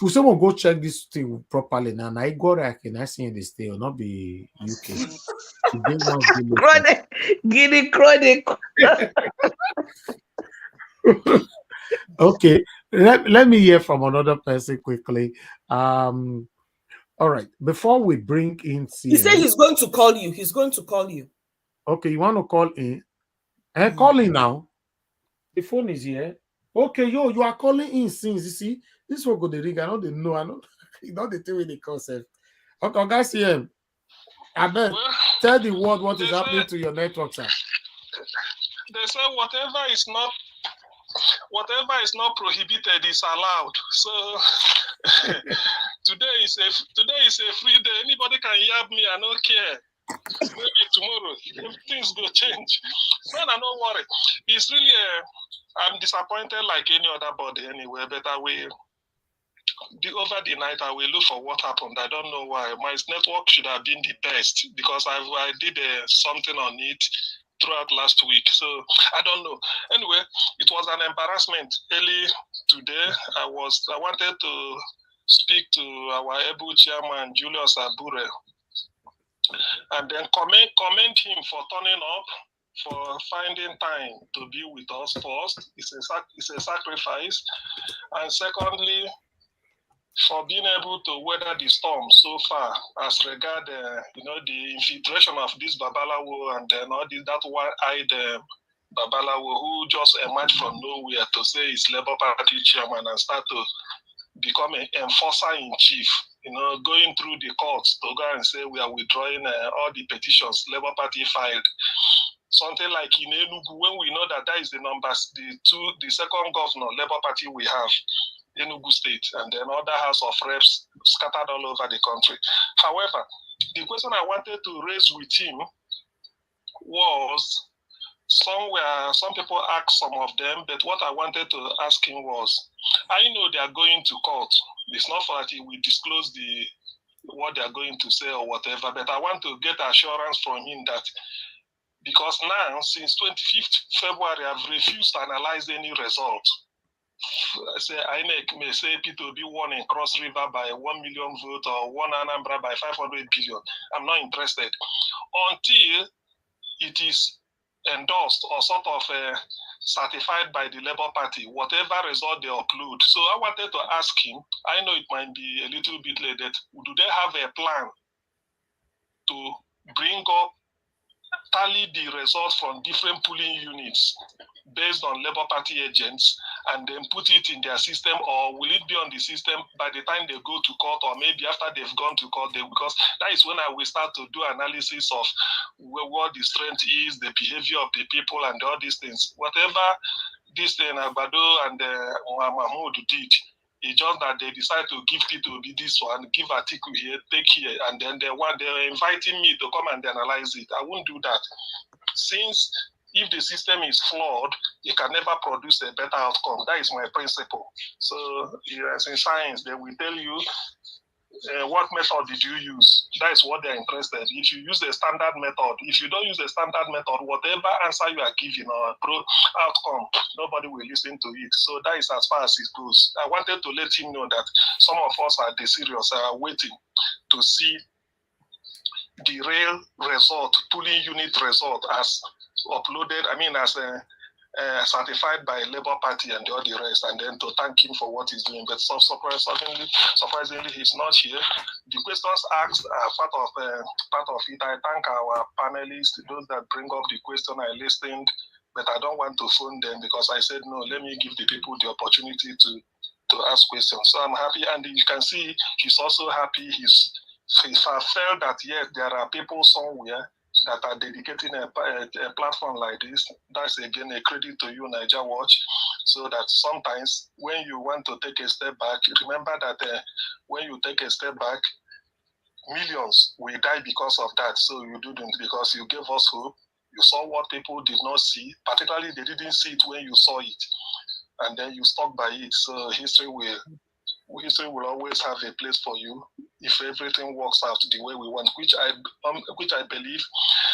someone go check this thing properly now. I go back and I see in this thing, not be UK. Guinea chronic. Okay, let me hear from another person quickly. All right, before we bring in CM, he said he's going to call you. He's going to call you. Okay, you want to call in? Call in now. The phone is here. Okay, you are calling in since you see this one go the ring. I know they know. I know you know the thing with the concept. Okay, guys, CM. I bet. Tell the world what is happening to your network, sir. They say whatever is not prohibited is allowed. So today is a free day. Anybody can yab me. I don't care. Maybe tomorrow things will change. So I don't worry. It's really I'm disappointed like any other body anyway. But over the night I will look for what happened. I don't know why. My network should have been the best because I did something on it throughout last week. So I don't know. Anyway, it was an embarrassment. Early today, I wanted to speak to our able chairman, Julius Abure, and then commend him for turning up, for finding time to be with us first. It's a sacrifice. And secondly, for being able to weather the storm so far as regard, the infiltration of this Babalawo and then all this, that one-eyed Babalawo who just emerged from nowhere to say he's Labour Party chairman and start to become an enforcer in chief, going through the courts to go and say we are withdrawing all the petitions Labour Party filed. Something like in Enugu, when we know that is the second governor Labour Party we have, Enugu State, and then other House of Reps scattered all over the country. However, the question I wanted to raise with him was, some people asked some of them, but what I wanted to ask him was, I know they are going to court. It's not for that he will disclose what they are going to say or whatever, but I want to get assurance from him that, because now, since 25th February, I've refused to analyze any result. Say INEC may say P2B won in Cross River by 1 million votes or won Anambra by 500 billion. I'm not interested until it is endorsed or sort of certified by the Labour Party, whatever result they upload. So I wanted to ask him, I know it might be a little bit late, do they have a plan to bring up, tally the results from different polling units based on Labour Party agents and then put it in their system, or will it be on the system by the time they go to court, or maybe after they've gone to court? Because that is when I will start to do analysis of what the strength is, the behavior of the people, and all these things. Whatever this thing Agbado and Mahmoud did, it's just that they decide to give P2B this one, give article here, take here, and then they're inviting me to come and analyze it. I won't do that. Since if the system is flawed, it can never produce a better outcome. That is my principle. So, as in science, they will tell you what method did you use. That is what they're interested in. If you use a standard method, if you don't use a standard method, whatever answer you are giving or outcome, nobody will listen to it. So that is as far as it goes. I wanted to let him know that some of us are serious, are waiting to see the real result, polling unit result as uploaded, as certified by Labour Party and all the rest, and then to thank him for what he's doing. But surprisingly, he's not here. The questions asked are part of it. I thank our panelists, those that bring up the question. I listened, but I don't want to phone them because I said, no, let me give the people the opportunity to ask questions. So I'm happy, and you can see he's also happy. He felt that, yes, there are people somewhere that are dedicating a platform like this. That's again a credit to you, Niger Watch. So that sometimes when you want to take a step back, remember that when you take a step back, millions will die because of that. So you didn't, because you gave us hope. You saw what people did not see, particularly they didn't see it when you saw it, and then you stuck by it. So history will always have a place for you if everything works out the way we want, which I believe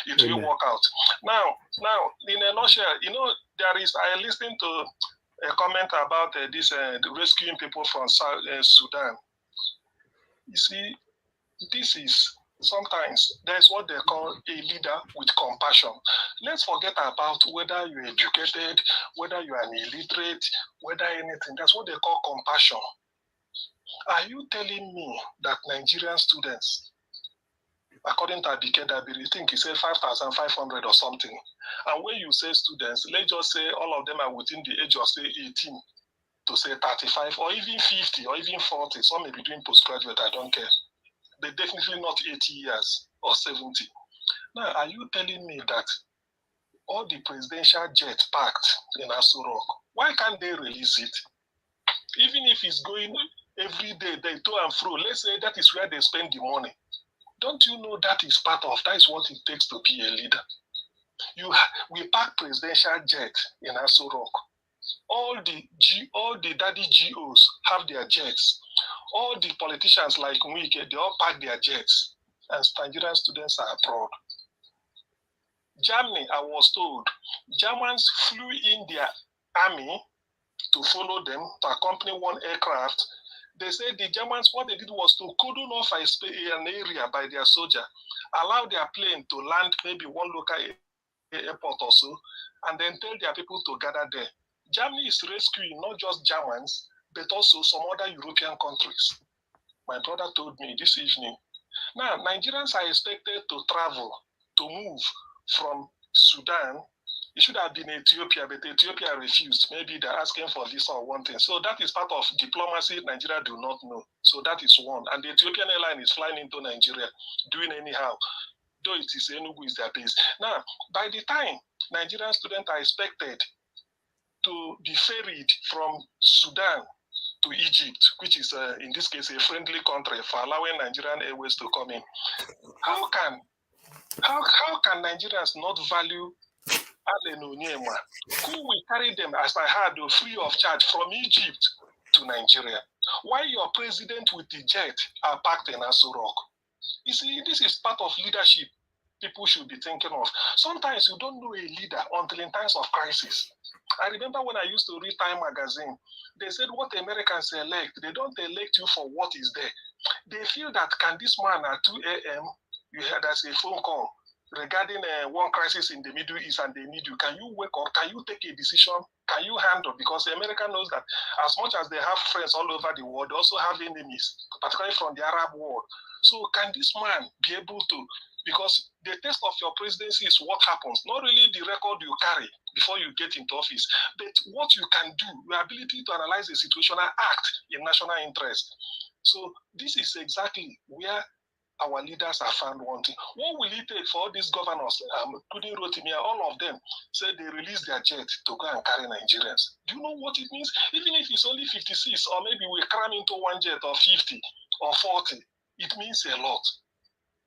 it will work out. Now, in a nutshell, I listened to a comment about this rescuing people from Sudan. You see, this is sometimes there's what they call a leader with compassion. Let's forget about whether you're educated, whether you are an illiterate, whether anything. That's what they call compassion. Are you telling me that Nigerian students, according to Abure, think he said 5,500 or something, and when you say students, let's just say all of them are within the age of say 18 to say 35 or even 50 or even 40, some may be doing postgraduate, I don't care, but definitely not 80 years or 70. Now, are you telling me that all the presidential jet packed in Aso Rock, why can't they release it? Even if it's going every day, they to and fro, let's say that is where they spend the money. Don't you know that is what it takes to be a leader? We pack presidential jet in Aso Rock. All the daddy GOs have their jets. All the politicians like Wike, they all pack their jets. And Nigerian students are abroad. Germany, I was told, Germans flew in their army to follow them, to accompany one aircraft. They said the Germans, what they did was to cordon off an area by their soldier, allow their plane to land maybe one local airport or so, and then tell their people to gather there. Germany is rescuing not just Germans, but also some other European countries. My brother told me this evening. Now, Nigerians are expected to travel, to move from Sudan. It should have been Ethiopia, but Ethiopia refused. Maybe they're asking for visa or one thing. So that is part of diplomacy Nigeria do not know. So that is one. And the Ethiopian airline is flying into Nigeria, doing anyhow, though it is Enugu is their base. Now, by the time Nigerian students are expected to be ferried from Sudan to Egypt, which is in this case a friendly country for allowing Nigerian Airways to come in, how can Nigerians not value Allen Onyema, who will carry them, as I heard, free of charge from Egypt to Nigeria? Why your president with the jet are packed in Aso Rock? You see, this is part of leadership people should be thinking of. Sometimes you don't know a leader until in times of crisis. I remember when I used to read Time magazine, they said what Americans elect, they don't elect you for what is there. They feel that can this man at 2 a.m., you heard as a phone call regarding one crisis in the Middle East and they need you. Can you wake up? Can you take a decision? Can you handle? Because America knows that as much as they have friends all over the world, they also have enemies, particularly from the Arab world. So can this man be able to, because the test of your presidency is what happens, not really the record you carry before you get into office, but what you can do, your ability to analyze the situation and act in national interest. So this is exactly where our leaders are found wanting. What will it take for all these governors, including Rotimi, all of them, say they release their jet to go and carry Nigerians? Do you know what it means? Even if it's only 56, or maybe we cram into one jet or 50 or 40, it means a lot.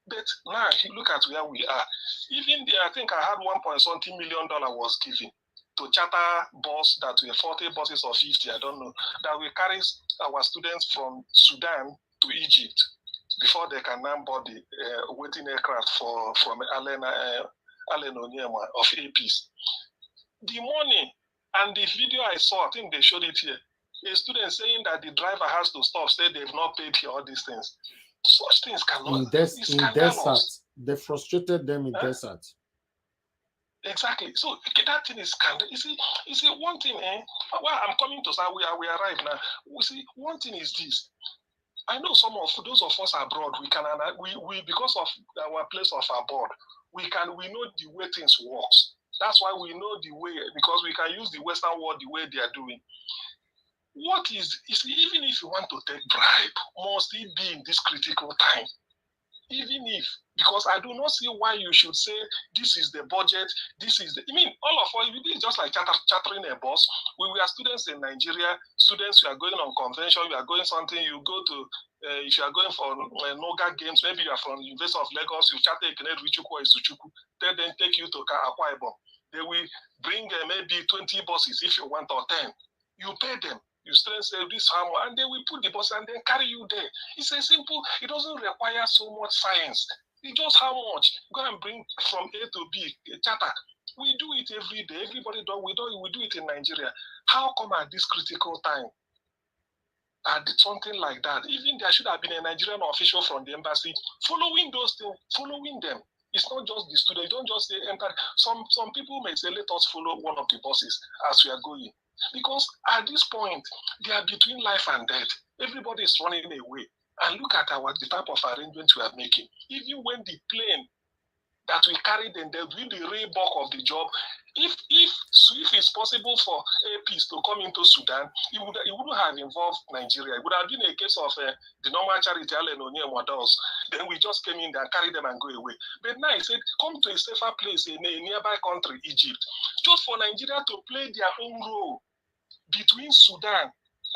But now, look at where we are. Even there, I think I had $1.something million was given to charter bus that were 40 buses or 50, I don't know, that will carry our students from Sudan to Egypt before they can now board the waiting aircraft from Allen Onyema of APs. The money and the video I saw, I think they showed it here, a student saying that the driver has to stop, say they've not paid here, all these things. Such things cannot. In desert, they frustrated them in desert. Exactly. So that thing is scandal. You see, one thing. Well, I'm coming to say we arrive now. We see one thing is this. I know some of those of us abroad, we because of our place of abroad, we know the way things works. That's why we know the way, because we can use the Western world the way they are doing. What is even if you want to take bribe, must it be in this critical time? Even if, because I do not see why you should say this is the budget, this is the, I mean, all of us, it is just like chartering a bus. We were students in Nigeria, students who are going on convention, you are going something, you go to, if you are going for Noga games, maybe you are from the University of Lagos, you charter a canoe, Richuku or Isuchuku, they then take you to Akwa Ibom. They will bring maybe 20 buses if you want, or 10. You pay them. You still say this how much, and they will put the bus and then carry you there. It's a simple, it doesn't require so much science. It's just how much. Go and bring from A to B, a charter. We do it every day. Everybody does. We do it in Nigeria. How come at this critical time, at something like that, even there should have been a Nigerian official from the embassy following those things, following them. It's not just the student. You don't just say enter. Some people may say, let us follow one of the buses as we are going. Because at this point, they are between life and death. Everybody is running away. And look at the type of arrangements we are making. Even when the plane that we carry them, they'll do the real bulk of the job. If it's possible for APs to come into Sudan, it wouldn't have involved Nigeria. It would have been a case of the normal charity Allen Onyema does. Then we just came in there and carry them and go away. But now he said, come to a safer place in a nearby country, Egypt, just for Nigeria to play their own role between Sudan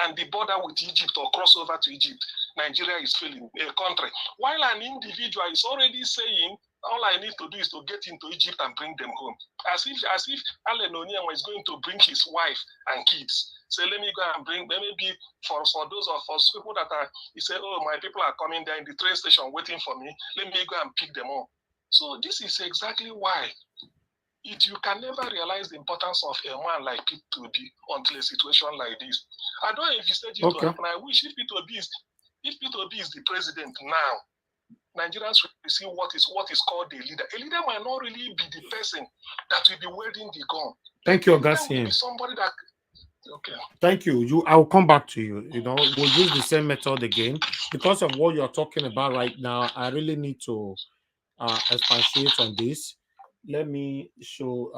and the border with Egypt or cross over to Egypt. Nigeria is failing a country. While an individual is already saying, all I need to do is to get into Egypt and bring them home. As if Allen Onyema is going to bring his wife and kids. Say, let me go and bring, maybe for those of us people that are, he said, oh, my people are coming there in the train station waiting for me. Let me go and pick them up. So this is exactly why you can never realize the importance of a man like P2B until a situation like this. I don't envisage it to happen. I wish if P2B is the president now, Nigerians will see what is called a leader. A leader might not really be the person that will be wielding the gun. Thank you, Augustine. Somebody that Okay. Thank you. I'll come back to you. You know, we'll use the same method again because of what you're talking about right now. I really need to expatiate on this. Let me show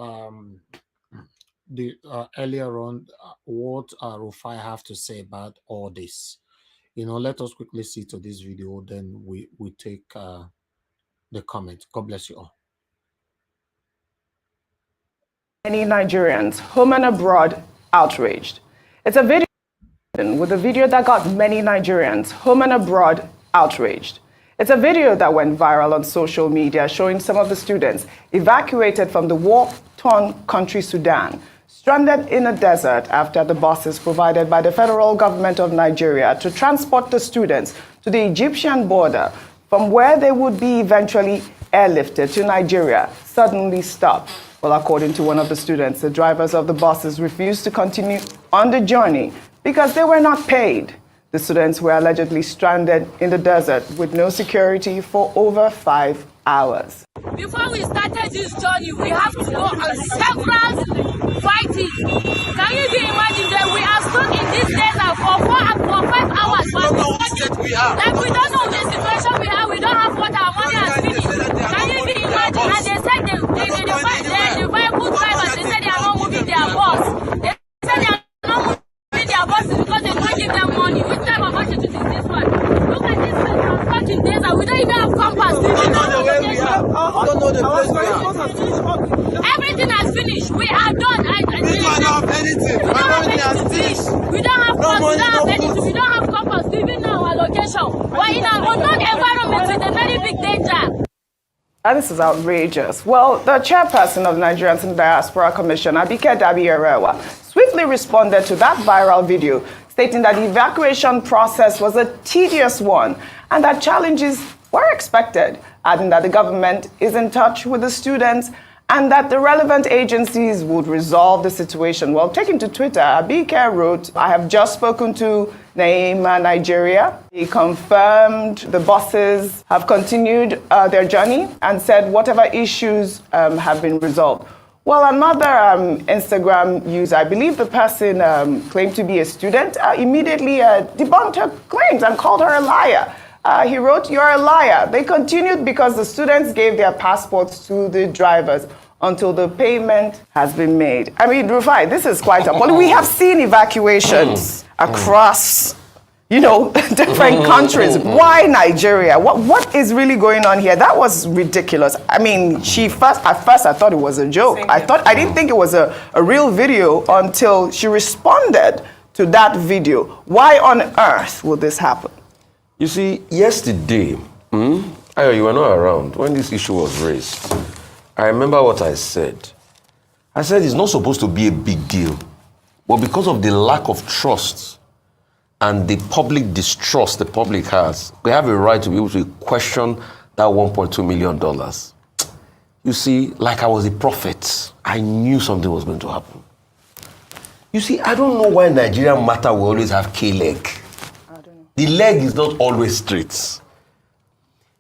the earlier on what Rufai have to say about all this. You know, let us quickly see to this video, then we take the comment. God bless you all. Many Nigerians, home and abroad, outraged. It's a video with a video that got many Nigerians, home and abroad, outraged. It's a video that went viral on social media showing some of the students evacuated from the war-torn country Sudan, stranded in a desert after the buses provided by the federal government of Nigeria to transport the students to the Egyptian border, from where they would be eventually airlifted to Nigeria, suddenly stopped. Well, according to one of the students, the drivers of the buses refused to continue on the journey because they were not paid. The students were allegedly stranded in the desert with no security for over 5 hours. Before we started this journey, we have to go on several fighting. Can you imagine that we are stuck in this desert for 5 hours? Like we don't know the situation we have. We don't have water. Our money has finished. Can you imagine? And they said the vehicle drivers, they said they are not moving their bus. They said they are not moving their buses because they don't give them money. Which type of budget is this one? Look at this place. We're stuck in desert. We don't even have compass. We don't know where we are. I don't know the place we are. Everything has finished. We are done. We don't have anything. We don't have anything. We don't have bus. We don't have anything. We don't have compass. We even know our location. We're in an unknown environment with a very big danger. And this is outrageous. Well, the chairperson of Nigerians in the Diaspora Commission, Abike Dabi-Erewa, swiftly responded to that viral video, stating that the evacuation process was a tedious one and that challenges were expected, adding that the government is in touch with the students and that the relevant agencies would resolve the situation. Well, taking to Twitter, Abike wrote, "I have just spoken to Naima, Nigeria. He confirmed the buses have continued their journey and said whatever issues have been resolved." Well, another Instagram user, I believe the person claimed to be a student, immediately debunked her claims and called her a liar. He wrote, "You're a liar. They continued because the students gave their passports to the drivers until the payment has been made." I mean, Rufai, this is quite a point. We have seen evacuations across, different countries. Why Nigeria? What is really going on here? That was ridiculous. I mean, at first I thought it was a joke. I didn't think it was a real video until she responded to that video. Why on earth will this happen? You see, yesterday, you were not around when this issue was raised. I remember what I said. I said it's not supposed to be a big deal, but because of the lack of trust and the public distrust the public has, we have a right to be able to question that $1.2 million. You see, like I was a prophet, I knew something was going to happen. You see, I don't know why Nigerian matter will always have K-leg. The leg is not always straight.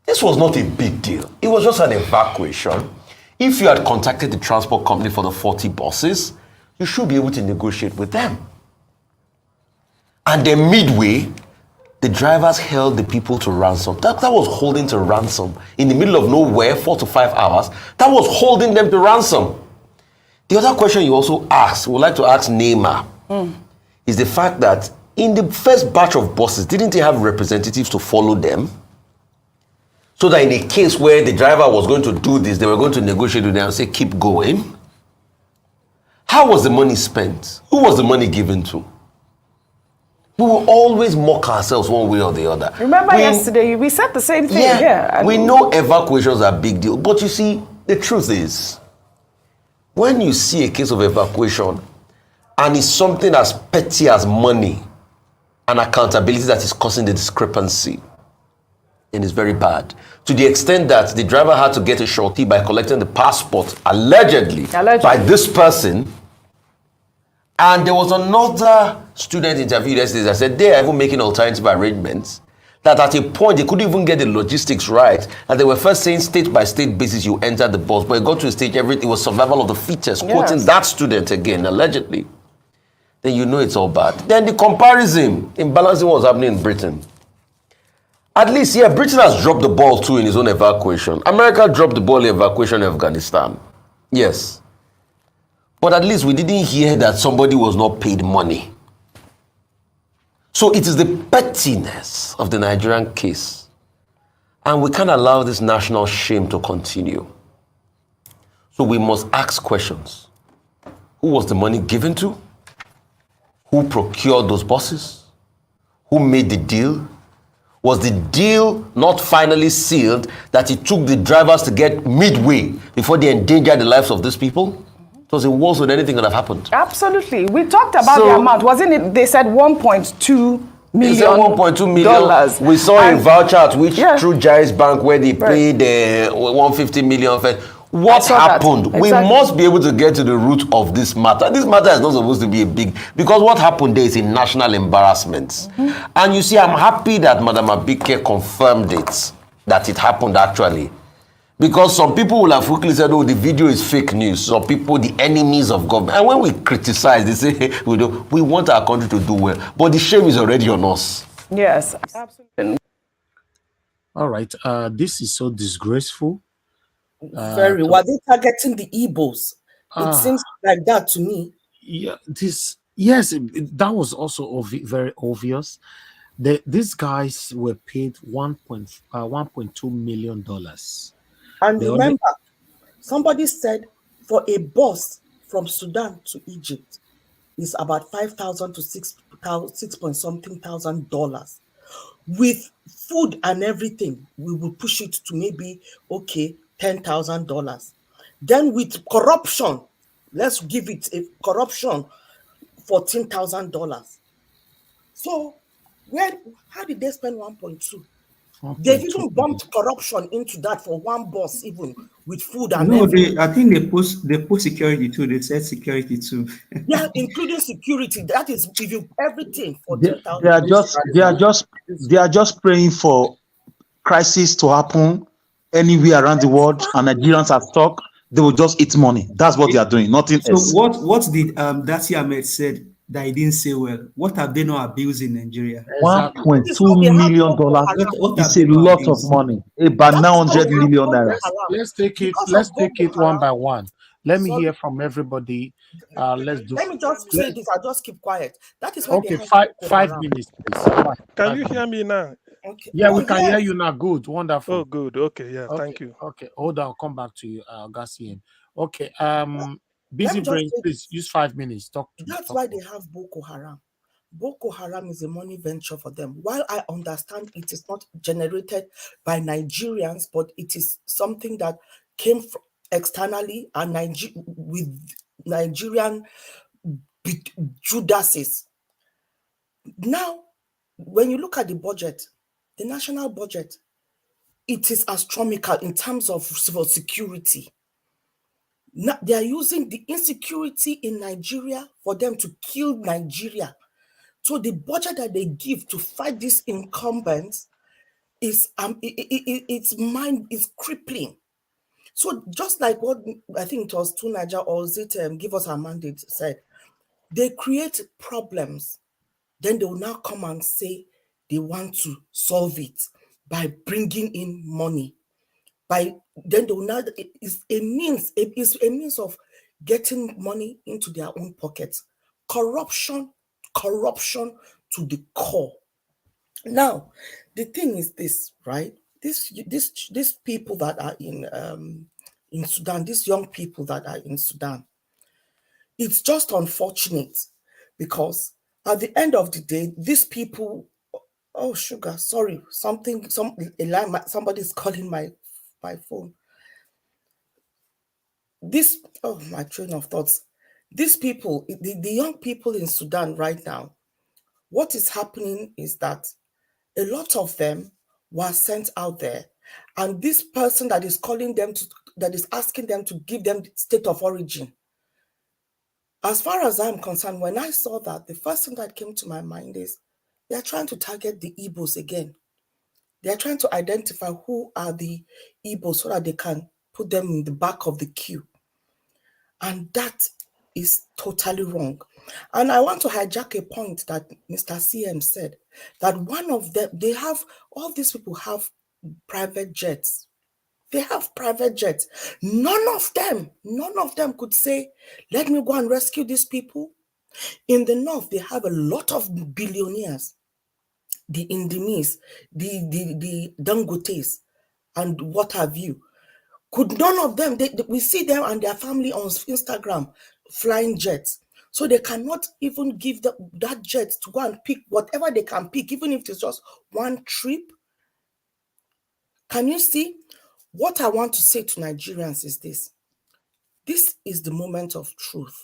This was not a big deal. It was just an evacuation. If you had contacted the transport company for the 40 buses, you should be able to negotiate with them. And then midway, the drivers held the people to ransom. That was holding to ransom. In the middle of nowhere, 4 to 5 hours, that was holding them to ransom. The other question you also asked, would like to ask Neymar, is the fact that in the first batch of buses, didn't they have representatives to follow them? So that in a case where the driver was going to do this, they were going to negotiate with them and say, keep going. How was the money spent? Who was the money given to? We will always mock ourselves one way or the other. Remember yesterday, we said the same thing. Yeah, we know evacuations are a big deal. But you see, the truth is, when you see a case of evacuation and it's something as petty as money and accountability that is causing the discrepancy, and it's very bad. To the extent that the driver had to get a shorty by collecting the passport, allegedly. By this person. And there was another student interviewed yesterday that said they are even making alternative arrangements. That at a point, they couldn't even get the logistics right. And they were first saying state by state basis, you enter the bus. But it got to a stage, everything was survival of the fittest, quoting that student again, allegedly. then you know it's all bad. Then the comparison in balancing what's happening in Britain. At least, yeah, Britain has dropped the ball too in his own evacuation. America dropped the ball in evacuation of Afghanistan. Yes. But at least we didn't hear that somebody was not paid money. So it is the pettiness of the Nigerian case. And we can't allow this national shame to continue. So we must ask questions. Who was the money given to? Who procured those buses? Who made the deal? Was the deal not finally sealed that it took the drivers to get midway before they endangered the lives of these people? It was a war zone, anything could have happened. Absolutely. We talked about the amount. Wasn't it? They said 1.2 million. They said 1.2 million. We saw a voucher at which through Jai's Bank where they paid 150 million. What happened? Exactly. We must be able to get to the root of this matter. This matter is not supposed to be a big, because what happened there is a national embarrassment. And you see, I'm happy that Madam Abike confirmed it, that it happened actually. Because some people will have quickly said, oh, the video is fake news. Some people, the enemies of government. And when we criticize, they say, hey, we want our country to do well. But the shame is already on us. Yes, absolutely. All right. This is so disgraceful. Very. Were they targeting the Igbos? It seems like that to me. Yeah, that was also very obvious. These guys were paid $1.2 million. And remember, somebody said for a bus from Sudan to Egypt is about $5,000 to $6,000. With food and everything, we will push it to maybe $10,000. Then with corruption, let's give it a corruption $14,000. So how did they spend 1.2? They've even bumped corruption into that for one bus, even with food and everything. I think they put security too. They said security too. Yeah, including security. That is giving everything for they are just praying for crisis to happen anywhere around the world, and Nigerians are stuck. They will just eat money. That's what they are doing. Nothing else. So what did Dasi Ahmed said that he didn't say well? What have they not abused in Nigeria? $1.2 million is a lot of money. About 900 million naira. Let's take it one by one. Let me hear from everybody. Let me just say this. I'll just keep quiet. That is why okay. 5 minutes, please. Can you hear me now? Okay. Yeah, we can hear you now. Good, wonderful. Oh, good. Okay, yeah, thank you. Okay, hold on. I'll come back to you, Gassien. Okay, Busy Brain, please use 5 minutes. That's why they have Boko Haram. Boko Haram is a money venture for them. While I understand it is not generated by Nigerians, but it is something that came from externally and with Nigerian Judases. Now, when you look at the budget, the national budget, it is astronomical in terms of civil security. Now, they are using the insecurity in Nigeria for them to kill Nigeria. So the budget that they give to fight these incumbents is crippling. So just like what I think it was Tunaja or is it Give Us Our Mandate said, they create problems. Then they will now come and say they want to solve it by bringing in money. Then they will now, it's a means of getting money into their own pockets. Corruption to the core. Now, the thing is this, right? These people that are in Sudan, these young people that are in Sudan, it's just unfortunate because at the end of the day, these people, oh sugar, sorry, somebody's calling my phone. My train of thoughts. These people, the young people in Sudan right now, what is happening is that a lot of them were sent out there, and this person that is calling them that is asking them to give them the state of origin. As far as I'm concerned, when I saw that, the first thing that came to my mind is they're trying to target the Igbos again. They're trying to identify who are the Igbos so that they can put them in the back of the queue. And that is totally wrong. And I want to hijack a point that Mr. CM said, that one of them, all these people have private jets. They have private jets. None of them could say, let me go and rescue these people. In the north, they have a lot of billionaires, the Indomies, the Dangotes, and what have you. Could none of them, we see them and their family on Instagram flying jets. So they cannot even give that jet to go and pick whatever they can pick, even if it's just one trip. Can you see? What I want to say to Nigerians is this. This is the moment of truth.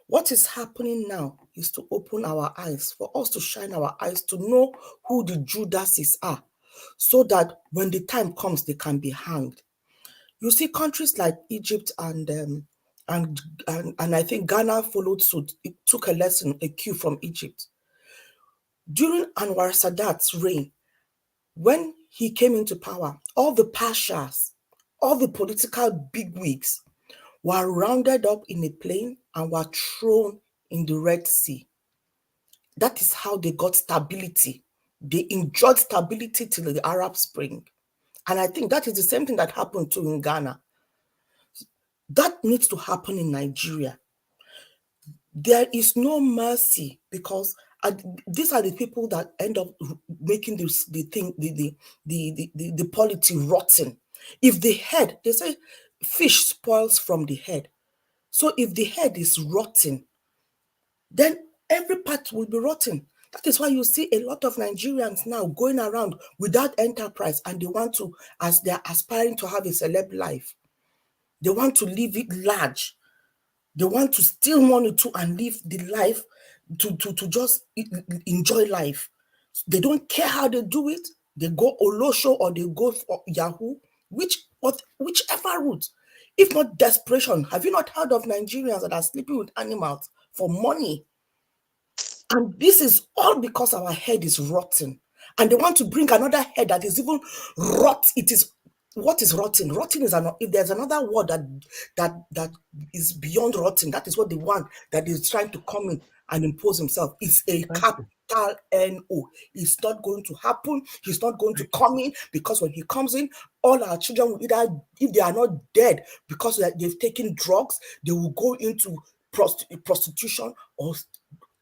What is happening now is to open our eyes, for us to shine our eyes, to know who the Judases are, so that when the time comes, they can be hanged. You see, countries like Egypt and I think Ghana followed suit. It took a cue from Egypt. During Anwar Sadat's reign, when he came into power, all the pashas, all the political bigwigs were rounded up in a plane and were thrown in the Red Sea. That is how they got stability. They enjoyed stability till the Arab Spring. And I think that is the same thing that happened too in Ghana. That needs to happen in Nigeria. There is no mercy, because these are the people that end up making the polity rotten. If the head, they say fish spoils from the head. So if the head is rotten, then every part will be rotten. That is why you see a lot of Nigerians now going around without enterprise, and they want to, as they're aspiring to have a celeb life, they want to live it large. They want to steal money too and live the life to just enjoy life. They don't care how they do it. They go Olosho or they go for Yahoo, whichever route. If not desperation, have you not heard of Nigerians that are sleeping with animals for money? And this is all because our head is rotten. And they want to bring another head that is even rot. It is, what is rotten? Rotten is if there's another word that is beyond rotten, that is what the one that is trying to come in and impose himself. It's a capital N-O. It's not going to happen. He's not going to come in, because when he comes in, all our children will either, if they are not dead because they've taken drugs, they will go into prostitution or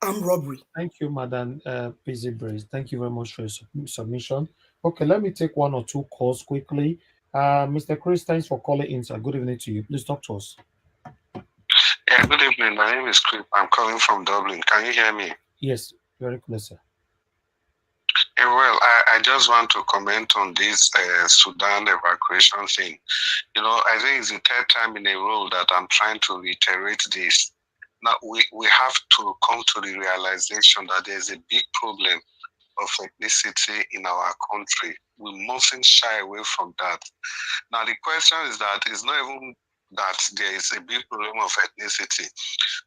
armed robbery. Thank you, Madam Busy Brace. Thank you very much for your submission. Okay, let me take one or two calls quickly. Mr. Chris, thanks for calling in, sir. Good evening to you. Please talk to us. Yeah, good evening. My name is Chris. I'm calling from Dublin. Can you hear me? Yes, very clear, sir. Yeah, well, I just want to comment on this Sudan evacuation thing. You know, I think it's the third time in a row that I'm trying to reiterate this. Now, we have to come to the realization that there's a big problem of ethnicity in our country. We mustn't shy away from that. Now, the question is that it's not even that there is a big problem of ethnicity,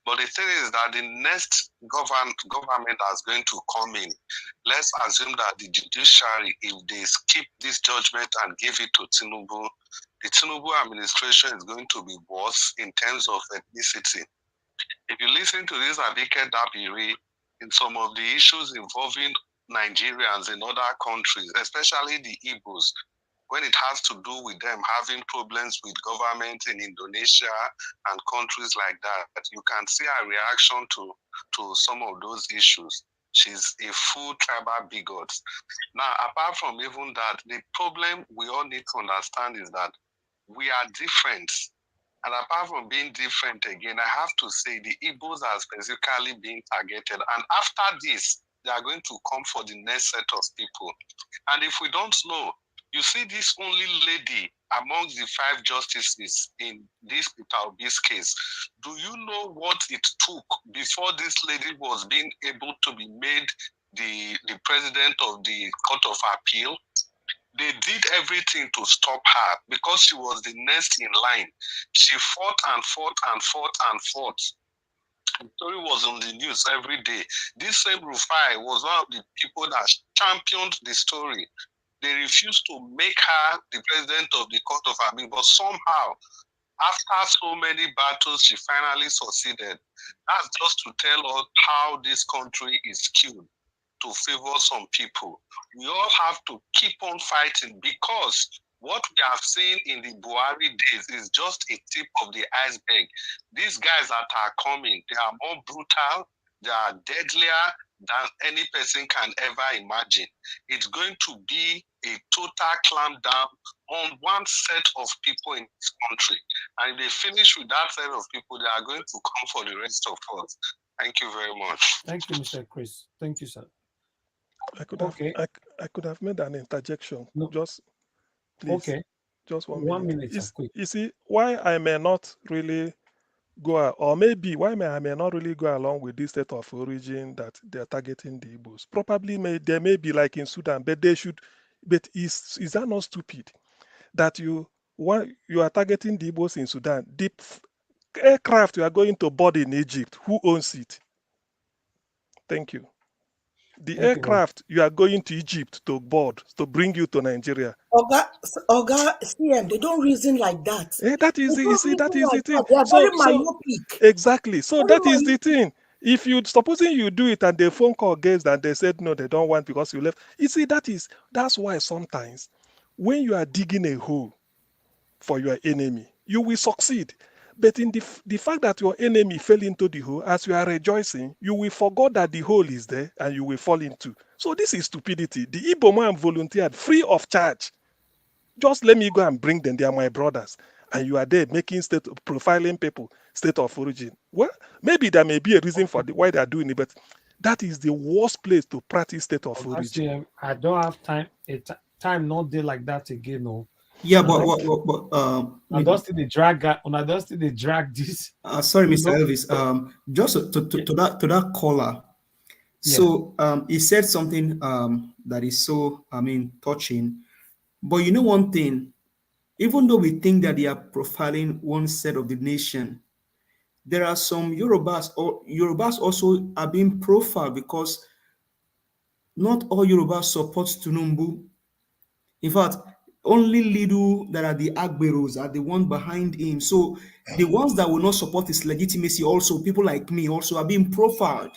but the thing is that the next government that's going to come in, let's assume that the judiciary, if they skip this judgment and give it to Tinubu, the Tinubu administration is going to be worse in terms of ethnicity. If you listen to this Abike Dabiri, in some of the issues involving Nigerians in other countries, especially the Igbos, when it has to do with them having problems with government in Indonesia and countries like that, you can see her reaction to some of those issues. She's a full tribal bigot. Now, apart from even that, the problem we all need to understand is that we are different. And apart from being different again, I have to say the Igbos are specifically being targeted. And after this, they are going to come for the next set of people. And if we don't know, you see this only lady among the 5 justices in this Peter Obi's case. Do you know what it took before this lady was being able to be made the president of the Court of Appeal? They did everything to stop her because she was the next in line. She fought and fought and fought and fought. The story was on the news every day. This same Rufai was one of the people that championed the story. They refused to make her the president of the Court of Appeal, but somehow After so many battles, she finally succeeded. That's just to tell us how this country is skewed to favor some people. We all have to keep on fighting, because what we have seen in the Buhari days is just a tip of the iceberg. These guys that are coming, they are more brutal, they are deadlier than any person can ever imagine. It's going to be a total clampdown on one set of people in this country. And if they finish with that set of people, they are going to come for the rest of us. Thank you very much. Thank you, Mr. Chris. Thank you, sir. I could have made an interjection. No. Just please. Okay. Just 1 1 minute. minute. Quick. You see, why I may not really go, or maybe why I may not really go along with this state of origin that they're targeting the Igbos. Probably there may be like in Sudan, but they should. But is that not stupid that you are targeting the Igbos in Sudan? The aircraft you are going to board in Egypt, who owns it? Thank you. The aircraft you are going to Egypt to board to bring you to Nigeria. Oga, CM, they don't reason like that. That is the thing. They are very myopic. Exactly. So that is the thing. If supposing you do it and the phone call gets that they said no, they don't want because you left. You see, that's why sometimes when you are digging a hole for your enemy, you will succeed. But in the fact that your enemy fell into the hole, as you are rejoicing, you will forget that the hole is there and you will fall into. So this is stupidity. The Igbo man volunteered free of charge. Just let me go and bring them. They are my brothers. And you are there making profiling people, state of origin. Well, maybe there may be a reason for why they are doing it, but that is the worst place to practice state of origin. I don't have time. Time not there like that again. No. Yeah, but I don't see the drag this. Sorry, Mr. Elvis. Just to that caller. Yeah. So he said something that is so touching. But you know one thing, even though we think that they are profiling one set of the nation, there are some Yorubas also are being profiled because not all Yorubas support Tinubu. In fact, only little that are the Agberos are the one behind him. So the ones that will not support his legitimacy also, people like me also are being profiled.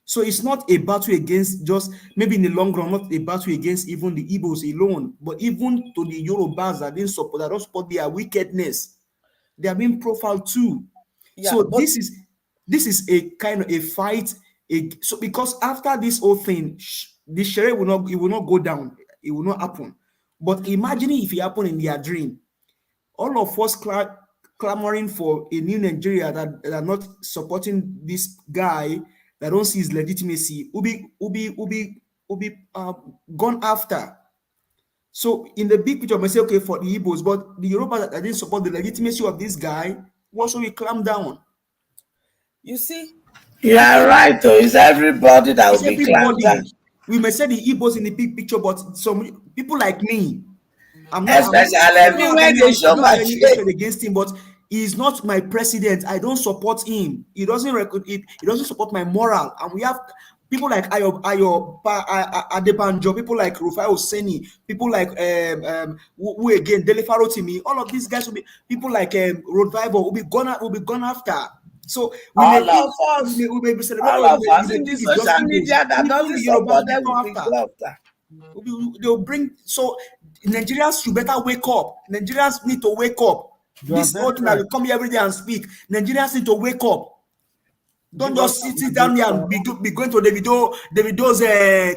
So it's not a battle against just, maybe in the long run, not a battle against even the Igbos alone, but even to the Yorubas that don't support their wickedness. They are being profiled too. Yeah, so this is a kind of a fight. So because after this whole thing, the sheriff will not go down. It will not happen. But imagine if it happened in their dream. All of us clamoring for a new Nigeria that are not supporting this guy, that don't see his legitimacy, will be gone after. So in the big picture, I may say, okay, for the Igbos, but the Yoruba that didn't support the legitimacy of this guy, also will clamp down. You see? You are right, though. It's everybody that will be clamped down. We may say the Igbos in the big picture, but some people like me, I'm not against him, but he's not my president. I don't support him. He doesn't support my moral. And we have people like Ayo Adebanjo, people like Rufai Oseni, people like who again, Delifaro Timi. All of these guys will be people like Road Viber will be gone after. So all of us in the social media that doesn't support them will be gone after. They'll bring, so Nigerians should better wake up. Nigerians need to wake up. This old thing that will come here every day and speak. Nigerians need to wake up. Don't just sit down there and be going to Davido's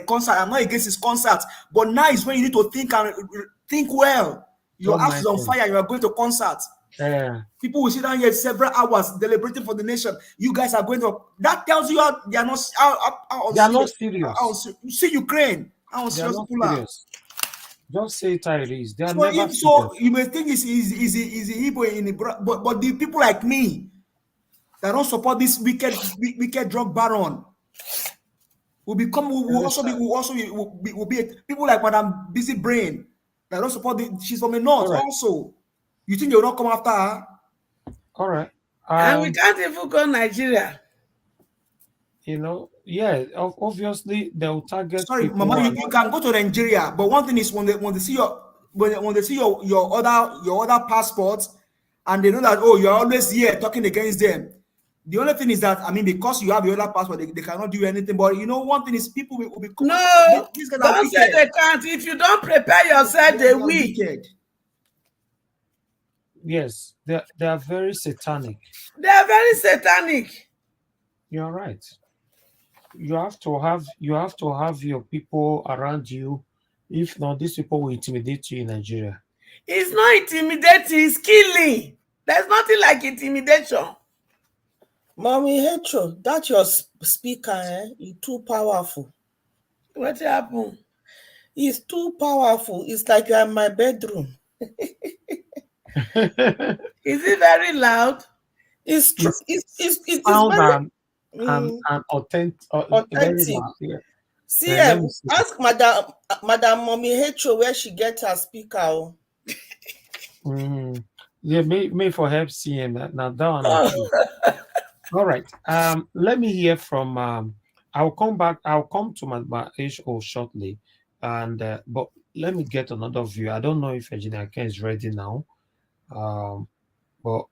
concert. I'm not against his concert, but now is when you need to think well. Your house is on fire. You are going to concert. People will sit down here several hours deliberating for the nation. You guys are going to. That tells you they are not serious. You see Ukraine. How serious people are. Don't say Tyrese. They are so never so you may think it's Igbo in the but the people like me that don't support this wicked drug baron will be people like Madam Busy Brain that don't support she's from the north also. You think they will not come after her? All right. And we can't even go Nigeria. You know, yeah, obviously they'll target. Sorry, Mama, you can go to Nigeria, but one thing is when they see your other passports and they know that, oh, you're always here talking against them. The only thing is that, I mean, because you have the other passport, they cannot do anything. But you know, one thing is people will be No, these guys are don't say wicked. they can't. If you don't prepare yourself, they will. Wicked. Yes, they are very satanic. They are very satanic. You're right. You have to have your people around you. If not, these people will intimidate you in Nigeria. It's not intimidating, it's killing. There's nothing like intimidation. Mommy Hetro, that your speaker, is too powerful. What happened? It's too powerful. It's like you're in my bedroom. Is it very loud? It's true. It's sound very and authentic. authentic. Yeah. See, ask Madam Mommy Hetro where she gets her speaker. Yeah, me for help seeing that. Now that one. All right. Let me hear from. I'll come back. I'll come to my HO shortly, and but let me get another view. I don't know if Engineer Ken is ready now, but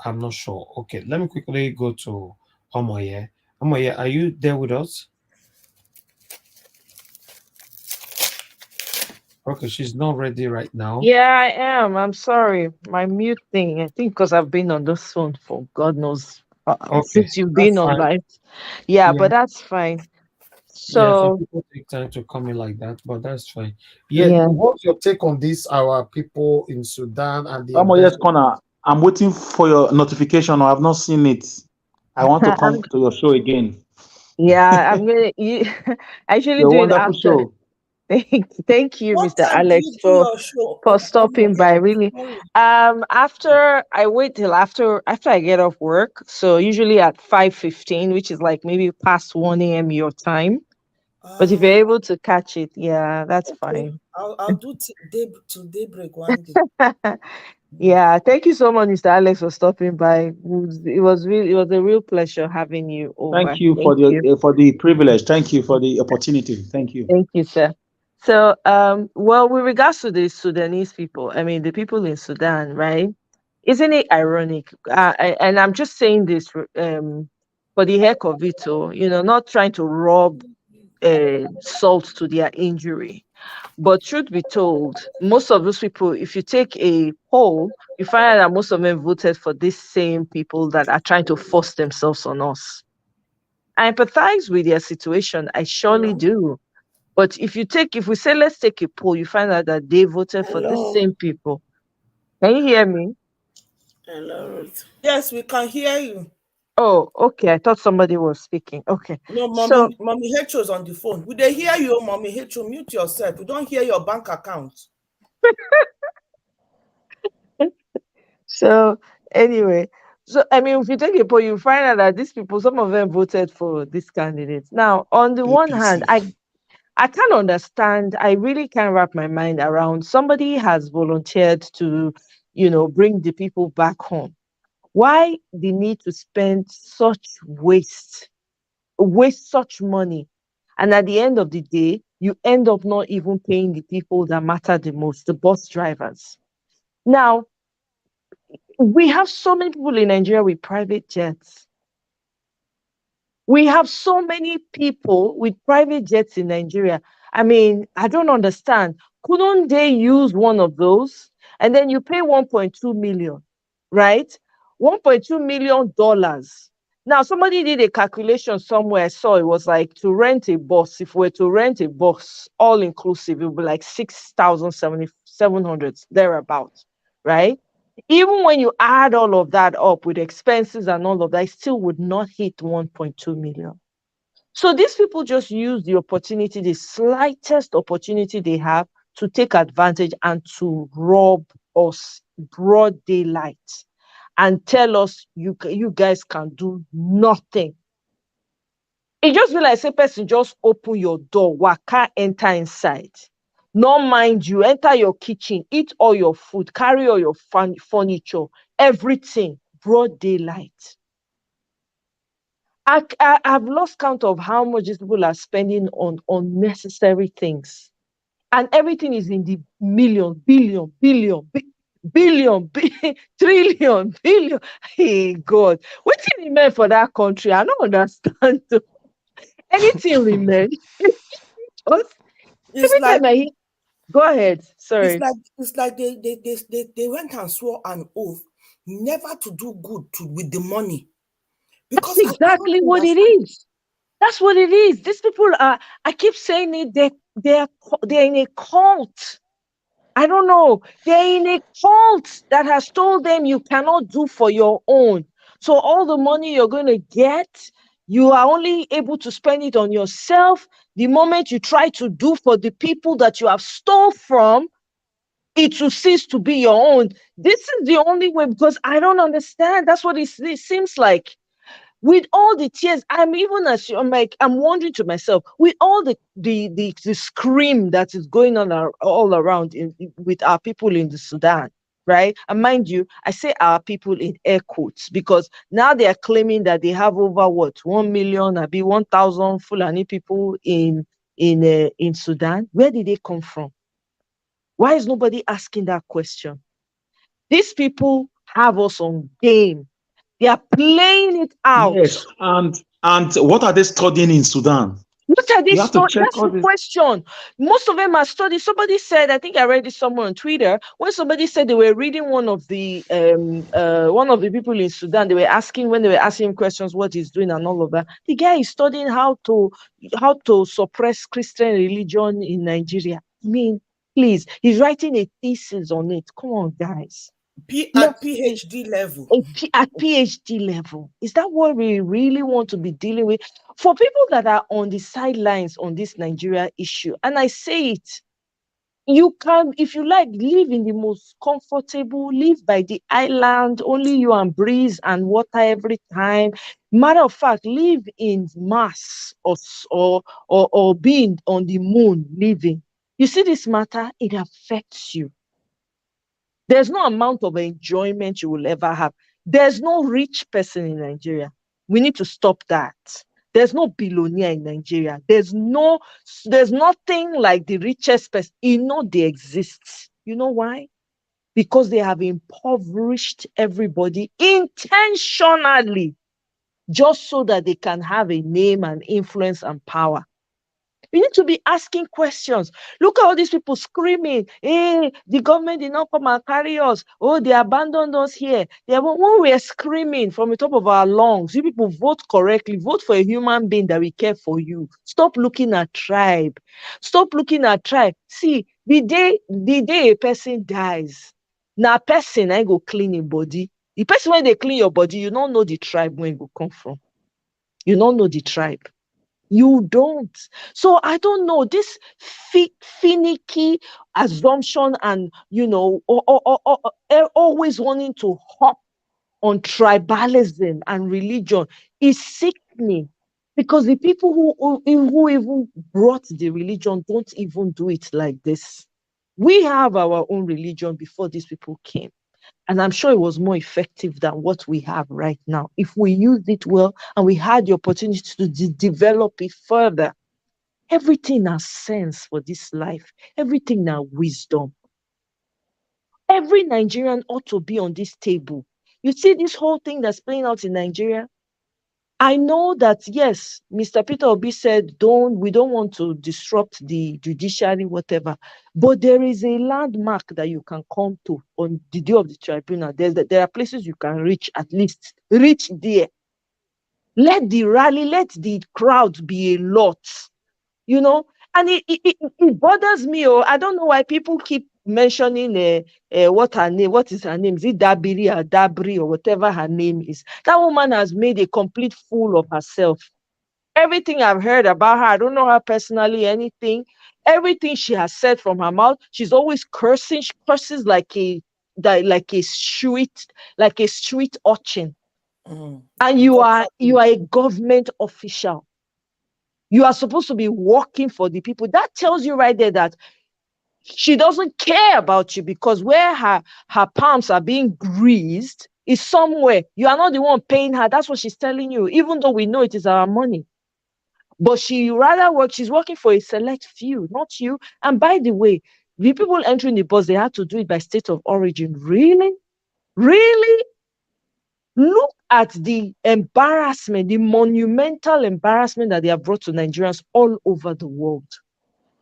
I'm not sure. Okay, let me quickly go to Omoye. Omoye, are you there with us? Okay, she's not ready right now. Yeah, I am. I'm sorry. My mute thing, I think because I've been on this phone for God knows since you've been on live. Yeah, but that's fine. So people take time to come in like that, but that's fine. What's your take on this? Our people in Sudan and the Yes, Connor, I'm waiting for your notification. I have not seen it. I want to come to your show again. Yeah, I'm gonna actually You're doing wonderful after. show. Thank you, What Mr. time Alex, do you do your show? for stopping by. Really, after I wait till after I get off work. So usually at 5:15, which is like maybe past 1 a.m. your time. But if you're able to catch it, yeah, that's fine. I'll do till daybreak one day. Yeah, thank you so much, Mr. Alex, for stopping by. It was a real pleasure having you over. Thank you for the privilege. Thank you for the opportunity. Thank you. Thank you, sir. So, well, with regards to the Sudanese people, I mean, the people in Sudan, right? Isn't it ironic? And I'm just saying this for the heck of it, not trying to rub salt to their injury. But truth be told, most of those people, if you take a poll, you find out that most of them voted for these same people that are trying to force themselves on us. I empathize with their situation. I surely do. But if we say, let's take a poll, you find out that they voted for the same people. Can you hear me? Hello. Yes, we can hear you. Oh, okay. I thought somebody was speaking. Okay. No, Mommy Hetro's on the phone. Would they hear you, Mommy Hetro? Mute yourself. We don't hear your bank account. So anyway, I mean, if you take a poll, you find out that these people, some of them voted for this candidate. Now, on the one hand, I can't understand. I really can't wrap my mind around. Somebody has volunteered to, bring the people back home. Why the need to spend waste such money? And at the end of the day, you end up not even paying the people that matter the most, the bus drivers. Now, we have so many people in Nigeria with private jets. We have so many people with private jets in Nigeria. I mean, I don't understand. Couldn't they use one of those? And then you pay 1.2 million, right? $1.2 million. Now, somebody did a calculation somewhere. I saw it was like to rent a bus. If we're to rent a bus, all inclusive, it would be like 6,700 thereabouts, right? Even when you add all of that up with expenses and all of that, it still would not hit 1.2 million. So these people just use the opportunity, the slightest opportunity they have, to take advantage and to rob us broad daylight and tell us you guys can do nothing. It just feel like say person just open your door, waka enter inside. No mind you, enter your kitchen, eat all your food, carry all your furniture, everything, broad daylight. I've lost count of how much these people are spending on unnecessary things. And everything is in the million, billion. billion, trillion, billion. Hey God, what did he mean for that country? I don't understand. Anything remain. It's Every like time I hear, go ahead. Sorry. it's like they went and swore an oath never to do good with the money. That's Because exactly what it is. That's what it is. These people are, I keep saying it, they're in a cult. I don't know. They're in a cult that has told them you cannot do for your own. So all the money you're going to get, you are only able to spend it on yourself. The moment you try to do for the people that you have stole from, it will cease to be your own. This is the only way, because I don't understand. That's what it seems like. With all the tears, I'm wondering to myself, with all the scream that is going on all around with our people in the Sudan, right? And mind you, I say our people in air quotes, because now they are claiming that they have over 1 million, 1,000 Fulani people in Sudan. Where did they come from? Why is nobody asking that question? These people have us on game. They are playing it out. Yes, and what are they studying in Sudan? What are they You have to studying? check That's all the this. question. Most of them are studying. Somebody said, I think I read it somewhere on Twitter, when somebody said they were reading one of the people in Sudan, they were asking, when they were asking him questions, what he's doing and all of that. The guy is studying how to suppress Christian religion in Nigeria. I mean, please, he's writing a thesis on it. Come on, guys. At PhD level. At PhD level. Is that what we really want to be dealing with? For people that are on the sidelines on this Nigeria issue, and I say it, you can, if you like, live in the most comfortable, live by the island, only you and breeze and water every time. Matter of fact, live in Mars or being on the moon living. You see this matter, it affects you. There's no amount of enjoyment you will ever have. There's no rich person in Nigeria. We need to stop that. There's no billionaire in Nigeria. There's nothing like the richest person. You know they exist. You know why? Because they have impoverished everybody intentionally, just so that they can have a name and influence and power. You need to be asking questions. Look at all these people screaming, hey, the government did not come and carry us. Oh, they abandoned us here. When we are screaming from the top of our lungs, you people vote correctly. Vote for a human being that will care for you. Stop looking at tribe. Stop looking at tribe. See, the day a person dies, now person ain't go clean him body. The person when they clean your body, you don't know the tribe where it will come from. You don't know the tribe. You don't. So I don't know this finicky assumption and, always wanting to hop on tribalism and religion is sickening, because the people who even brought the religion don't even do it like this. We have our own religion before these people came. And I'm sure it was more effective than what we have right now, if we used it well and we had the opportunity to develop it further. Everything has sense for this life. Everything has wisdom. Every Nigerian ought to be on this table. You see this whole thing that's playing out in Nigeria? I know that, yes, Mr. Peter Obi said, we don't want to disrupt the judiciary, whatever. But there is a landmark that you can come to on the day of the tribunal. There are places you can reach, at least. Reach there. Let the rally, let the crowd be a lot. And it bothers me. I don't know why people keep mentioning what is her name? Is it Dabiri or Dabri or whatever her name is? That woman has made a complete fool of herself. Everything I've heard about her, I don't know her personally, anything. Everything she has said from her mouth, she's always cursing. She curses like a street urchin. And you are a government official. You are supposed to be working for the people. That tells you right there that she doesn't care about you, because where her palms are being greased is somewhere. You are not the one paying her. That's what she's telling you, even though we know it is our money. But she's working for a select few, not you. And by the way, The people entering the bus, they had to do it by state of origin. Really? Really? Look at the embarrassment, the monumental embarrassment that they have brought to Nigerians all over the world.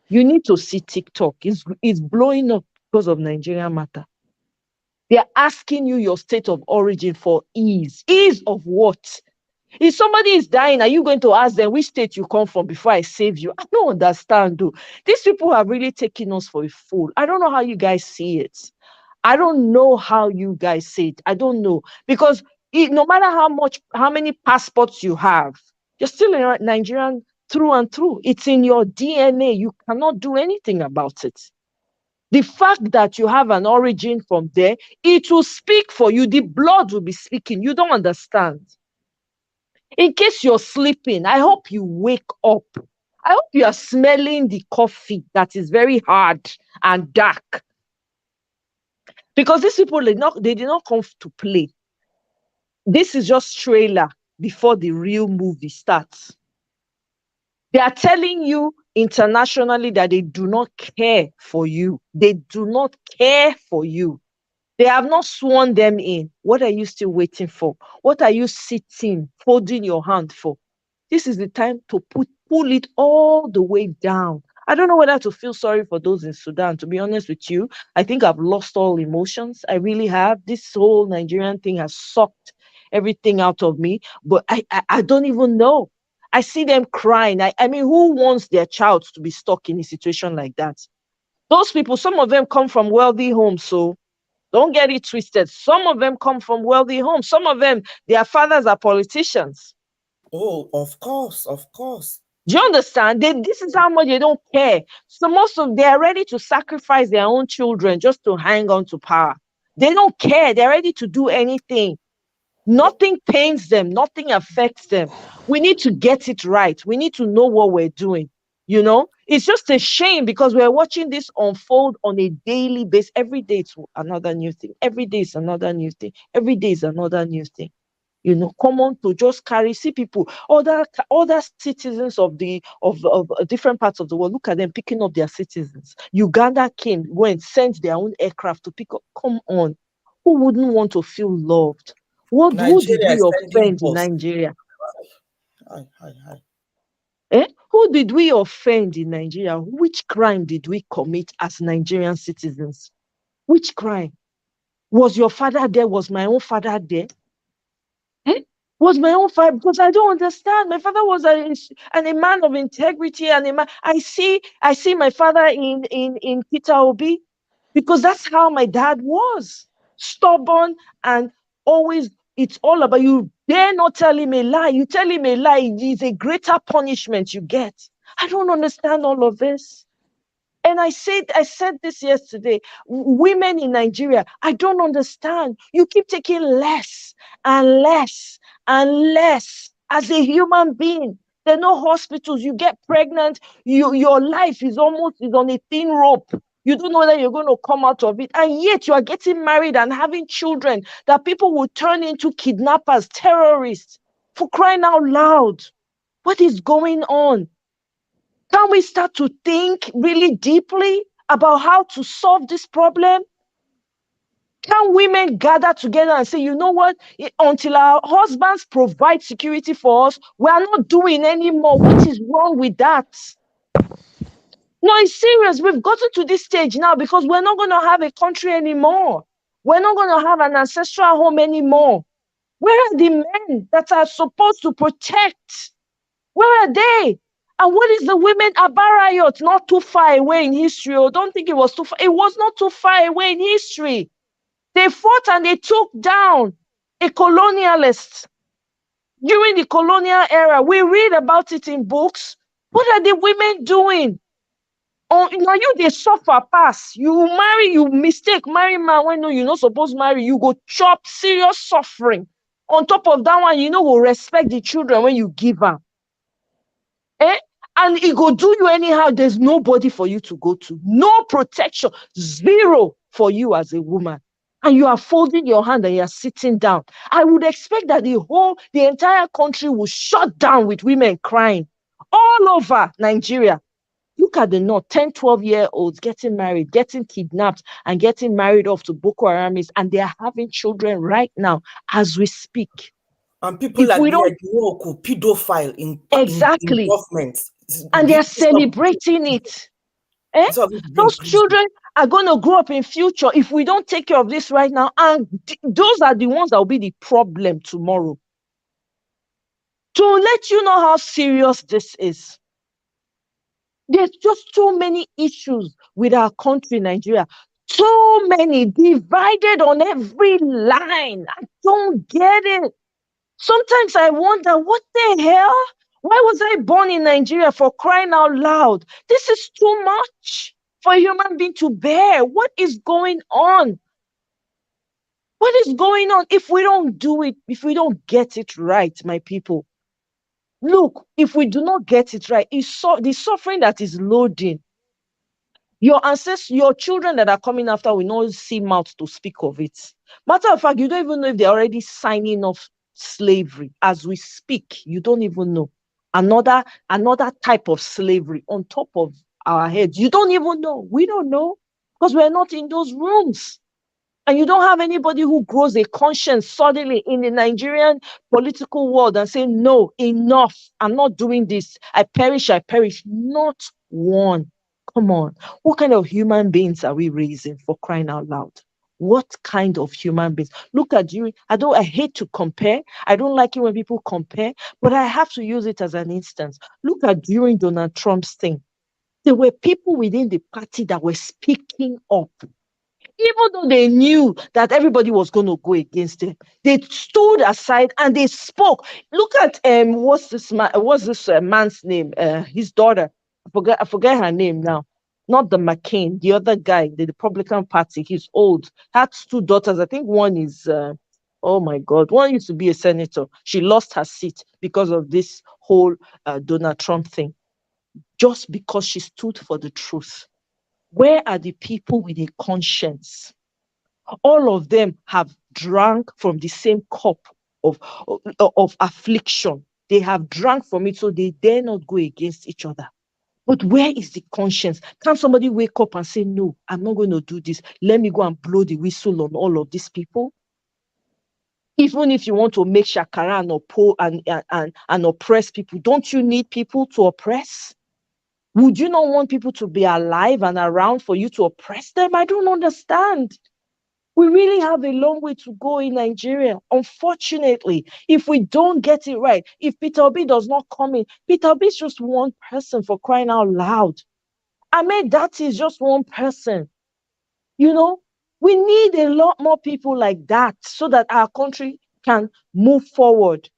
You need to see TikTok. It's blowing up because of Nigerian matter. They're asking you your state of origin for ease. Ease of what? If somebody is dying, are you going to ask them which state you come from before I save you? I don't understand, though. These people have really taken us for a fool. I don't know how you guys see it. I don't know how you guys see it. I don't know. Because no matter how many passports you have, you're still a Nigerian through and through. It's in your DNA. You cannot do anything about it. The fact that you have an origin from there, it will speak for you. The blood will be speaking. You don't understand. In case you're sleeping, I hope you wake up. I hope you are smelling the coffee that is very hard and dark. Because these people, they did not come to play. This is just trailer before the real movie starts. They are telling you internationally that they do not care for you. They do not care for you. They have not sworn them in. What are you still waiting for? What are you sitting, folding your hand for? This is the time to pull it all the way down. I don't know whether to feel sorry for those in Sudan. To be honest with you, I think I've lost all emotions. I really have. This whole Nigerian thing has sucked everything out of me. But I don't even know. I see them crying. I mean, who wants their child to be stuck in a situation like that? Those people, some of them come from wealthy homes, so don't get it twisted. Some of them come from wealthy homes. Some of them, their fathers are politicians. Oh, of course, of course. Do you understand? This is how much they don't care. So most of them, they are ready to sacrifice their own children just to hang on to power. They don't care. They're ready to do anything. Nothing pains them. Nothing affects them. We need to get it right. We need to know what we're doing. You know, it's just a shame because we're watching this unfold on a daily basis. Every day it's another new thing. Every day is another new thing. Every day is another new thing. You know, common to just see people, other citizens of different parts of the world. Look at them picking up their citizens. Uganda sent their own aircraft to pick up. Come on, who wouldn't want to feel loved? Who did we offend in Nigeria? Who did we offend in Nigeria? Which crime did we commit as Nigerian citizens? Which crime? Was your father there? Was my own father there? Was my own father? Because I don't understand. My father was a man of integrity and a man. I see my father in Peter Obi, because that's how my dad was. Stubborn and always. It's all about you. Dare not tell him a lie. You tell him a lie, it is a greater punishment you get. I don't understand all of this. And I said this yesterday. Women in Nigeria, I don't understand. You keep taking less and less and less as a human being. There are no hospitals. You get pregnant. Your life is on a thin rope. You don't know whether you're going to come out of it. And yet you are getting married and having children that people will turn into kidnappers, terrorists, for crying out loud. What is going on? Can we start to think really deeply about how to solve this problem? Can women gather together and say, you know what, until our husbands provide security for us, we are not doing anymore. What is wrong with that? No, it's serious. We've gotten to this stage now because we're not going to have a country anymore. We're not going to have an ancestral home anymore. Where are the men that are supposed to protect? Where are they? And what is the women Abarayot? Not too far away in history. Or don't think it was too far. It was not too far away in history. They fought and they took down a colonialist during the colonial era. We read about it in books. What are the women doing? Oh, now they suffer pass. You marry, you mistake, marry man when no, you're not supposed to marry. You go chop serious suffering. On top of that one, will respect the children when you give them. And it go do you anyhow. There's nobody for you to go to. No protection. Zero for you as a woman. And you are folding your hand and you are sitting down. I would expect that the entire country will shut down with women crying all over Nigeria. Look at the North, 10, 12-year-olds getting married, getting kidnapped, and getting married off to Boko Haramis, and they are having children right now as we speak. And people If like we don't the pedophile in exactly, government. and they're celebrating it. Those children are going to grow up in future if we don't take care of this right now, and those are the ones that will be the problem tomorrow. To let you know how serious this is, there's just so many issues with our country, Nigeria. So many, divided on every line. I don't get it. Sometimes I wonder, what the hell? Why was I born in Nigeria, for crying out loud? This is too much for a human being to bear. What is going on? What is going on? If we don't do it, if we don't get it right, my people, look, if we do not get it right, the suffering that is loading, your ancestors, your children that are coming after will not see mouth to speak of it. Matter of fact, you don't even know if they're already signing off slavery as we speak. You don't even know. Another type of slavery on top of our heads. You don't even know. We don't know because we're not in those rooms. And you don't have anybody who grows a conscience suddenly in the Nigerian political world and say, no, enough. I'm not doing this. I perish. Not one. Come on. What kind of human beings are we raising, for crying out loud? What kind of human beings? Look at you. I hate to compare. I don't like it when people compare, but I have to use it as an instance. Look at during Donald Trump's thing. There were people within the party that were speaking up. Even though they knew that everybody was going to go against them, they stood aside and they spoke. Look at what's this man's name? His daughter. I forget her name now. Not the McCain, the other guy, the Republican Party. He's old. Had two daughters. I think one is oh my God, one used to be a senator. She lost her seat because of this whole Donald Trump thing, just because she stood for the truth. Where are the people with a conscience? All of them have drank from the same cup of affliction. They have drank from it, so they dare not go against each other. But where is the conscience? Can somebody wake up and say, no, I'm not going to do this. Let me go and blow the whistle on all of these people? Even if you want to make shakara and oppress people, don't you need people to oppress? Would you not want people to be alive and around for you to oppress them? I don't understand. We really have a long way to go in Nigeria. Unfortunately, if we don't get it right, if Peter Obi does not come in, Peter Obi is just one person, for crying out loud. Ahmed Dati is just one person. You know, we need a lot more people like that so that our country can move forward.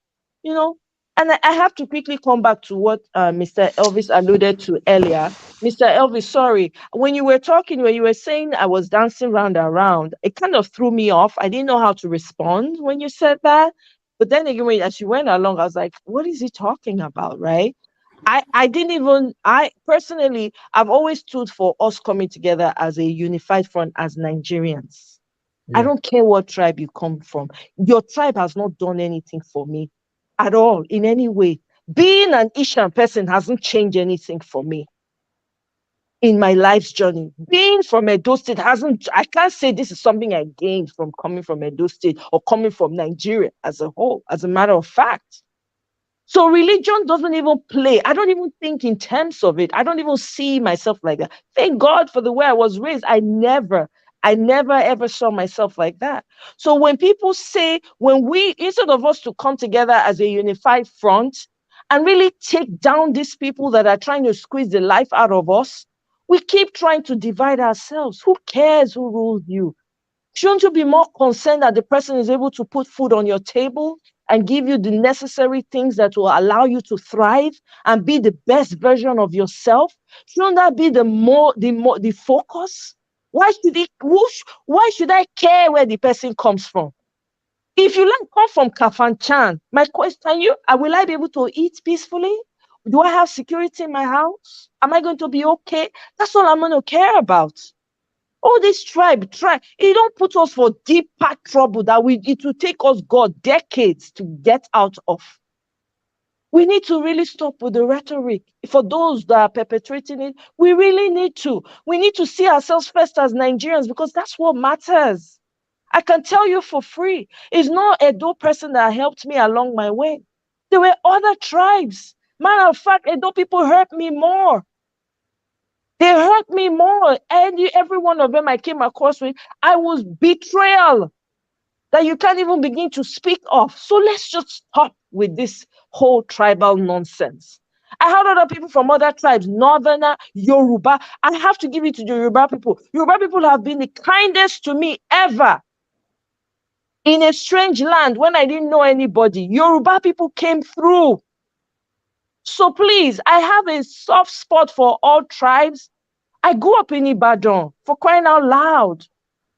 You know, and I have to quickly come back to what Mr. Elvis alluded to earlier. Mr. Elvis, sorry, when you were talking, when you were saying I was dancing round and round, it kind of threw me off. I didn't know how to respond when you said that. But then again, as you went along, I was like, what is he talking about, right? I personally, I've always stood for us coming together as a unified front as Nigerians. Yeah. I don't care what tribe you come from. Your tribe has not done anything for me at all, in any way. Being an Ishan person hasn't changed anything for me in my life's journey. Being from Edo State I can't say this is something I gained from coming from Edo State or coming from Nigeria as a whole, as a matter of fact. So religion doesn't even play. I don't even think in terms of it. I don't even see myself like that. Thank God for the way I was raised. I never ever saw myself like that. So when people say, instead of us to come together as a unified front and really take down these people that are trying to squeeze the life out of us, we keep trying to divide ourselves. Who cares who rules you? Shouldn't you be more concerned that the person is able to put food on your table and give you the necessary things that will allow you to thrive and be the best version of yourself? Shouldn't that be the focus? Why should I care where the person comes from? If you come from Kafanchan, my question will I be able to eat peacefully? Do I have security in my house? Am I going to be okay? That's all I'm going to care about. All this tribe, it don't put us for deeper trouble that it will take us, God, decades to get out of. We need to really stop with the rhetoric. For those that are perpetrating it, we really need to. We need to see ourselves first as Nigerians, because that's what matters. I can tell you for free, it's not a Edo person that helped me along my way. There were other tribes. Matter of fact, Edo people hurt me more. They hurt me more. And every one of them I came across with, I was betrayal that you can't even begin to speak of. So let's just stop with this whole tribal nonsense. I had other people from other tribes, Northerner, Yoruba. I have to give it to the Yoruba people. Yoruba people have been the kindest to me ever. In a strange land, when I didn't know anybody, Yoruba people came through. So please, I have a soft spot for all tribes. I grew up in Ibadan, for crying out loud.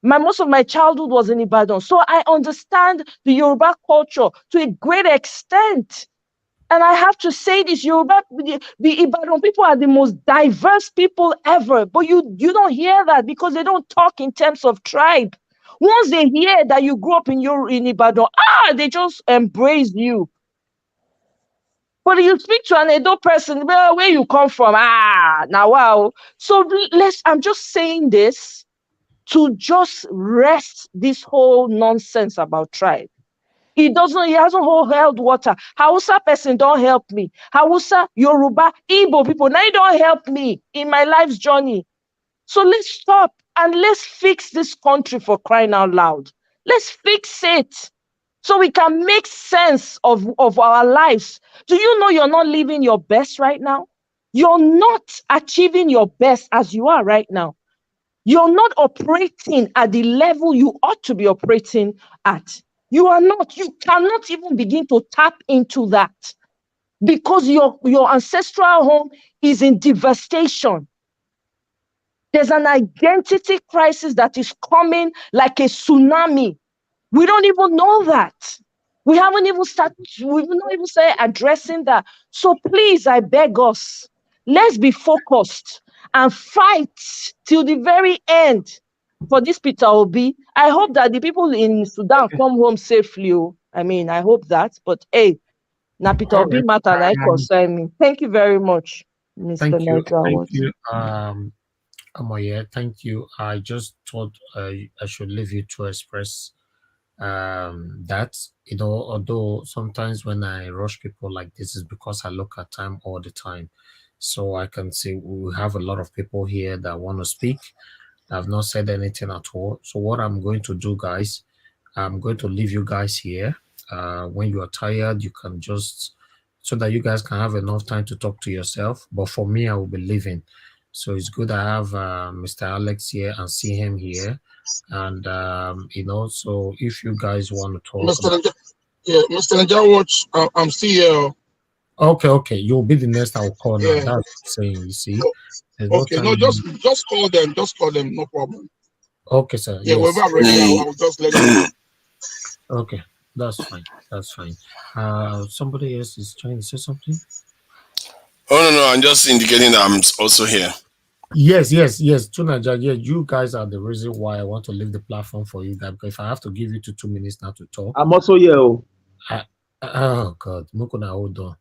Most of my childhood was in Ibadan. So I understand the Yoruba culture to a great extent. And I have to say this, Yoruba, the Ibadan people are the most diverse people ever. But you don't hear that because they don't talk in terms of tribe. Once they hear that you grew up in Ibadan, they just embrace you. But you speak to an Edo person, well, where you come from? Now wow. So I'm just saying this to just rest this whole nonsense about tribe. He hasn't held water. Hausa person don't help me. Hausa, Yoruba, Igbo people, now you don't help me in my life's journey. So let's stop and let's fix this country, for crying out loud. Let's fix it so we can make sense of our lives. Do you know you're not living your best right now? You're not achieving your best as you are right now. You're not operating at the level you ought to be operating at. You are not. You cannot even begin to tap into that because your ancestral home is in devastation. There's an identity crisis that is coming like a tsunami. We don't even know that. We've not even started addressing that. So please, I beg us, let's be focused and fight till the very end for this Peter Obi. I hope that the people in Sudan come home safely. I mean, I hope that. But hey, now Peter Obi matter like concern me. Thank you very much, Mr. Thank you. Niger. Thank you. Amoye, thank you. I just thought I should leave you to express that, although sometimes when I rush people like this is because I look at time all the time. So I can see we have a lot of people here that want to speak. I've not said anything at all. So what I'm going to do, guys, I'm going to leave you guys here. When you are tired, you can just, so that you guys can have enough time to talk to yourself. But for me, I will be leaving. So it's good I have Mr. Alex here and see him here. And, so if you guys want to talk. Mr. Najawat, I'm still here. Okay. You'll be the next I'll call now. That's what I'm saying, you see. Okay, no, just call them. Just call them, no problem. Okay, sir. Yeah, yes. we're ready. I'll just let you know. Okay, that's fine. That's fine. Somebody else is trying to say something? Oh, no, I'm just indicating that I'm also here. Yes. Tunaja, yeah, you guys are the reason why I want to leave the platform for you guys, because if I have to give you 2 minutes now to talk. I'm also here. Oh God, Mukuna, hold on.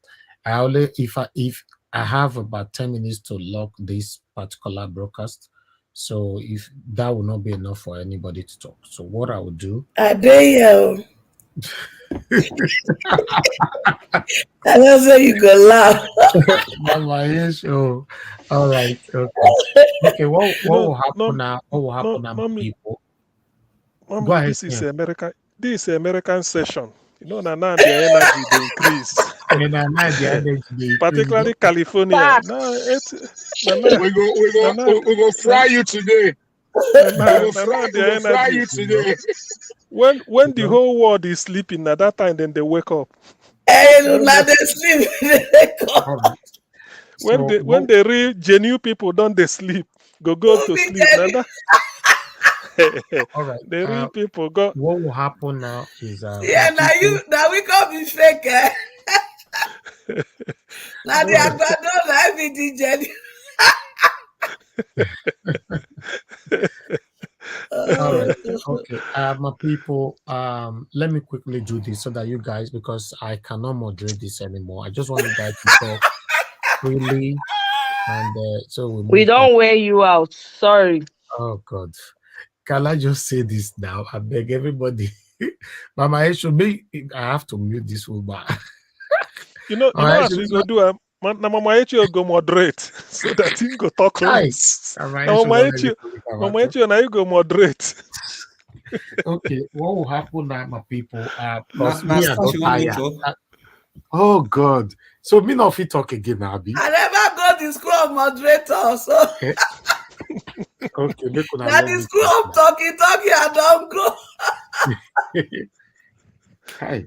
If I have about 10 minutes to lock this particular broadcast, so if that will not be enough for anybody to talk. So what I would do. I don't say you go laugh. All right. Okay. What will happen now? What will happen now, people? Go ahead. This is American. This is American session. Now the energy they increase. Particularly California. We go fry you today. The fry you today. When the whole world is sleeping, at that time, then they wake up. They sleep. When the real genuine people don't they sleep, go to sleep. All right. The real people go. What will happen now is now we can't be fake. Now they are not everything genuine. All right. Okay. My people, let me quickly do this so that you guys, because I cannot moderate this anymore. I just want you guys to talk freely, and so we don't wear you out. Sorry. Oh God. Can I just say this now? I beg everybody. Mama, it should be. I have to mute this woman. You know, as we go do. Mama Echi go moderate so that he go talk less. Mama Echi, now you go moderate. Okay, what will happen now, my people? Because me, I don't tire. Oh God! So me not fit talk again, Abi. I never got the school of moderator, so. Okay, now the school of talking, I don't go. Hi.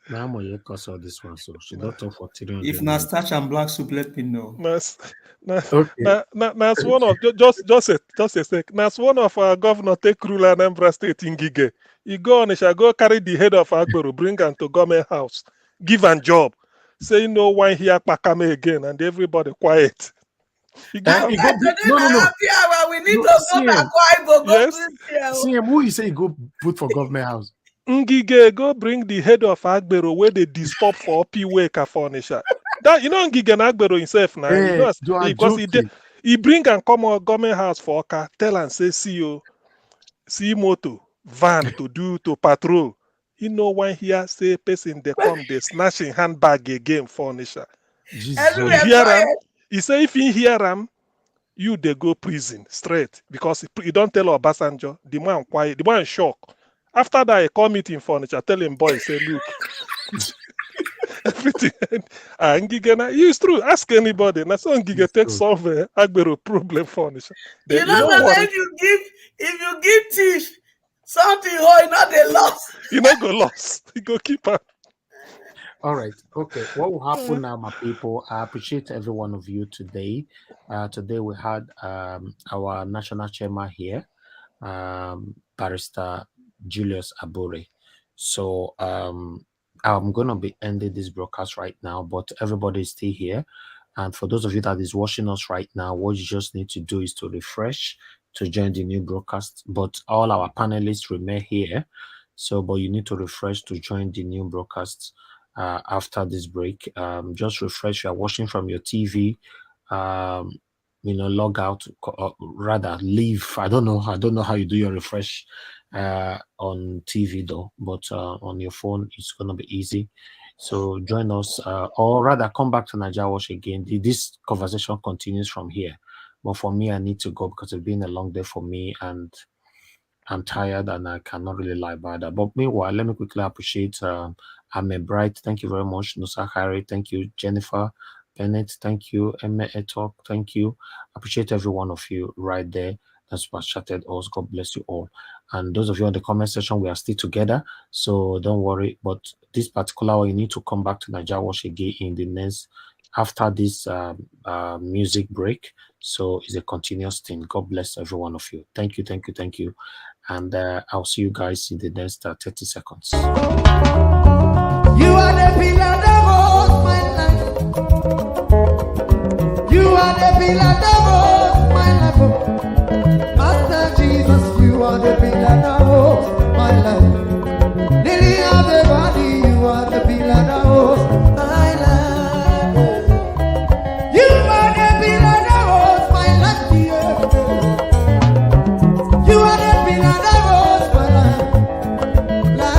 Now I'm gonna cause all this one, so she don't talk for 300. If na starch and black soup, let me know. That's one of just a sec. That's one of our governor take rule Anambra State in Gige. He go on, he shall go carry the head of Agbero, bring him to government house, give him job, say no one here Pakame again, and everybody quiet. We need to go back. Yes. See him who you say you go put for government house. Ngige go bring the head of Agbero where they disturb for P-Wake furniture. That you know Ngige and Agbero himself now. Hey, you know, because he bring and come on government house for car, tell and say see moto van to patrol. You know when here say person they come they snatching handbag again furniture. He say if you hear him, you they go prison straight because he don't tell Obasanjo. The man quiet, the man shock. After that, I call meeting furniture, tell him, boy, say, look, everything. It's true. Ask anybody. Now, so Ngige take solve Agbero problem furniture. You know that if you give teach something, not a loss. You not go loss. You go keep up. All right. Okay. What will happen now, my people? I appreciate every one of you today. Today we had our national chairman here, Barrister Julius Abure. So I'm gonna be ending this broadcast right now, but everybody is still here. And for those of you that is watching us right now, what you just need to do is to refresh to join the new broadcast. But all our panelists remain here. So, but you need to refresh to join the new broadcast after this break. Just refresh. You are watching from your TV. Log out, or rather leave. I don't know how you do your refresh on TV though, but on your phone it's gonna be easy. So join us, or rather come back to Naija Watch again. This conversation continues from here, but for me I need to go because it's been a long day for me and I'm tired and I cannot really lie about that. But meanwhile, let me quickly appreciate Ame Bright. Thank you very much. Nusa Harry, thank you. Jennifer Bennett, thank you. Emma Etok, thank you. Appreciate every one of you right there. That's what chatted us. God bless you all. And those of you in the comment section, we are still together, so don't worry. But this particular one, you need to come back to Naija Watch again in the next after this music break. So it's a continuous thing. God bless every one of you. Thank you, thank you, thank you. And I'll see you guys in the next 30 seconds. You are the pillar that holds my life. You are the pillar that holds my life. Master Jesus, you are the pillar that holds my life.